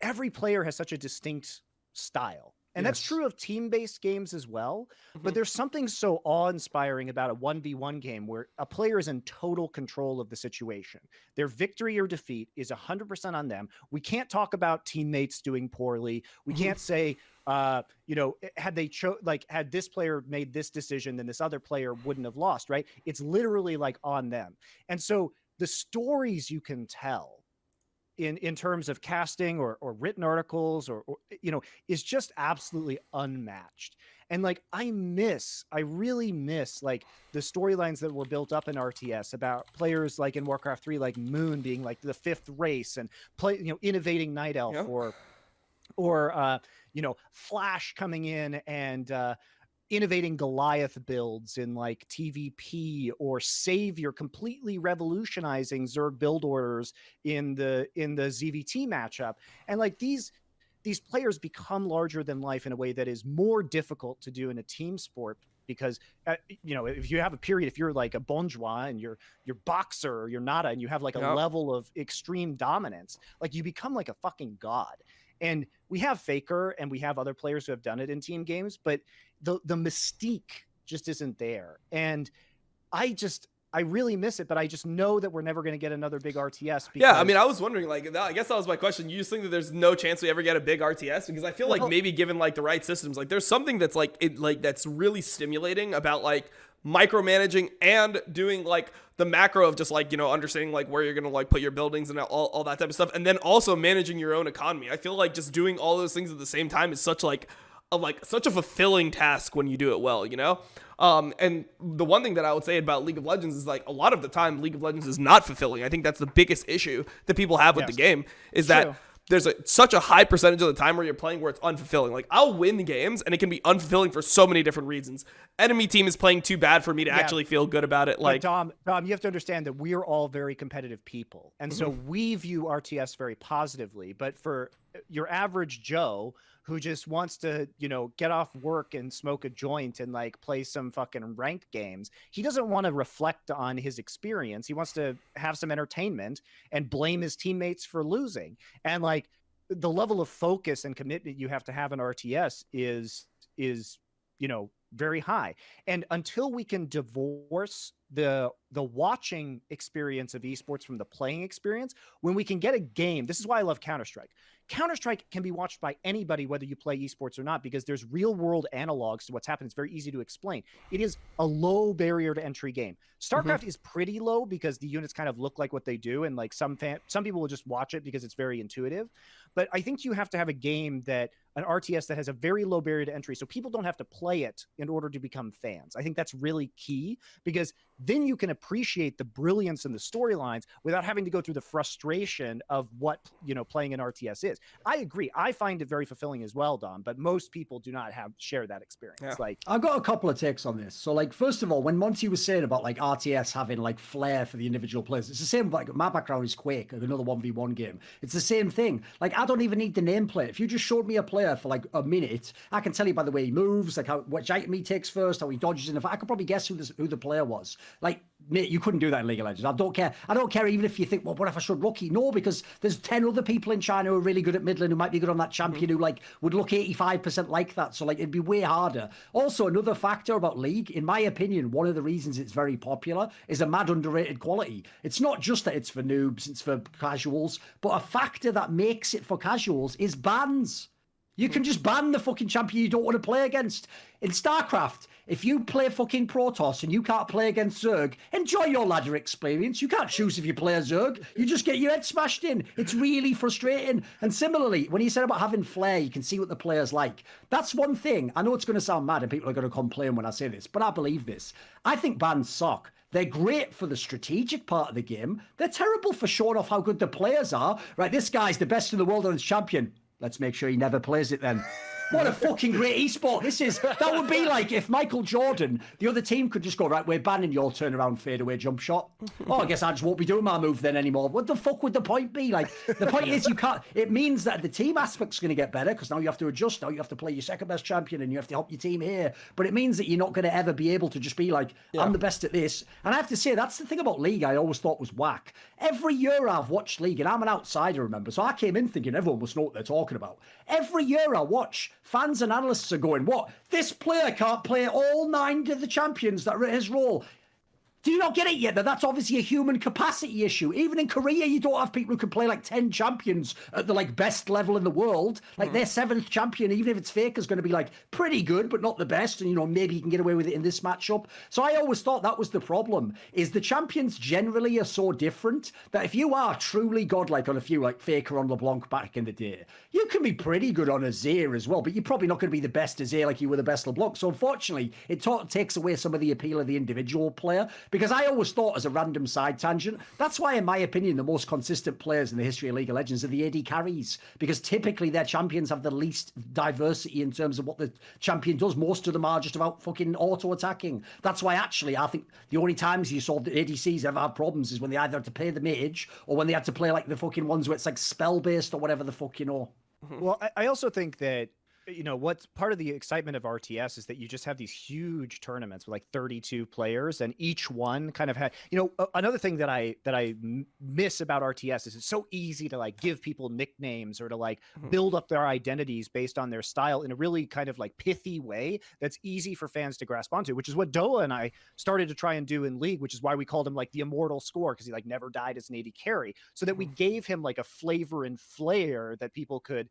every player has such a distinct style. And that's true of team-based games as well. But there's something so awe-inspiring about a 1v1 game where a player is in total control of the situation. Their victory or defeat is 100% on them. We can't talk about teammates doing poorly. We can't say, you know, had this player made this decision, then this other player wouldn't have lost, right? It's literally like on them. And so the stories you can tell in terms of casting or written articles or, you know, is just absolutely unmatched. And like, I really miss like the storylines that were built up in RTS about players like in Warcraft 3, like Moon being like the 5th race and innovating Night Elf or you know, Flash coming in and innovating Goliath builds in like TVP, or Savior completely revolutionizing Zerg build orders in the ZVT matchup. And like these players become larger than life in a way that is more difficult to do in a team sport, because you know, if you have a period, if you're like a Bonjour and you're Boxer or you're Nada and you have like a level of extreme dominance, like you become like a fucking god. And we have Faker and we have other players who have done it in team games, but the mystique just isn't there. And I really miss it, but I just know that we're never going to get another big RTS. Yeah, I mean, I was wondering, like, I guess that was my question. You just think that there's no chance we ever get a big RTS? Because I feel like maybe given like the right systems, like there's something that's that's really stimulating about like micromanaging and doing like the macro of just like, you know, understanding like where you're going to like put your buildings and all that type of stuff. And then also managing your own economy. I feel like just doing all those things at the same time is such a fulfilling task when you do it well, you know? And the one thing that I would say about League of Legends is like a lot of the time League of Legends is not fulfilling. I think that's the biggest issue that people have with the game is that there's such a high percentage of the time where you're playing where it's unfulfilling. Like I'll win games and it can be unfulfilling for so many different reasons. Enemy team is playing too bad for me to actually feel good about it. Like Dom, you have to understand that we're all very competitive people. And so we view RTS very positively, but for your average Joe who just wants to, you know, get off work and smoke a joint and like play some fucking ranked games, he doesn't want to reflect on his experience. He wants to have some entertainment and blame his teammates for losing. And like the level of focus and commitment you have to have in RTS is, you know, very high. And until we can divorce the watching experience of esports from the playing experience, when we can get a game, this is why I love Counter-Strike. Counter-Strike can be watched by anybody, whether you play esports or not, because there's real world analogs to what's happened. It's very easy to explain. It is a low barrier to entry game. StarCraft is pretty low because the units kind of look like what they do. And like some people will just watch it because it's very intuitive. But I think you have to have a game an RTS that has a very low barrier to entry, so people don't have to play it in order to become fans. I think that's really key, because then you can appreciate the brilliance in the storylines without having to go through the frustration of what, you know, playing an RTS is. I agree. I find it very fulfilling as well, Dom, but most people do not share that experience. Yeah. Like, I've got a couple of takes on this. So like, first of all, when Monty was saying about like RTS having like flair for the individual players, it's the same. Like my background is Quake, like another 1v1 game. It's the same thing. Like I don't even need the nameplate. If you just showed me a player for like a minute, I can tell you by the way he moves, like which item he takes first, how he dodges in the fight. I could probably guess who the player was. Like, mate, you couldn't do that in League of Legends. I don't care even if you think, well, what if I showed Rookie? No, because there's 10 other people in China who are really good at mid lane who might be good on that champion who like would look 85% like that. So like it'd be way harder. Also, another factor about League, in my opinion, one of the reasons it's very popular is a mad underrated quality. It's not just that it's for noobs, it's for casuals, but a factor that makes it for casuals is bans. You can just ban the fucking champion you don't want to play against. In StarCraft, if you play fucking Protoss and you can't play against Zerg, enjoy your ladder experience. You can't choose if you play a Zerg. You just get your head smashed in. It's really frustrating. And similarly, when you said about having flair, you can see what the player's like. That's one thing. I know it's going to sound mad and people are going to complain when I say this, but I believe this. I think bans suck. They're great for the strategic part of the game. They're terrible for showing off how good the players are. Right, this guy's the best in the world and it's champion. Let's make sure he never plays it then. What a fucking great esport this is. That would be like if Michael Jordan, the other team could just go, right, we're banning your turnaround fadeaway jump shot. Oh, I guess I just won't be doing my move then anymore. What the fuck would the point be? Like, the point is you can't, it means that the team aspect's going to get better because now you have to adjust. Now you have to play your second best champion and you have to help your team here. But it means that you're not going to ever be able to just be like, I'm the best at this. And I have to say, that's the thing about League I always thought was whack. Every year I've watched League, and I'm an outsider, remember? So I came in thinking everyone must know what they're talking about. Every year I watch, fans and analysts are going, what? This player can't play all 9 of the champions that are his role. Do you not get it yet? That's obviously a human capacity issue. Even in Korea, you don't have people who can play like 10 champions at the like best level in the world. Like their 7th champion, even if it's fake, is going to be like pretty good, but not the best. And, you know, maybe you can get away with it in this matchup. So I always thought that was the problem, is the champions generally are so different that if you are truly godlike on a few like Faker on LeBlanc back in the day, you can be pretty good on Azir as well, but you're probably not going to be the best Azir like you were the best LeBlanc. So unfortunately, it takes away some of the appeal of the individual player. Because I always thought, as a random side tangent, that's why, in my opinion, the most consistent players in the history of League of Legends are the AD carries, because typically their champions have the least diversity in terms of what the champion does. Most of them are just about fucking auto-attacking. That's why, actually, I think the only times you saw the ADCs ever have problems is when they either had to play the mage or when they had to play like the fucking ones where it's like spell-based or whatever the fuck, you know. Well, I also think that, you know, what's part of the excitement of RTS is that you just have these huge tournaments with like 32 players, and each one kind of had, you know, another thing that I miss about RTS is it's so easy to like give people nicknames or to like build up their identities based on their style in a really kind of like pithy way that's easy for fans to grasp onto, which is what Doa and I started to try and do in League, which is why we called him like the immortal score, because he like never died as an AD carry, so that we gave him like a flavor and flair that people could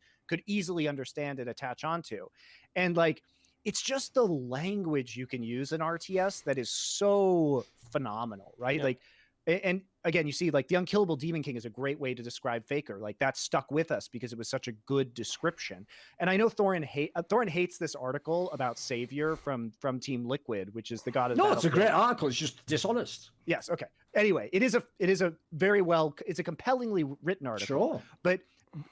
easily understand and attach onto. And like, it's just the language you can use in RTS that is so phenomenal, right? Yeah. Like, and again, you see like the unkillable Demon King is a great way to describe Faker. Like that stuck with us because it was such a good description. And I know Thorn hates this article about Savior from Team Liquid, which is the god of No, it's a great article. It's just dishonest. Yes. Okay. Anyway, it is a it's a compellingly written article. Sure. But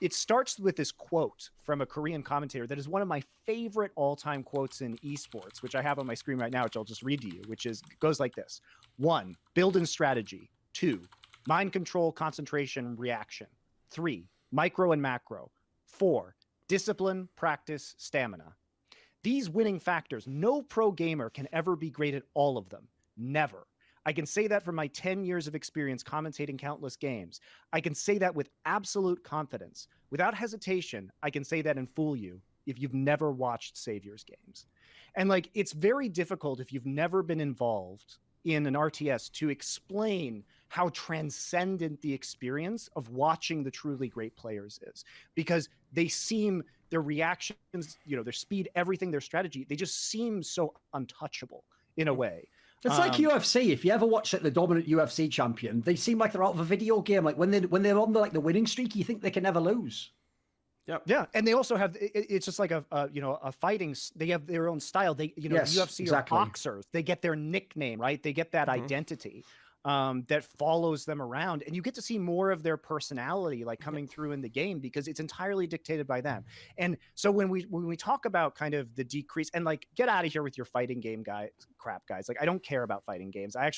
it starts with this quote from a Korean commentator that is one of my favorite all-time quotes in esports, which I have on my screen right now, which I'll just read to you, which goes like this. 1, build in strategy. 2, mind control, concentration, reaction. 3, micro and macro. 4, discipline, practice, stamina. These winning factors, no pro gamer can ever be great at all of them. Never. I can say that from my 10 years of experience commentating countless games. I can say that with absolute confidence. Without hesitation, I can say that and fool you if you've never watched Savior's games. And like, it's very difficult if you've never been involved in an RTS to explain how transcendent the experience of watching the truly great players is, because they seem, their reactions, you know, their speed, everything, their strategy, they just seem so untouchable in a way. It's like UFC. If you ever watch like the dominant UFC champion, they seem like they're out of a video game. Like when they're on the winning streak, you think they can never lose. Yeah, and they also have, it's just like a fighting. They have their own style. They, you know, yes, UFC exactly. Are boxers. They get their nickname, right? They get that identity that follows them around, and you get to see more of their personality like coming through in the game because it's entirely dictated by them. And so when we talk about kind of the decrease, and like, get out of here with your fighting game crap, guys. Like, I don't care about fighting games. I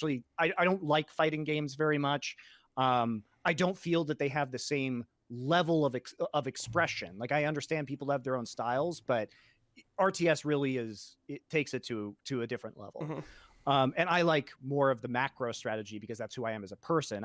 don't like fighting games very much. I don't feel that they have the same level of expression. Like, I understand people have their own styles, but RTS really it takes it to a different level. And I like more of the macro strategy because that's who I am as a person.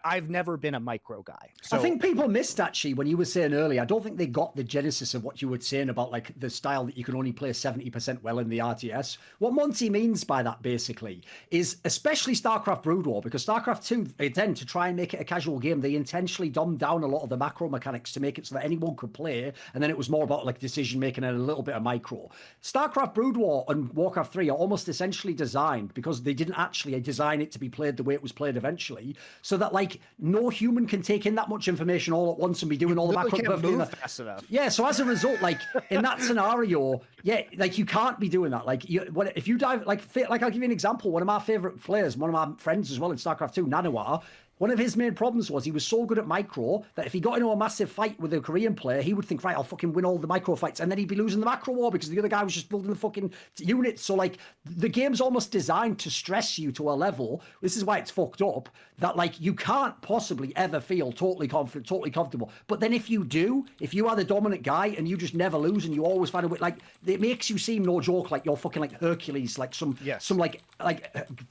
I've never been a micro guy. So I think people missed, actually, when you were saying earlier, I don't think they got the genesis of what you were saying about like the style that you can only play 70% well in the RTS. What Monty means by that basically is, especially StarCraft Brood War, because StarCraft 2, again, to try and make it a casual game, they intentionally dumbed down a lot of the macro mechanics to make it so that anyone could play, and then it was more about like decision making and a little bit of micro. StarCraft Brood War and Warcraft 3 are almost essentially designed, because they didn't actually design it to be played the way it was played eventually, so that like no human can take in that much information all at once and be doing all the macro perfectly fast enough. Yeah, so as a result, like in that scenario, yeah, like you can't be doing that. Like if you dive, like I'll give you an example. One of my favorite players, one of my friends as well in StarCraft 2, Nanowar. One of his main problems was he was so good at micro that if he got into a massive fight with a Korean player, he would think, right, I'll fucking win all the micro fights. And then he'd be losing the macro war because the other guy was just building the fucking units. So like the game's almost designed to stress you to a level. This is why it's fucked up, that like you can't possibly ever feel totally confident, totally comfortable. But then if you do, if you are the dominant guy and you just never lose and you always find a way, like it makes you seem, no joke, like you're fucking like Hercules, like some like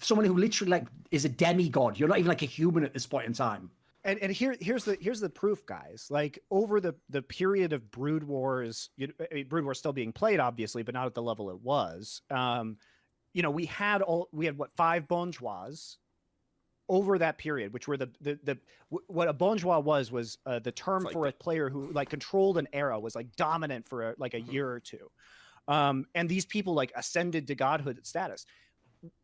someone who literally like is a demigod. You're not even like a human at this point in time. And here's the proof, guys. Like over the period of Brood Wars, Brood Wars still being played, obviously, but not at the level it was. We had what 5 bonjoirs over that period, which were what a bonjour was the term like for a player who like controlled an era, was like dominant for a year or two. And these people like ascended to godhood status.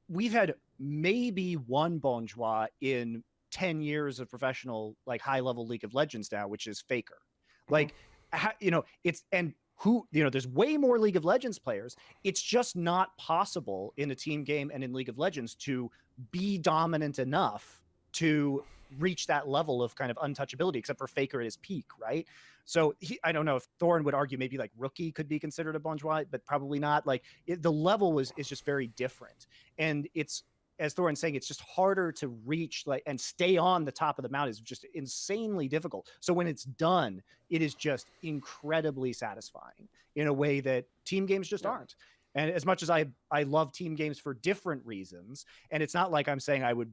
We've had maybe one bonjour in 10 years of professional, like high level League of Legends now, which is Faker. Like, there's way more League of Legends players. It's just not possible in a team game and in League of Legends to be dominant enough to reach that level of kind of untouchability, except for Faker at his peak, right? So I don't know if Thorn would argue maybe like Rookie could be considered a bonjour, but probably not. Like the level is just very different. And it's, as Thorn's saying, it's just harder to reach and stay on the top of the mount is just insanely difficult. So when it's done, it is just incredibly satisfying in a way that team games just aren't. And as much as I love team games for different reasons, and it's not like I'm saying I would,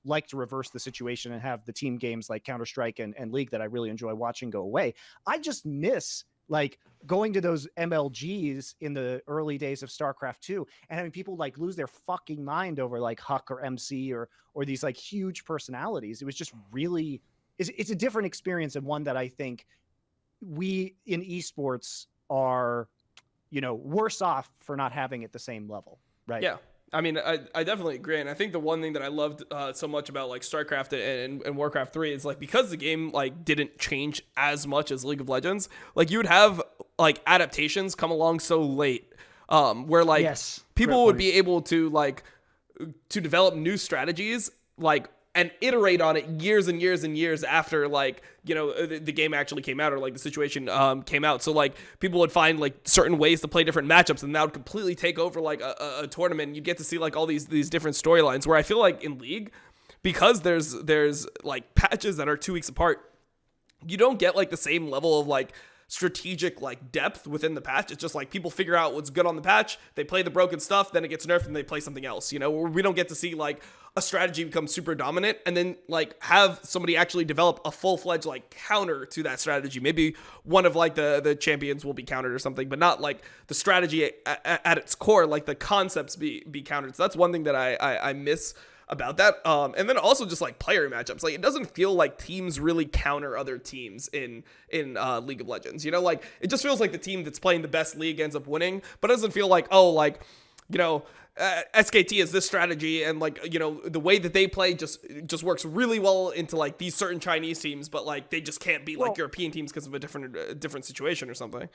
like to reverse the situation and have the team games like Counter-Strike and League that I really enjoy watching go away. I just miss like going to those MLGs in the early days of StarCraft 2 and having people like lose their fucking mind over like Huck or MC or these like huge personalities. It was just really, it's a different experience, and one that I think we in esports are, worse off for not having at the same level. Right. Yeah. I mean, I definitely agree. And I think the one thing that I loved so much about like StarCraft and Warcraft 3 is like, because the game like didn't change as much as League of Legends, like you would have like adaptations come along so late where like people would be able to like to develop new strategies like and iterate on it years and years and years after like, the game actually came out or like the situation came out. So like people would find like certain ways to play different matchups, and that would completely take over like a tournament. You get to see like all these different storylines, where I feel like in League, because there's like patches that are 2 weeks apart, you don't get like the same level of like strategic like depth within the patch. It's just like people figure out what's good on the patch, they play the broken stuff, then it gets nerfed and they play something else, we don't get to see like a strategy become super dominant and then like have somebody actually develop a full-fledged like counter to that strategy. Maybe one of like the champions will be countered or something, but not like the strategy at its core, like the concepts be countered. So that's one thing that I miss about that. And then also just like player matchups. Like it doesn't feel like teams really counter other teams in League of Legends. Like it just feels like the team that's playing the best league ends up winning, but it doesn't feel like, SKT is this strategy and like, the way that they play just works really well into like these certain Chinese teams, but like they just can't beat like European teams because of a different situation or something.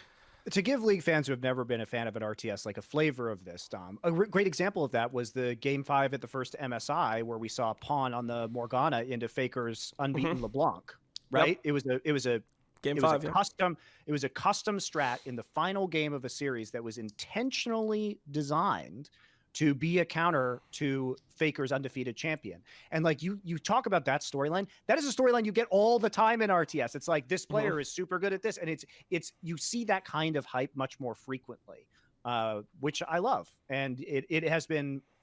To give League fans who have never been a fan of an RTS like a flavor of this, Dom, a great example of that was the Game 5 at the first MSI, where we saw Pawn on the Morgana into Faker's unbeaten LeBlanc, right? Yep. It was a custom strat in the final game of a series that was intentionally designed to be a counter to Faker's undefeated champion. And like you talk about that storyline, that is a storyline you get all the time in RTS. It's like, this player is super good at this. And it's you see that kind of hype much more frequently, which I love. And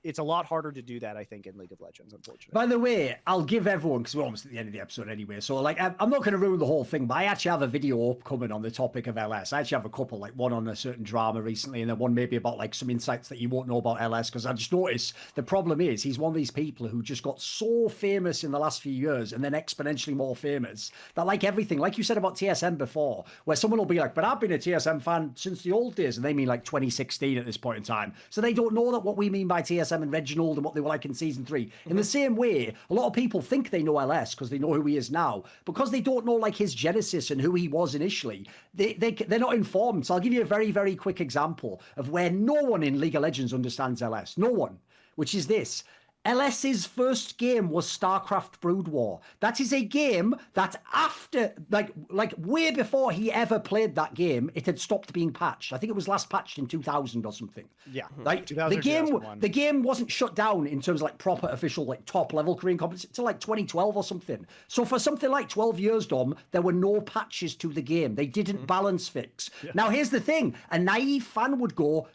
it's a lot harder to do that, I think, in League of Legends, unfortunately. By the way, I'll give everyone, because we're almost at the end of the episode anyway, so like I'm not going to ruin the whole thing, but I actually have a video upcoming on the topic of LS. I actually have a couple, like one on a certain drama recently, and then one maybe about like some insights that you won't know about LS, because I just noticed the problem is he's one of these people who just got so famous in the last few years and then exponentially more famous that like everything, like you said about TSM before, where someone will be like, but I've been a TSM fan since the old days, and they mean like 2016 at this point in time. So they don't know that what we mean by TSM and Reginald and what they were like in season 3. In the same way, a lot of people think they know LS because they know who he is now, because they don't know like his genesis and who he was initially. They're not informed. So I'll give you a very, very quick example of where no one in League of Legends understands LS. No one. Which is this. LS's first game was StarCraft Brood War. That is a game that after, like way before he ever played that game, it had stopped being patched. I think it was last patched in 2000 or something. Yeah. Like the game wasn't shut down in terms of like proper official like top level Korean competition until like 2012 or something. So for something like 12 years, Dom, there were no patches to the game. They didn't balance fix. Yeah. Now here's the thing. A naive fan would go,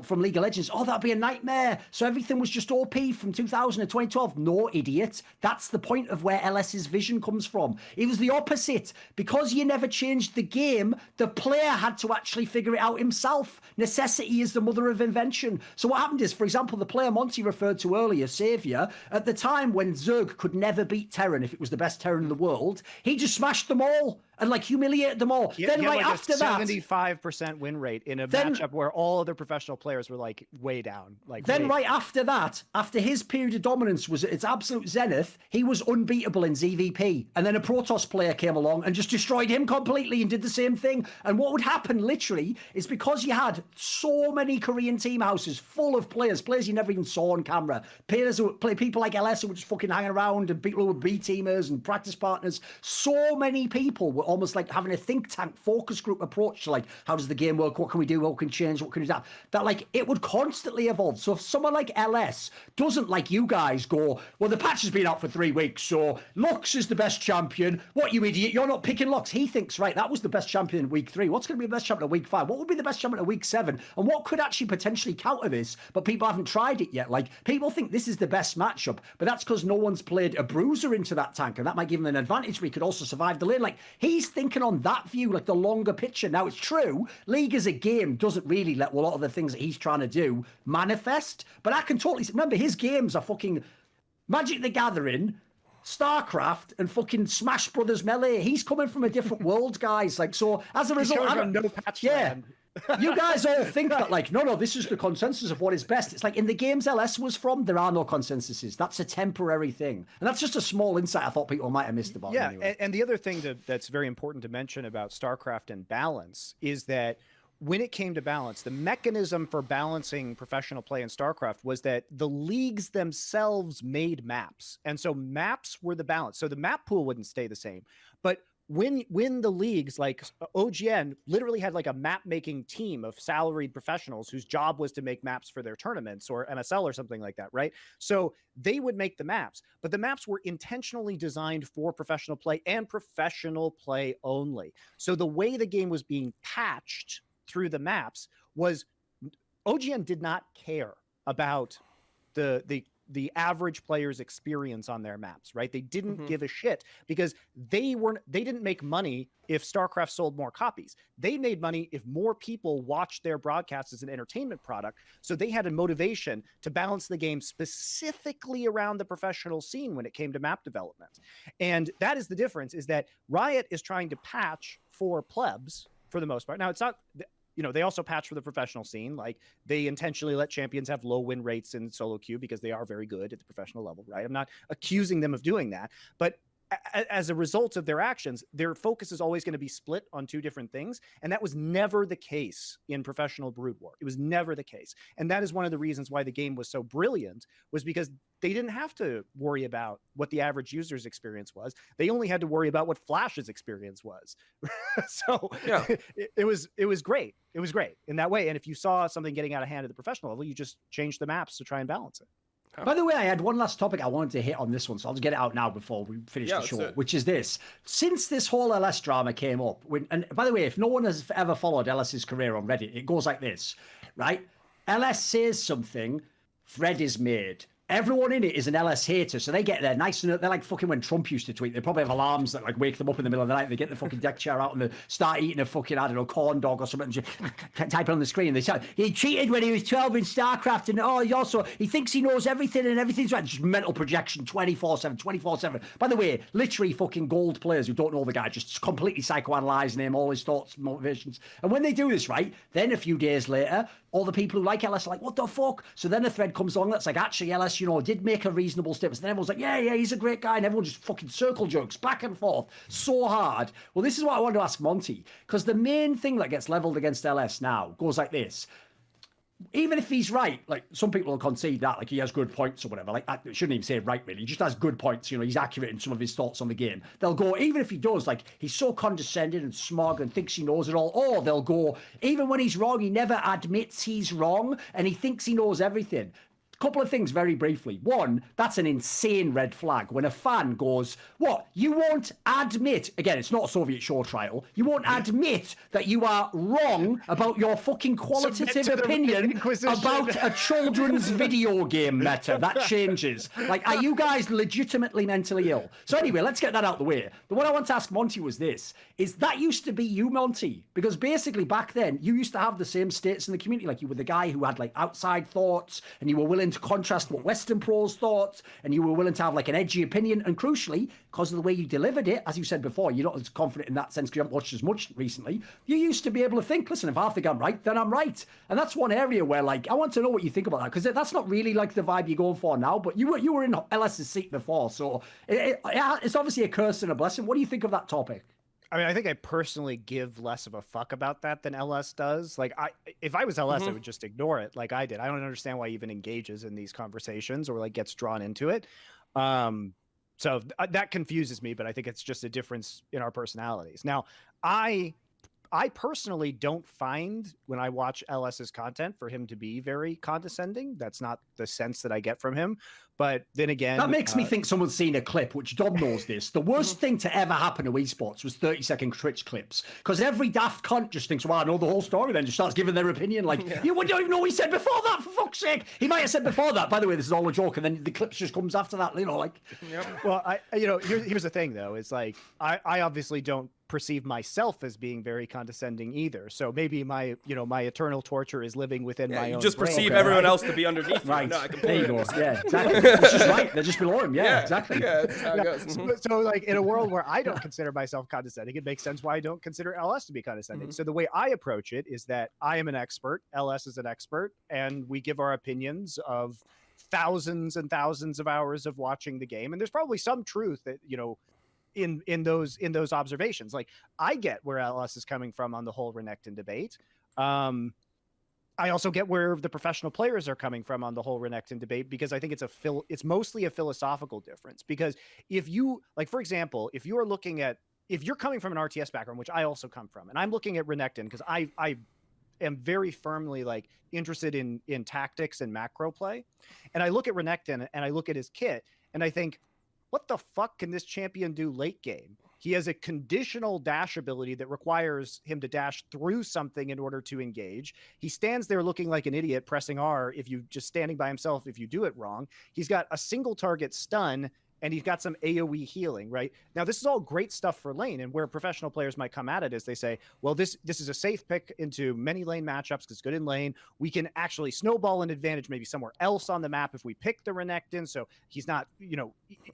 from League of Legends. Oh, that'd be a nightmare. So everything was just OP from 2000 to 2012. No, idiot. That's the point of where LS's vision comes from. It was the opposite. Because you never changed the game, the player had to actually figure it out himself. Necessity is the mother of invention. So what happened is, for example, the player Monty referred to earlier, Savior, at the time when Zerg could never beat Terran if it was the best Terran in the world, he just smashed them all and like humiliated them all. Then right after that, 75% win rate in a matchup where all other professional players were like way down. Right after that, after his period of dominance was at its absolute zenith, he was unbeatable in ZVP. And then a Protoss player came along and just destroyed him completely and did the same thing. And what would happen literally is because you had so many Korean team houses full of players you never even saw on camera, people like LS who were just fucking hanging around, and people who were B-teamers and practice partners, so many people were almost like having a think tank focus group approach to like, how does the game work? What can we do? What can change? What can we do? That like, it would constantly evolve. So if someone like LS doesn't like you guys go, well, the patch has been out for 3 weeks, so Lux is the best champion. What, you idiot? You're not picking Lux. He thinks, right, that was the best champion in week 3. What's going to be the best champion in week 5? What would be the best champion in week 7? And what could actually potentially counter this, but people haven't tried it yet? Like, people think this is the best matchup, but that's because no one's played a bruiser into that tank, and that might give him an advantage where he could also survive the lane. Like, he's thinking on that view, like the longer picture. Now, it's true, League as a game doesn't really let a lot of the things that he's trying to do manifest, but I can totally remember his games are fucking Magic the Gathering, StarCraft, and fucking Smash Brothers Melee. He's coming from a different world, guys. Like, so as a result, you guys all think that, like, no, this is the consensus of what is best. It's like in the games LS was from, there are no consensuses. That's a temporary thing. And that's just a small insight I thought people might have missed about. Yeah, anyway. and the other thing that's very important to mention about StarCraft and balance is that when it came to balance, the mechanism for balancing professional play in StarCraft was that the leagues themselves made maps. And so maps were the balance. So the map pool wouldn't stay the same. But when the leagues like OGN literally had like a map making team of salaried professionals whose job was to make maps for their tournaments or MSL or something like that, right? So they would make the maps, but the maps were intentionally designed for professional play and professional play only. So the way the game was being patched through the maps was OGN did not care about the average player's experience on their maps, right? They didn't give a shit because they didn't make money if StarCraft sold more copies. They made money if more people watched their broadcasts as an entertainment product. So they had a motivation to balance the game specifically around the professional scene when it came to map development. And that is the difference, is that Riot is trying to patch for plebs for the most part. Now, it's not, they also patch for the professional scene. Like, they intentionally let champions have low win rates in solo queue because they are very good at the professional level, right? I'm not accusing them of doing that, but as a result of their actions, their focus is always going to be split on two different things. And that was never the case in professional Brood War. It was never the case. And that is one of the reasons why the game was so brilliant, was because they didn't have to worry about what the average user's experience was. They only had to worry about what Flash's experience was. So yeah, it was great. It was great in that way. And if you saw something getting out of hand at the professional level, you just changed the maps to try and balance it. By the way, I had one last topic I wanted to hit on this one, so I'll just get it out now before we finish the show, which is this. Since this whole LS drama came up, and by the way, if no one has ever followed LS's career on Reddit, it goes like this, right? LS says something, thread is made. Everyone in it is an LS hater, so they get there nice and they're like fucking when Trump used to tweet. They probably have alarms that like wake them up in the middle of the night. They get the fucking deck chair out and they start eating a fucking, I don't know, corn dog or something. Just type it on the screen. They say he cheated when he was 12 in StarCraft, and he thinks he knows everything and everything's right. Just mental projection 24/7. By the way, literally fucking gold players who don't know the guy, just completely psychoanalyzing him, all his thoughts, motivations. And when they do this, right, then a few days later, all the people who like LS are like, what the fuck? So then a thread comes along that's like, actually, LS, did make a reasonable statement. So then everyone's like, yeah, he's a great guy. And everyone just fucking circle jokes back and forth so hard. Well, this is what I wanted to ask Monty, because the main thing that gets leveled against LS now goes like this. Even if he's right, like some people will concede that, like he has good points or whatever, like I shouldn't even say right really, he just has good points, he's accurate in some of his thoughts on the game. They'll go, even if he does, like he's so condescending and smug and thinks he knows it all, or they'll go, even when he's wrong, he never admits he's wrong and he thinks he knows everything. couple of things very briefly. One, that's an insane red flag when a fan goes, what? You won't admit, again, it's not a Soviet show trial, you won't admit that you are wrong about your fucking qualitative opinion about a children's video game meta. That changes. Like, are you guys legitimately mentally ill? So anyway, let's get that out the way. But what I want to ask Monty was this, is that used to be you, Monty? Because basically back then, you used to have the same status in the community. Like, you were the guy who had like outside thoughts, and you were willing to contrast what Western pros thought, and you were willing to have like an edgy opinion. And crucially, because of the way you delivered it, as you said before, you're not as confident in that sense because you haven't watched as much recently. You used to be able to think, listen, if I think I'm right, then I'm right. And that's one area where, like, I want to know what you think about that, because that's not really like the vibe you're going for now. But you were in LS's seat before, so it's obviously a curse and a blessing. What do you think of that topic? I mean, I think I personally give less of a fuck about that than LS does. Like, if I was LS, I would just ignore it like I did. I don't understand why he even engages in these conversations or like gets drawn into it. So that confuses me, but I think it's just a difference in our personalities. Now, I personally don't find when I watch LS's content for him to be very condescending. That's not the sense that I get from him. But then again, that makes me think someone's seen a clip, which Dom knows this. The worst thing to ever happen to esports was 30-second Twitch clips, because every daft cunt just thinks, well, I know the whole story, then just starts giving their opinion. Like, you don't even know what he said before that, for fuck's sake. He might have said before that, by the way, this is all a joke, and then the clips just comes after that, you know, like. Well, here's the thing, though. It's like, I obviously don't perceive myself as being very condescending either. So maybe my eternal torture is living within my own. You just brain. perceive everyone else to be underneath. Right. No, there you go. Yeah, exactly. It's just right. They're just below him. Yeah, exactly. Yeah, that's how it goes. So, like, in a world where I don't consider myself condescending, it makes sense why I don't consider LS to be condescending. So the way I approach it is that I am an expert, LS is an expert, and we give our opinions of thousands and thousands of hours of watching the game. And there's probably some truth that, in those observations. Like, I get where LS is coming from on the whole Renekton debate. I also get where the professional players are coming from on the whole Renekton debate, because I think it's mostly a philosophical difference. Because if you, like, for example, if you're coming from an RTS background, which I also come from, and I'm looking at Renekton because I am very firmly like interested in tactics and macro play, and I look at Renekton and I look at his kit and I think, what the fuck can this champion do late game? He has a conditional dash ability that requires him to dash through something in order to engage. He stands there looking like an idiot, pressing R if you just standing by himself if you do it wrong. He's got a single target stun, and he's got some AoE healing, right? Now, this is all great stuff for lane, and where professional players might come at it is they say, well, this is a safe pick into many lane matchups because it's good in lane. We can actually snowball an advantage maybe somewhere else on the map if we pick the Renekton, so he's not,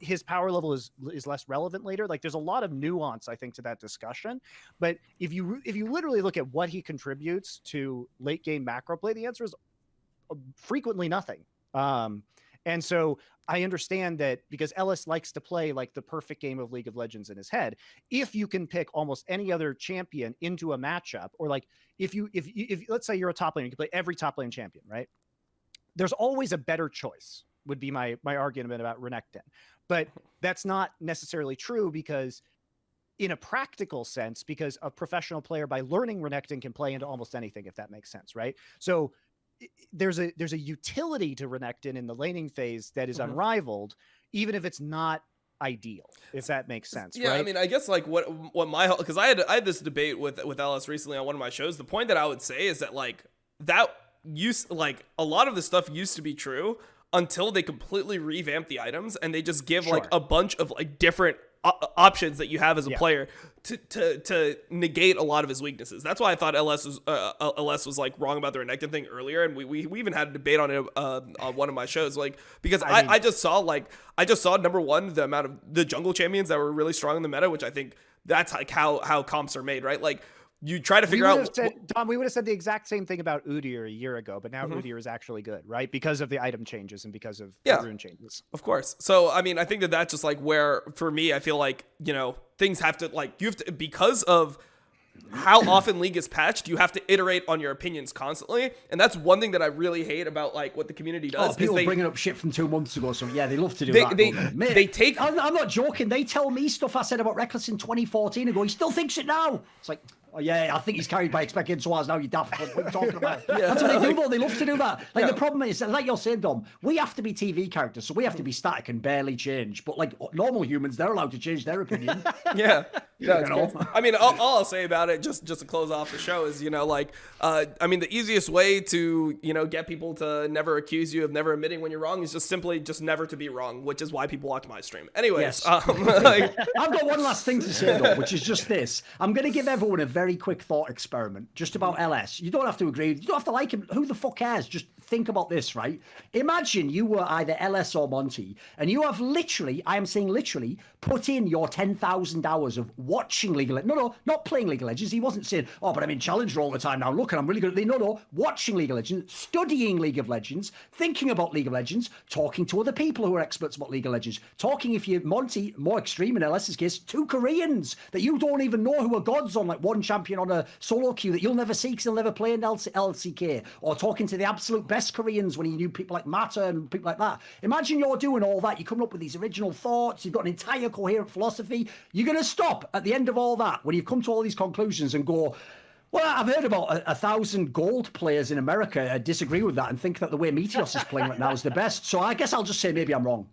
his power level is less relevant later. Like, there's a lot of nuance, I think, to that discussion. But if you literally look at what he contributes to late game macro play, the answer is frequently nothing. And so I understand that because Ellis likes to play like the perfect game of League of Legends in his head. If you can pick almost any other champion into a matchup, or like if let's say you're a top lane, you can play every top lane champion, right? There's always a better choice, would be my argument about Renekton. But that's not necessarily true, because in a practical sense, because a professional player by learning Renekton can play into almost anything, if that makes sense, right? So there's a utility to Renekton in the laning phase that is unrivaled, even if it's not ideal, if that makes sense. Yeah, right? I mean, I guess like what because I had this debate with Ellis recently on one of my shows. The point that I would say is that like a lot of the stuff used to be true until they completely revamped the items and they just give like a bunch of like different options that you have as a player to negate a lot of his weaknesses. That's why I thought LS was like wrong about the Renekton thing earlier, and we even had a debate on it on one of my shows, like because I just saw number one, the amount of the jungle champions that were really strong in the meta, which I think that's like how comps are made, right? Like you try to figure out. Tom, we would have said the exact same thing about Udyr a year ago, but now Udyr is actually good, right? Because of the item changes and because of the rune changes. Of course. So, I mean, I think that's just like where, for me, I feel like, things have to, like, you have to, because of how often League is patched, you have to iterate on your opinions constantly. And that's one thing that I really hate about, like, what the community does. People bringing up shit from 2 months ago, so yeah, they love to do that. They take... I'm not joking. They tell me stuff I said about Reckless in 2014 and go, he still thinks it now. It's like... Oh yeah, I think he's carried by expecting Suarez now. You daft. What are you talking about? That's what they do, though. They love to do that. Like the problem is, like you're saying, Dom, we have to be TV characters, so we have to be static and barely change. But like normal humans, they're allowed to change their opinion. Yeah. I mean, all I'll say about it, just to close off the show, is I mean, the easiest way to get people to never accuse you of never admitting when you're wrong is just simply never to be wrong, which is why people watch my stream. Anyways, yes. I've got one last thing to say though, which is just this. I'm going to give everyone a very quick thought experiment just about LS. You don't have to agree. You don't have to like him. Who the fuck cares? Just think about this, right? Imagine you were either LS or Monty, and you have literally, I am saying literally, put in your 10,000 hours of watching League of Legends. No, not playing League of Legends. He wasn't saying, oh, but I'm in Challenger all the time now. Look, and I'm really good at League. No, watching League of Legends, studying League of Legends, thinking about League of Legends, talking to other people who are experts about League of Legends, talking, if you're Monty, more extreme in LS's case, 2 Koreans that you don't even know who are gods on, like one champion on a solo queue that you'll never see because they'll never play in LCK, or talking to the absolute best Koreans when you knew people like Mata and people like that. Imagine you're doing all that. You're coming up with these original thoughts. You've got an entire coherent philosophy. You're going to stop at the end of all that when you've come to all these conclusions and go, well, I've heard about 1,000 gold players in America disagree with that and think that the way Meteos is playing right now is the best. So I guess I'll just say maybe I'm wrong.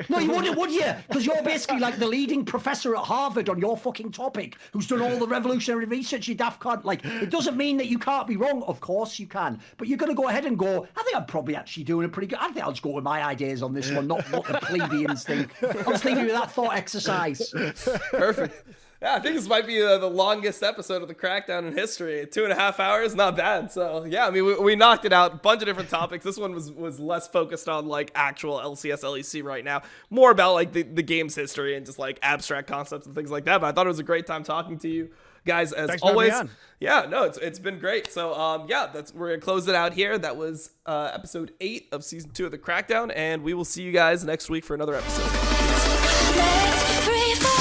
No, you wouldn't, would you? Because you're basically like the leading professor at Harvard on your fucking topic who's done all the revolutionary research, you daft cunt. Like, it doesn't mean that you can't be wrong. Of course you can. But you're going to go ahead and go, I think I'm probably actually doing a pretty good. I think I'll just go with my ideas on this one, not what the plebeians think. I'll just leave you with that thought exercise. Perfect. Yeah, I think this might be the longest episode of the Crackdown in history. 2.5 hours, not bad. So yeah, I mean, we knocked it out. A bunch of different topics. This one was less focused on like actual LCS LEC right now, more about like the game's history and just like abstract concepts and things like that. But I thought it was a great time talking to you guys as Thanks always. For having me on. Yeah, no, it's been great. So yeah, we're gonna close it out here. That was episode 8 of season 2 of the Crackdown, and we will see you guys next week for another episode. Peace.